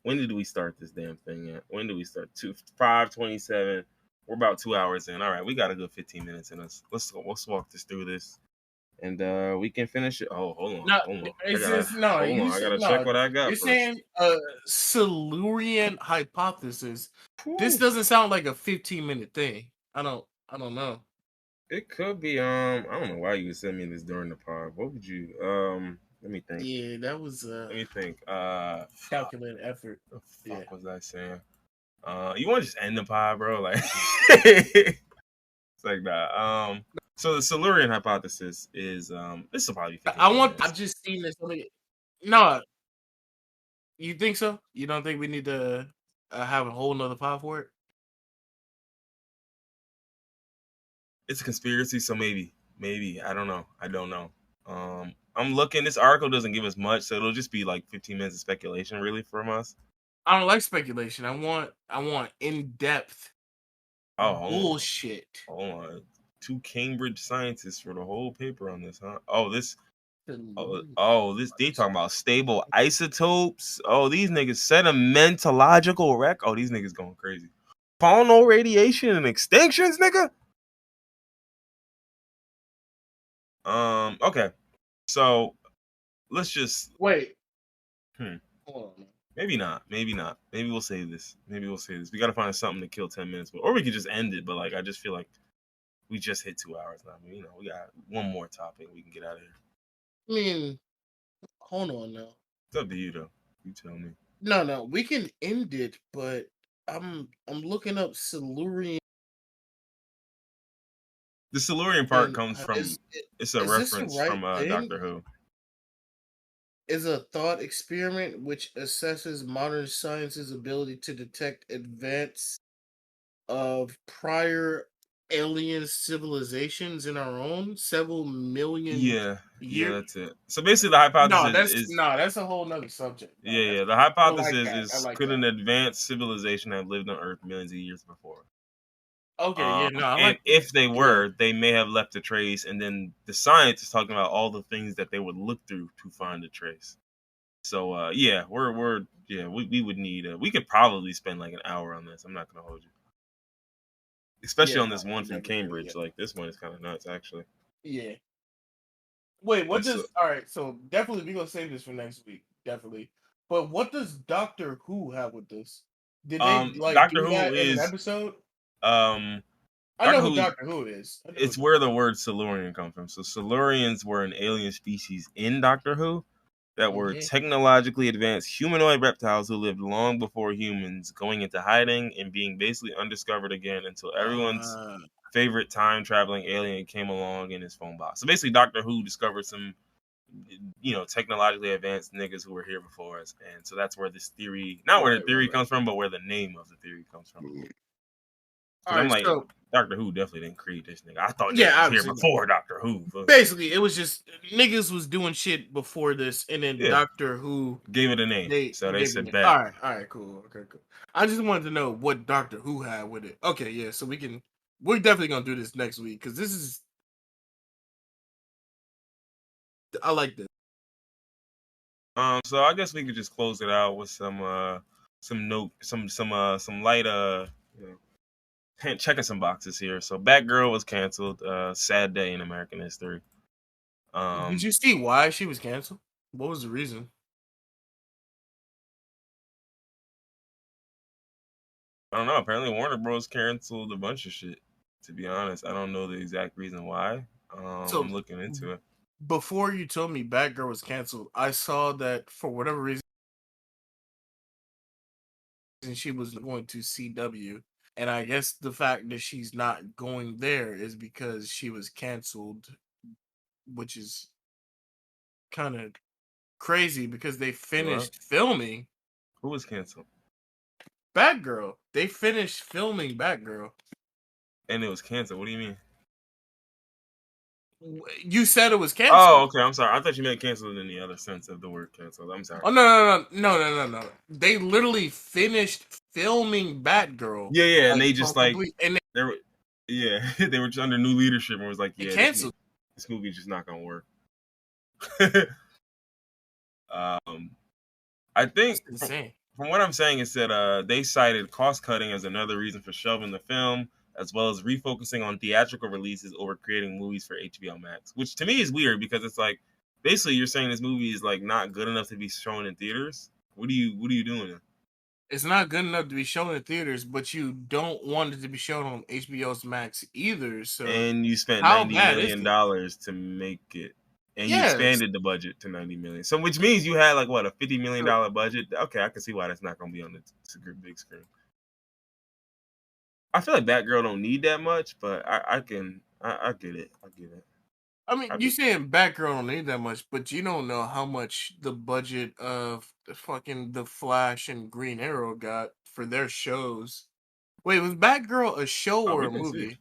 When did we start this damn thing at? When did we start? 5:27. We're about 2 hours in. All right, we got a good 15 minutes in us. Let's walk this through this, and we can finish it. Oh, hold on. No, I gotta check what I got You're first. saying Silurian hypothesis. This Whew. doesn't sound like a 15-minute thing. I don't know. It could be. I don't know why you would send me this during the pod. What would you? Let me think. Yeah, that was Let me think. calculated effort. The fuck was I saying? You want to just end the pod, bro? Like, it's like that. So the Silurian hypothesis is this will probably be 15 minutes. I've just seen this. No, you think so? You don't think we need to have a whole nother pod for it? It's a conspiracy, so maybe I don't know. I'm looking. This article doesn't give us much, so it'll just be like 15 minutes of speculation, really, from us. I don't like speculation. I want in depth bullshit. Hold on. 2 Cambridge scientists for the whole paper on this, huh? Oh, this they talking about stable isotopes. Oh, these niggas sedimentological wreck. Oh, these niggas going crazy. Faunal radiation and extinctions, nigga. Okay. So let's just wait. Hold on. Maybe not. Maybe we'll save this. We gotta find something to kill 10 minutes with. Or we could just end it, but like I just feel like we just hit 2 hours now. You know, we got one more topic we can get out of here. I mean, hold on now. It's up to you though. You tell me. No, we can end it, but I'm looking up Silurian. The Silurian part comes from it's a reference from Doctor Who. Is a thought experiment which assesses modern science's ability to detect advance of prior alien civilizations in our own several million years. Yeah, that's it. So basically the hypothesis that's a whole nother subject. The hypothesis is could an advanced civilization have lived on Earth millions of years before? Okay, yeah, no, I And like if they yeah. were, they may have left a trace, and then the science is talking about all the things that they would look through to find a trace. So yeah, we would need we could probably spend like an hour on this. I'm not gonna hold you, especially Yeah, on no, this one from definitely, Cambridge. Like this one is kind of nuts, actually. yeah. Wait, what That's does all right, so definitely we're gonna save this for next week. Definitely. But what does Doctor Who have with this? Did they like Doctor do Who that in an is episode? um I know Doctor who Who is Doctor Who is. I know who it's Doctor where the word Silurian comes from. So Silurians were an alien species in Doctor Who that were Mhm. technologically advanced humanoid reptiles who lived long before humans, going into hiding and being basically undiscovered again until everyone's Uh, favorite time traveling alien came along in his phone box. So basically, Doctor Who discovered some, technologically advanced niggas who were here before us, and so that's where this theory, not where the theory right. comes from, but where the name of the theory comes from. All Because I'm right, like, so Doctor Who definitely didn't create this nigga. I thought yeah, niggas was here obviously not. before Doctor Who. Basically, it was just niggas was doing shit before this, and then Yeah, Doctor Who gave it a name. they So they gave said it. that. All right, cool, okay, cool. I just wanted to know what Doctor Who had with it. Okay, yeah, so we're definitely gonna do this next week because this is I like this. So I guess we could just close it out with some light you know, checking some boxes here. So Batgirl was canceled. Sad day in American history. Did Um, you see why she was canceled? What was the reason? I don't know. Apparently Warner Bros. Canceled a bunch of shit. To be honest, I don't know the exact reason why. So I'm looking into it. before you told me Batgirl was canceled, I saw that for whatever reason she was going to CW. And I guess the fact that she's not going there is because she was canceled, which is kind of crazy because they What? finished filming Who was canceled? Batgirl. They finished filming Batgirl. And it was canceled. What do you mean? You said it was Oh, canceled. okay. I'm sorry. I thought you meant canceled in the other sense of the word canceled. I'm sorry. Oh no. They literally finished filming Batgirl. Yeah, and Like they from just like complete and they were, yeah, they were just under new leadership and was like, they yeah, canceled. this movie's just not gonna work. um, I That's think insane. from what I'm saying is that they cited cost cutting as another reason for shelving the film, as well as refocusing on theatrical releases over creating movies for HBO Max, which to me is weird because it's like basically you're saying this movie is like not good enough to be shown in theaters. What are you doing? It's not good enough to be shown in theaters, but you don't want it to be shown on HBO's Max either. So And you spent how $90 bad is million it? to make it, and you Yes. expanded the budget to 90 million. So which means you had like what, a So $50 million budget. Okay, I can see why that's not going to be on the big screen. I feel like Batgirl don't need that much, but I get it. I get it. I mean, I you get, saying Batgirl don't need that much, but you don't know how much the budget of the Flash and Green Arrow got for their shows. Wait, was Batgirl a show or we a can see. movie?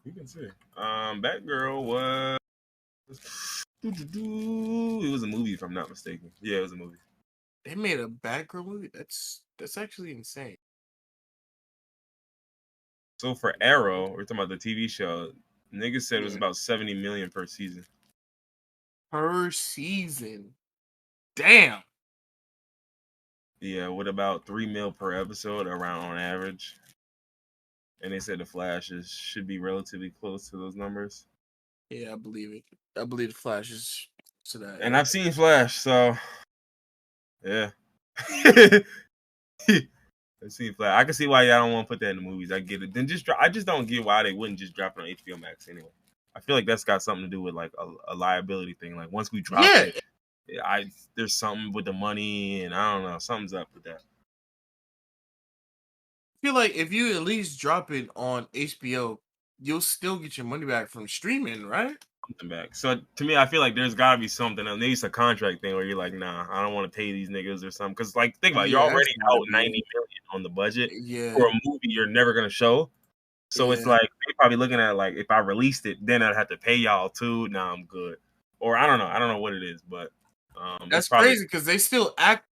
We can see. Batgirl was. It was a movie, if I'm not mistaken. Yeah, it was a movie. They made a Batgirl movie. That's actually insane. So for Arrow, we're talking about the TV show. Niggas said it was Yeah. about 70 million per season. Per season. Damn. Yeah, with about 3 mil per episode around on average. And they said the Flashes should be relatively close to those numbers. Yeah, I believe it. I believe the Flash is to that. And Yeah. I've seen Flash, so yeah. I've seen Flash. I can see why y'all don't want to put that in the movies. I get it. Then I just don't get why they wouldn't just drop it on HBO Max anyway. I feel like that's got something to do with like a liability thing. Like once we drop Yeah, it, there's something with the money, and I don't know, something's up with that. feel like if you at least drop it on HBO, you'll still get your money back from streaming, right? Something back. So to me, I feel like there's got to be something. Maybe it's a contract thing where you're like, nah, I don't want to pay these niggas or something. Because like, think about it, you're Yeah, that's already gotta out be 90 it. million on the budget for Yeah, a movie you're never gonna show. So it's yeah. like they probably looking at it like if I released it, then I'd have to pay y'all too. Nah, I'm good. Or I don't know. I don't know what it is, but it's That's probably crazy because they still acted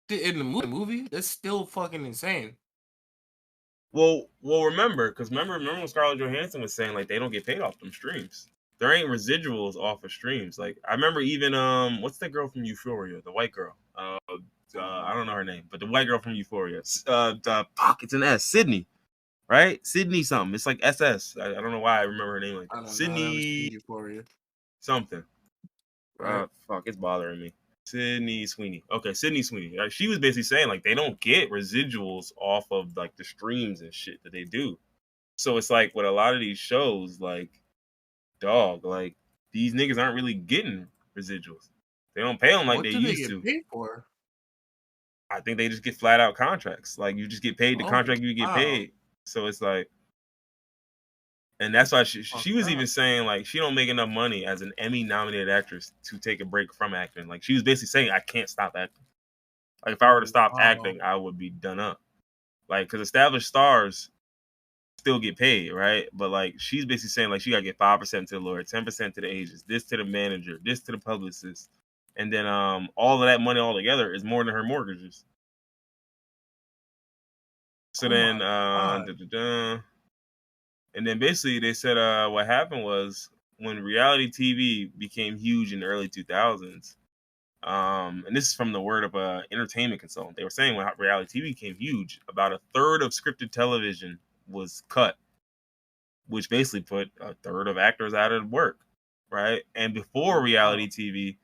in the movie. That's still fucking insane. Well, remember when Scarlett Johansson was saying like they don't get paid off them streams. There ain't residuals off of streams. Like I remember even what's that girl from Euphoria, the white girl? I don't know her name, but the white girl from Euphoria. Fuck, it's an S. Sydney, right? Sydney something. It's like SS. I don't know why I remember her name like that. I don't know. Sydney Euphoria. something. Right. Fuck, it's bothering me. Sydney Sweeney. Okay, Sydney Sweeney. She was basically saying like they don't get residuals off of like the streams and shit that they do. So it's like with a lot of these shows, like dog, like these niggas aren't really getting residuals. They don't pay them like they used to. What do they get paid for? I think they just get flat out contracts. Like you just get paid the contract you get paid. So it's like, and that's why she was even saying like she don't make enough money as an Emmy nominated actress to take a break from acting. Like she was basically saying I can't stop acting. Like if I were to stop acting, I would be done up. Like because established stars still get paid, right? But like she's basically saying like she gotta get 5% to the lawyer, 10% to the agents, this to the manager, this to the publicist, and then all of that money all together is more than her mortgages. So then and then basically they said what happened was when reality TV became huge in the early 2000s, and this is from the word of an entertainment consultant. They were saying when reality TV became huge, about a third of scripted television was cut, which basically put a third of actors out of work, right? And before reality TV,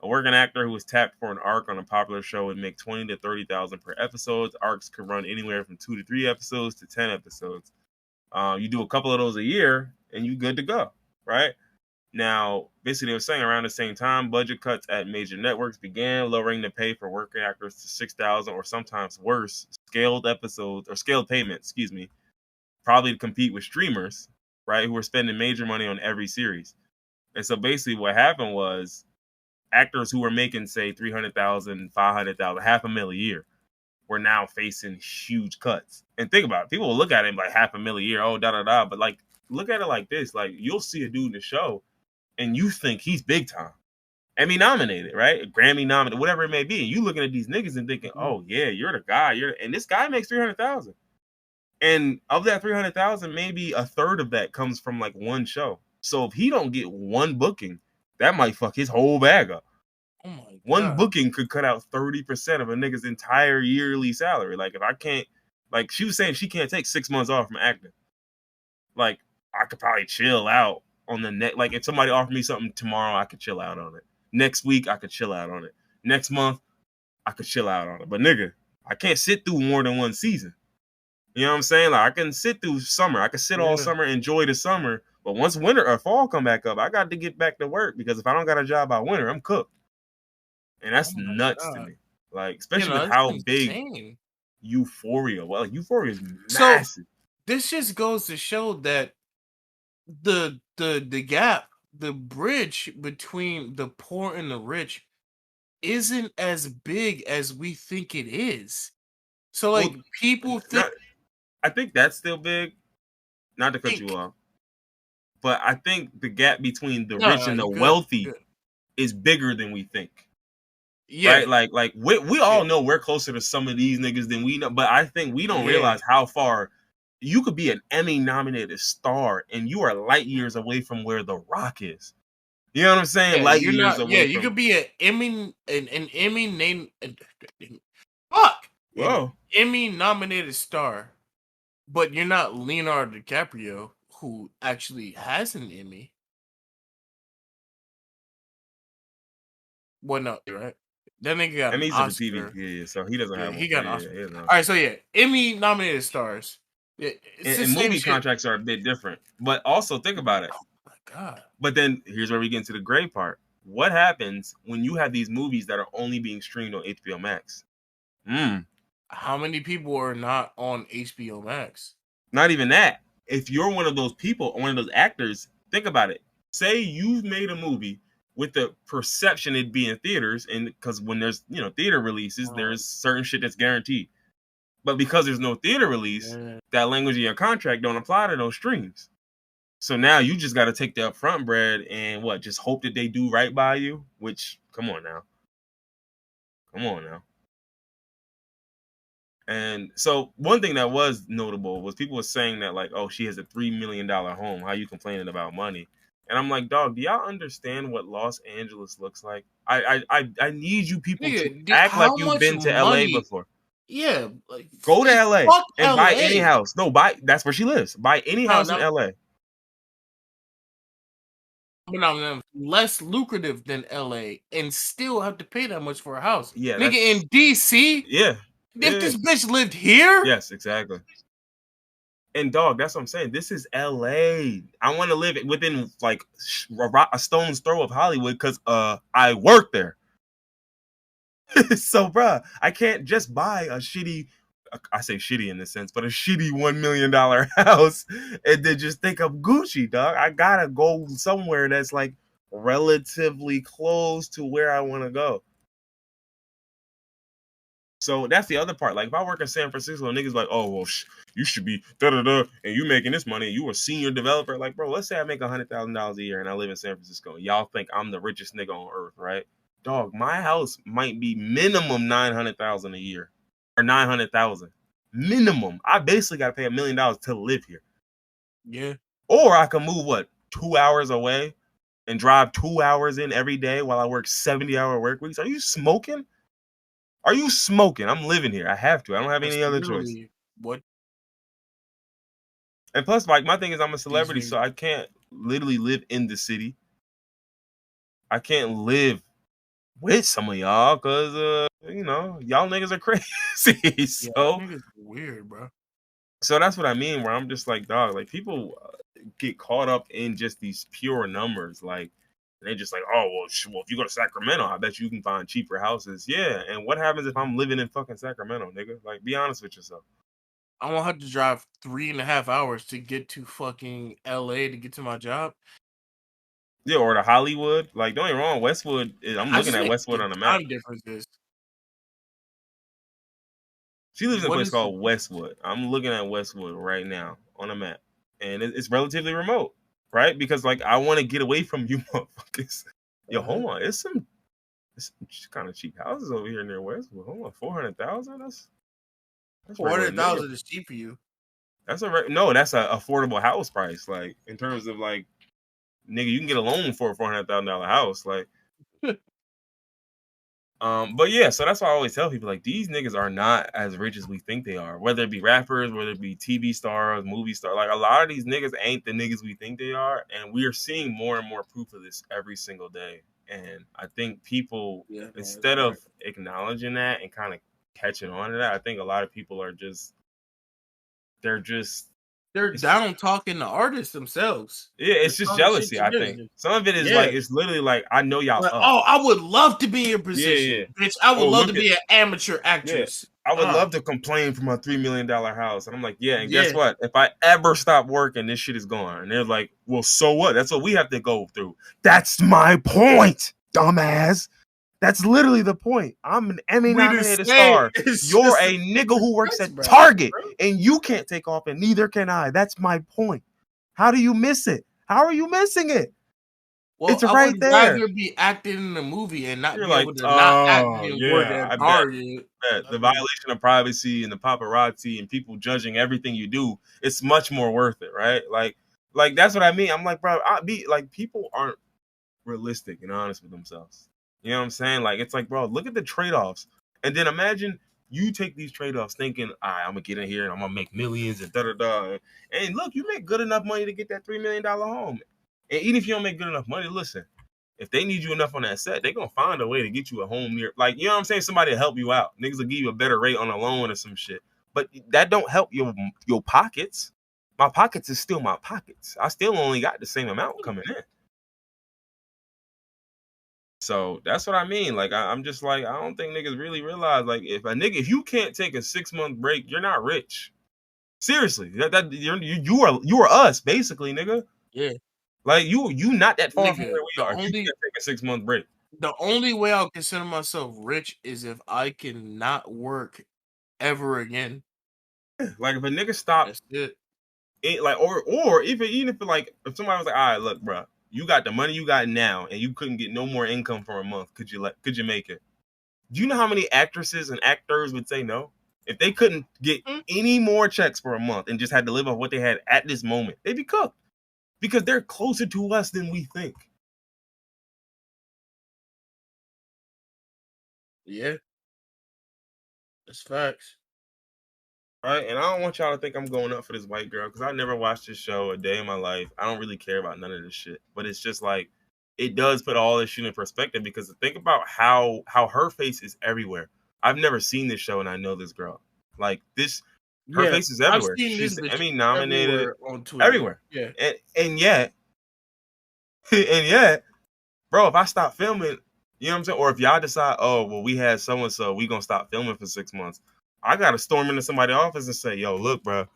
a working actor who was tapped for an arc on a popular show would make $20,000 to $30,000 per episode. Arcs could run anywhere from 2 to 3 episodes to 10 episodes. You do a couple of those a year, and you good to go, right? Now, basically, they were saying around the same time, budget cuts at major networks began, lowering the pay for working actors to $6,000 or sometimes worse, scaled payments, probably to compete with streamers, right, who were spending major money on every series. And so basically what happened was actors who were making, say, $300,000, $500,000, $500,000 a year were now facing huge cuts. And think about it. People will look at it like $500,000 a year, oh, da-da-da. But, like, look at it like this. Like, you'll see a dude in the show, and you think he's big time. Emmy nominated, right? Grammy nominated, whatever it may be. And you looking at these niggas and thinking, oh, yeah, you're the guy. And this guy makes $300,000. And of that 300,000, maybe a third of that comes from like one show. So if he don't get one booking, that might fuck his whole bag up. Oh my God. One booking could cut out 30% of a nigga's entire yearly salary. Like if I can't, like she was saying, she can't take 6 months off from acting. Like I could probably chill out on the next. Like if somebody offered me something tomorrow, I could chill out on it. Next week, I could chill out on it. Next month, I could chill out on it. But nigga, I can't sit through more than one season. You know what I'm saying? Like I can sit through summer. I can sit all summer, enjoy the summer. But once winter or fall come back up, I got to get back to work because if I don't got a job by winter, I'm cooked. And that's nuts to me. Like, especially with how big Euphoria. Well, like, Euphoria is massive. So this just goes to show that the gap, the bridge between the poor and the rich isn't as big as we think it is. So like people think I think that's still big. Not to cut you off. But I think the gap between the rich and the wealthy is bigger than we think. Yeah. Right? Like we all know we're closer to some of these niggas than we know, but I think we don't realize how far you could be an Emmy nominated star and you are light years away from where The Rock is. You know what I'm saying? Light years away. Yeah, you could be an Emmy named fuck. Whoa. An Emmy nominated star, but you're not Leonardo DiCaprio, who actually has an Emmy. Well, no, right? That nigga got an Oscar. TV. Yeah, so he doesn't have one. He got an Oscar. All right, so Emmy nominated stars. Yeah, and movie contracts are a bit different. But also think about it. Oh my God. But then here's where we get into the gray part. What happens when you have these movies that are only being streamed on HBO Max? How many people are not on HBO Max? Not even that. If you're one of those people, one of those actors, think about it. Say you've made a movie with the perception it'd be in theaters, and because when there's theater releases, there's certain shit that's guaranteed. But because there's no theater release, that language in your contract don't apply to those streams. So now you just got to take the upfront bread and just hope that they do right by you. Which, come on now. And so one thing that was notable was people were saying that like, oh, she has a $3 million home. How you complaining about money? And I'm like, dog, do y'all understand what Los Angeles looks like? I need you people to Nigga, act like how you've much been to LA money? before. Yeah, like Go to LA fuck and buy LA. any house. No, that's where she lives. Buy any house in LA. No, less lucrative than LA and still have to pay that much for a house. Yeah, Nigga, that's in DC, yeah. if this bitch lived here, Yes, exactly. And dog, that's what I'm saying. This is LA. I want to live within like a stone's throw of Hollywood because I work there. So, bruh, I can't just buy a shitty. I say shitty in this sense, but a shitty $1 million house and then just think I'm Gucci, dog. I gotta go somewhere that's like relatively close to where I want to go. So that's the other part. Like if I work in San Francisco, niggas like, oh well, you should be da da da, and you making this money. You a senior developer, like bro. Let's say I make $100,000 a year and I live in San Francisco. Y'all think I'm the richest nigga on earth, right? Dog, my house might be minimum 900,000 a year, or 900,000 minimum. I basically got to pay $1 million to live here. Yeah. Or I can move 2 hours away and drive 2 hours in every day while I work 70-hour work weeks. Are you smoking? Are you smoking? I'm living here. I have to. I don't have any other choice. What? And plus, like, my thing is I'm a celebrity, so I can't literally live in the city. I can't live with some of y'all because, y'all niggas are crazy. So niggas weird, bro. So that's what I mean, where I'm just like, dog, like, people get caught up in just these pure numbers. Like, they're just like, oh, well, if you go to Sacramento, I bet you can find cheaper houses. Yeah, and what happens if I'm living in fucking Sacramento, nigga? Like, be honest with yourself. I won't have to drive 3.5 hours to get to fucking LA to get to my job. Yeah, or to Hollywood. Like, don't get me wrong, Westwood. I'm looking at Westwood on the map. She lives in a place called Westwood. I'm looking at Westwood right now on a map, and it's relatively remote, right? Because like I want to get away from you motherfuckers. Yo, hold on, it's some kind of cheap houses over here near Westwood. Hold on, 400,000. That's 400,000 is cheap for you. That's that's an affordable house price. Like in terms of like, nigga, you can get a loan for a $400,000 house. Like, but yeah, so that's why I always tell people like these niggas are not as rich as we think they are. Whether it be rappers, whether it be TV stars, movie stars, like a lot of these niggas ain't the niggas we think they are, and we are seeing more and more proof of this every single day. And I think people, instead of acknowledging that and kind of catching on to that, I think a lot of people are they're down talking to artists themselves. Yeah, it's just jealousy, I think. Some of it is like, it's literally like, I know y'all like, oh, I would love to be in your position. Bitch, I would love to be an amateur actress. I would love to complain from a $3 million house. And I'm like, and guess what? If I ever stop working, this shit is gone. And they're like, well, so what? That's what we have to go through. That's my point, dumbass. That's literally the point. I'm an Emmy-nominated star. You're a nigga who works at Target, and you can't take off, and neither can I. That's my point. How do you miss it? How are you missing it? Well, it's right there. I would rather be acting in a movie and not be able to not act and work at Target. The violation of privacy and the paparazzi and people judging everything you do, it's much more worth it, right? Like that's what I mean. I'm like, bro, people aren't realistic and honest with themselves. You know what I'm saying? Like, it's like, bro, look at the trade-offs. And then imagine you take these trade-offs thinking, all right, I'm going to get in here and I'm going to make millions and da-da-da. And look, you make good enough money to get that $3 million home. And even if you don't make good enough money, listen, if they need you enough on that set, they're going to find a way to get you a home near, like, you know what I'm saying? Somebody to help you out. Niggas will give you a better rate on a loan or some shit. But that don't help your pockets. My pockets is still my pockets. I still only got the same amount coming in. So that's what I mean. Like, I'm just like, I don't think niggas really realize, like, if you can't take a 6-month break, you're not rich. Seriously, you are us basically, nigga. Yeah, like you not that far from where we are. You can't take a 6-month break. The only way I'll consider myself rich is if I can not work ever again. Like if a nigga stopped, or even if like if somebody was like, all right, look, bro. You got the money you got now, and you couldn't get no more income for a month. Could you make it? Do you know how many actresses and actors would say no? If they couldn't get any more checks for a month and just had to live off what they had at this moment, they'd be cooked because they're closer to us than we think. Yeah, that's facts. Right, and I don't want y'all to think I'm going up for this white girl because I never watched this show a day in my life. I don't really care about none of this shit. But it's just like it does put all this shit in perspective because think about how her face is everywhere. I've never seen this show and I know this girl. Like this, her face is I've everywhere. seen She's this bitch Emmy nominated everywhere on Twitter. everywhere. Yeah, and yet, and yet, bro, if I stop filming, you know what I'm saying, or if y'all decide, oh well, we had so and so, we gonna stop filming for 6 months. I gotta storm into somebody's office and say, yo, look, bro,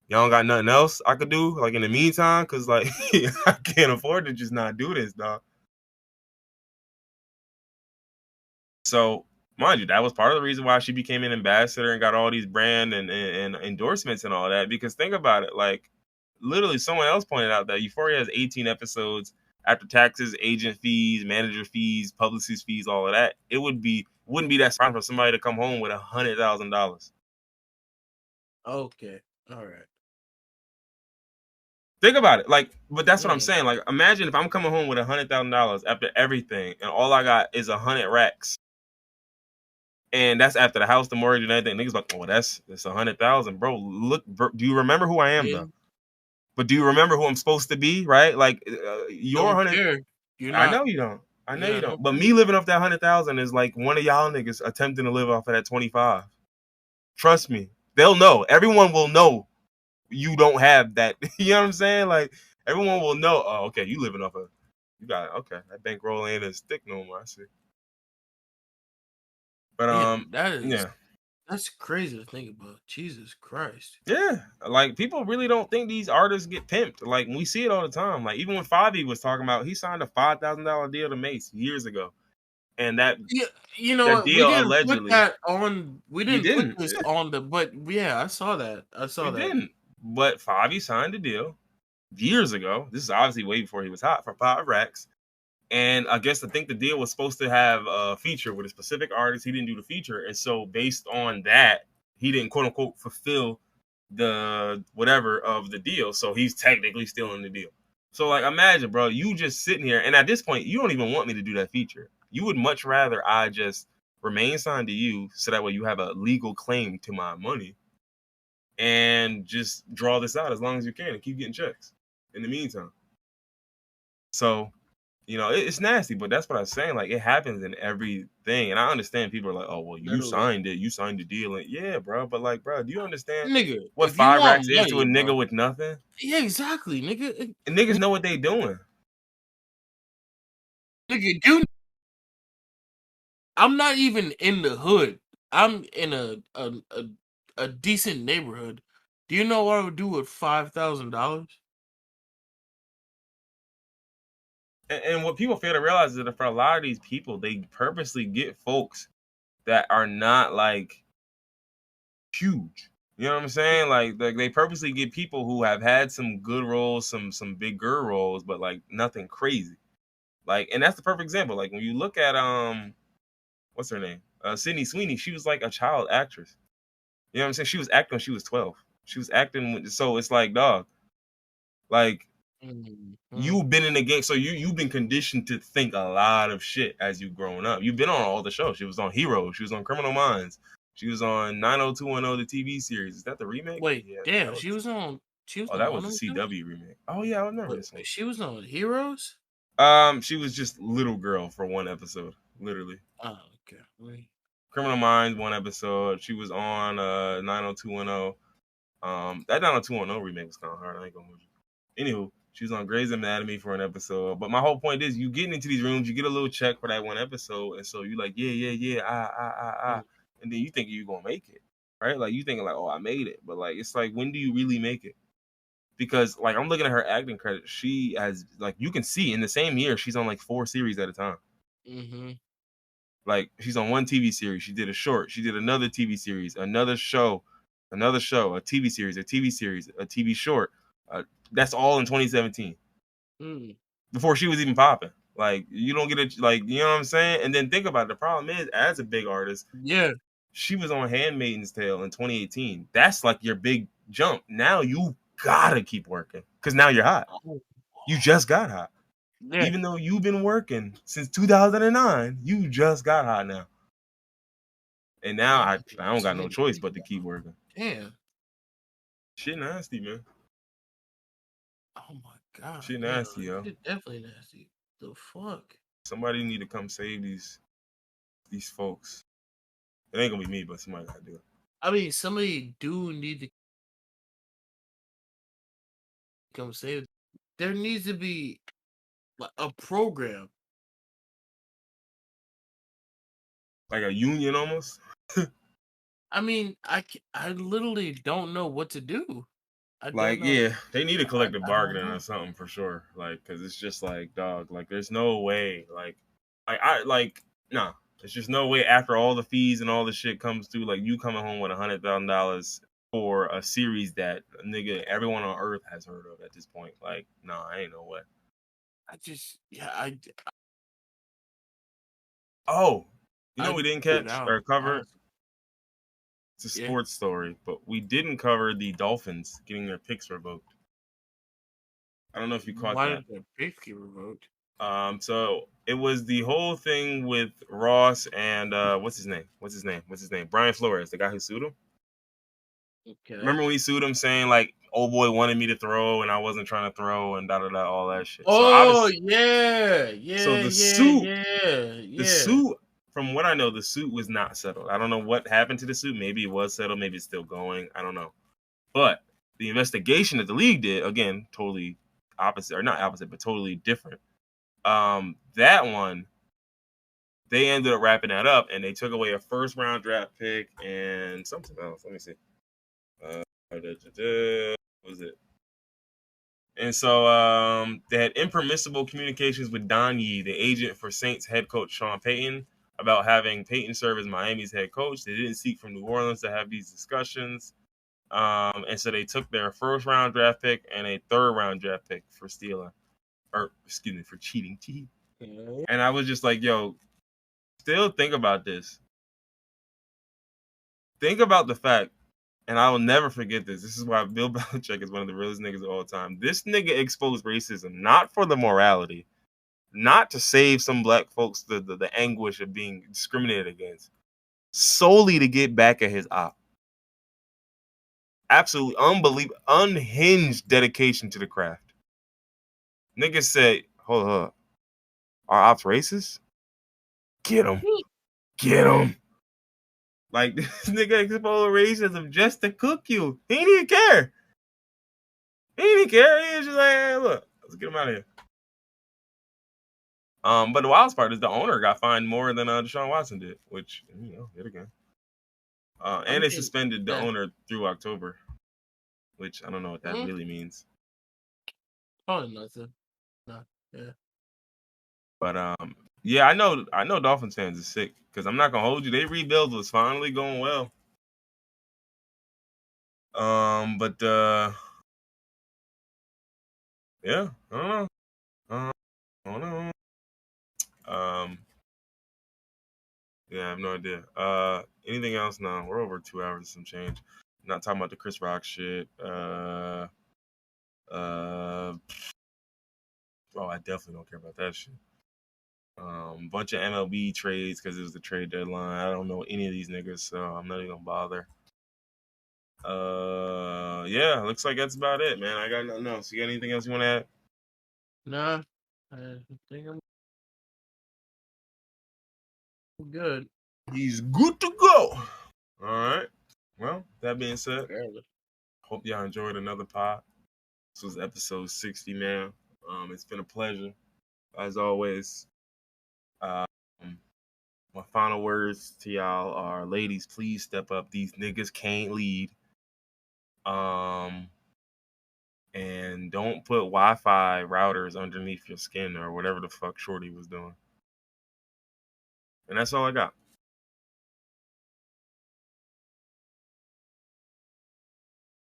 y'all don't got nothing else I could do, like in the meantime, because like I can't afford to just not do this, dog. So, mind you, that was part of the reason why she became an ambassador and got all these brand and endorsements and all that. Because think about it, like literally, someone else pointed out that Euphoria has 18 episodes after taxes, agent fees, manager fees, publicist fees, all of that. It wouldn't be that smart for somebody to come home with $100,000. okay, all right. Think about it, like, but that's what I'm saying. Like, imagine if I'm coming home with $100,000 after everything, and all I got is 100 racks, and that's after the house, the mortgage, and everything. Niggas like, oh, that's 100,000, bro. Look, bro, do you remember who I am though? But do you remember who I'm supposed to be? Right? Like, your 100. I know you don't. I know you don't. But me living off that 100,000 is like one of y'all niggas attempting to live off of that 25. Trust me, they'll know. Everyone will know. You don't have that. You know what I'm saying? Like everyone will know. Oh, okay, you living off of. You got it. Okay. That bankroll ain't a stick no more. I see. But that's crazy to think about. Jesus Christ. Yeah, like people really don't think these artists get pimped. Like we see it all the time. Like even when Favi was talking about, he signed a $5,000 deal to Mace years ago, and that you know that what? deal We didn't allegedly put that on. We didn't didn't. put this on the. But yeah, I saw that. Didn't. But Favi signed a deal years ago. This is obviously way before he was hot for 5 racks. And I guess I think the deal was supposed to have a feature with a specific artist. He didn't do the feature. And so based on that, he didn't quote unquote fulfill the whatever of the deal. So he's technically still in the deal. So like imagine, bro, you just sitting here and at this point you don't even want me to do that feature. You would much rather I just remain signed to you so that way you have a legal claim to my money and just draw this out as long as you can and keep getting checks in the meantime. So you know, it's nasty, but that's what I was saying. Like, it happens in everything. And I understand people are like, oh, well, you signed it. You signed the deal. And yeah, bro. But, like, bro, do you understand what 5 racks is to a nigga with nothing? Yeah, exactly, nigga. And niggas know what they doing. Nigga, I'm not even in the hood. I'm in a decent neighborhood. Do you know what I would do with $5,000? And what people fail to realize is that for a lot of these people, they purposely get folks that are not like huge. You know what I'm saying? Like they purposely get people who have had some good roles, some bigger roles, but like nothing crazy. Like, and that's the perfect example. Like when you look at what's her name? Sydney Sweeney. She was like a child actress. You know what I'm saying? She was acting when she was 12. She was acting so it's like, dog, like you've been in the game, so you've been conditioned to think a lot of shit as you've grown up. You've been on all the shows. She was on Heroes. She was on Criminal Minds. She was on 90210, the TV series. Is that the remake? Wait, damn, she was on. Oh, that was the CW remake. Oh yeah, I remember this one. She was on Heroes. She was just little girl for one episode, literally. Oh, okay. Wait. Criminal Minds, one episode. She was on 90210. That 90210 remake was kind of hard. I ain't gonna hold you. Anywho, she was on Grey's Anatomy for an episode. But my whole point is, you getting into these rooms, you get a little check for that one episode, and so you like, yeah, and then you think you're gonna make it, right? Like you thinking like, oh, I made it, but like it's like, when do you really make it? Because like I'm looking at her acting credits, she has like you can see in the same year she's on like 4 series at a time. Mm-hmm. Like she's on one TV series, she did a short, she did another TV series, another show, a TV series, a TV short. That's all in 2017. Before she was even popping. Like you don't get it, like you know what I'm saying. And then think about it. The problem is, as a big artist, She was on Handmaid's Tale in 2018. That's like your big jump. Now you gotta keep working because now you're hot. You just got hot. Yeah. Even though you've been working since 2009, you just got hot now. And now I don't got no choice but to keep working. Damn. Shit nasty, man. Oh my god. Shit nasty, yo. Shit definitely nasty. The fuck? Somebody need to come save these folks. It ain't gonna be me, but somebody gotta do it. I mean, somebody do need to come save. There needs to be a program, like a union almost. I mean, I literally don't know what to do. Like, yeah, they need a collective bargaining or something for sure. Like, cause it's just like, dog, like, there's no way, nah, there's just no way after all the fees and all the shit comes through, like, you coming home with $100,000 for a series that nigga everyone on earth has heard of at this point. Like, nah, ain't no way. Oh, you know, we didn't catch or cover. It's a sports story, but we didn't cover the Dolphins getting their picks revoked. I don't know if you caught that. Why did their picks get revoked? So it was the whole thing with Ross and what's his name? Brian Flores, the guy who sued him. Okay. Remember when he sued him saying like, "Oh boy wanted me to throw and I wasn't trying to throw," and all that shit. Oh, so yeah. So the suit, from what I know, the suit was not settled. I don't know what happened to the suit. Maybe it was settled. Maybe it's still going. I don't know. But the investigation that the league did, again, totally opposite, or not opposite, but totally different. That one, they ended up wrapping that up, and they took away a first-round draft pick and something else. Let me see. What was it? And so they had impermissible communications with Don Yee, the agent for Saints head coach Sean Payton, about having Payton serve as Miami's head coach. They didn't seek from New Orleans to have these discussions. And so they took their first-round draft pick and a third-round draft pick for stealing. For cheating. And I was just like, yo, still think about this. Think about the fact, and I will never forget this. This is why Bill Belichick is one of the realest niggas of all time. This nigga exposed racism, not for the morality, not to save some black folks the anguish of being discriminated against, solely to get back at his op. Absolutely unbelievable, unhinged dedication to the craft. Niggas said, hold up. Are ops racist? Get him. Like, this nigga exposed racism just to cook you. He didn't even care. He was just like, hey, look, let's get him out of here. But the wildest part is the owner got fined more than Deshaun Watson did, which, yet again. And they suspended the owner through October, which I don't know what that really means. Probably nothing. No, yeah. But yeah, I know Dolphins fans are sick because I'm not gonna hold you. They rebuild was finally going well. But yeah, I don't know. Yeah, I have no idea. Anything else? No, we're over 2 hours and some change. Not talking about the Chris Rock shit. Oh, I definitely don't care about that shit. Bunch of MLB trades because it was the trade deadline. I don't know any of these niggas, so I'm not even gonna bother. Yeah, looks like that's about it, man. I got nothing else. You got anything else you want to add? Nah, I think I'm good. He's good to go. All right. Well, that being said, hope y'all enjoyed another pod. This was episode 60, man. It's been a pleasure, as always. My final words to y'all are, ladies, please step up. These niggas can't lead. And don't put Wi-Fi routers underneath your skin or whatever the fuck Shorty was doing. And that's all I got.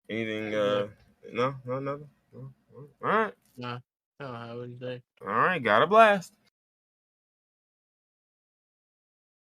Anything? No, nothing. No. All right. Nah, I don't have anything. All right, got a blast.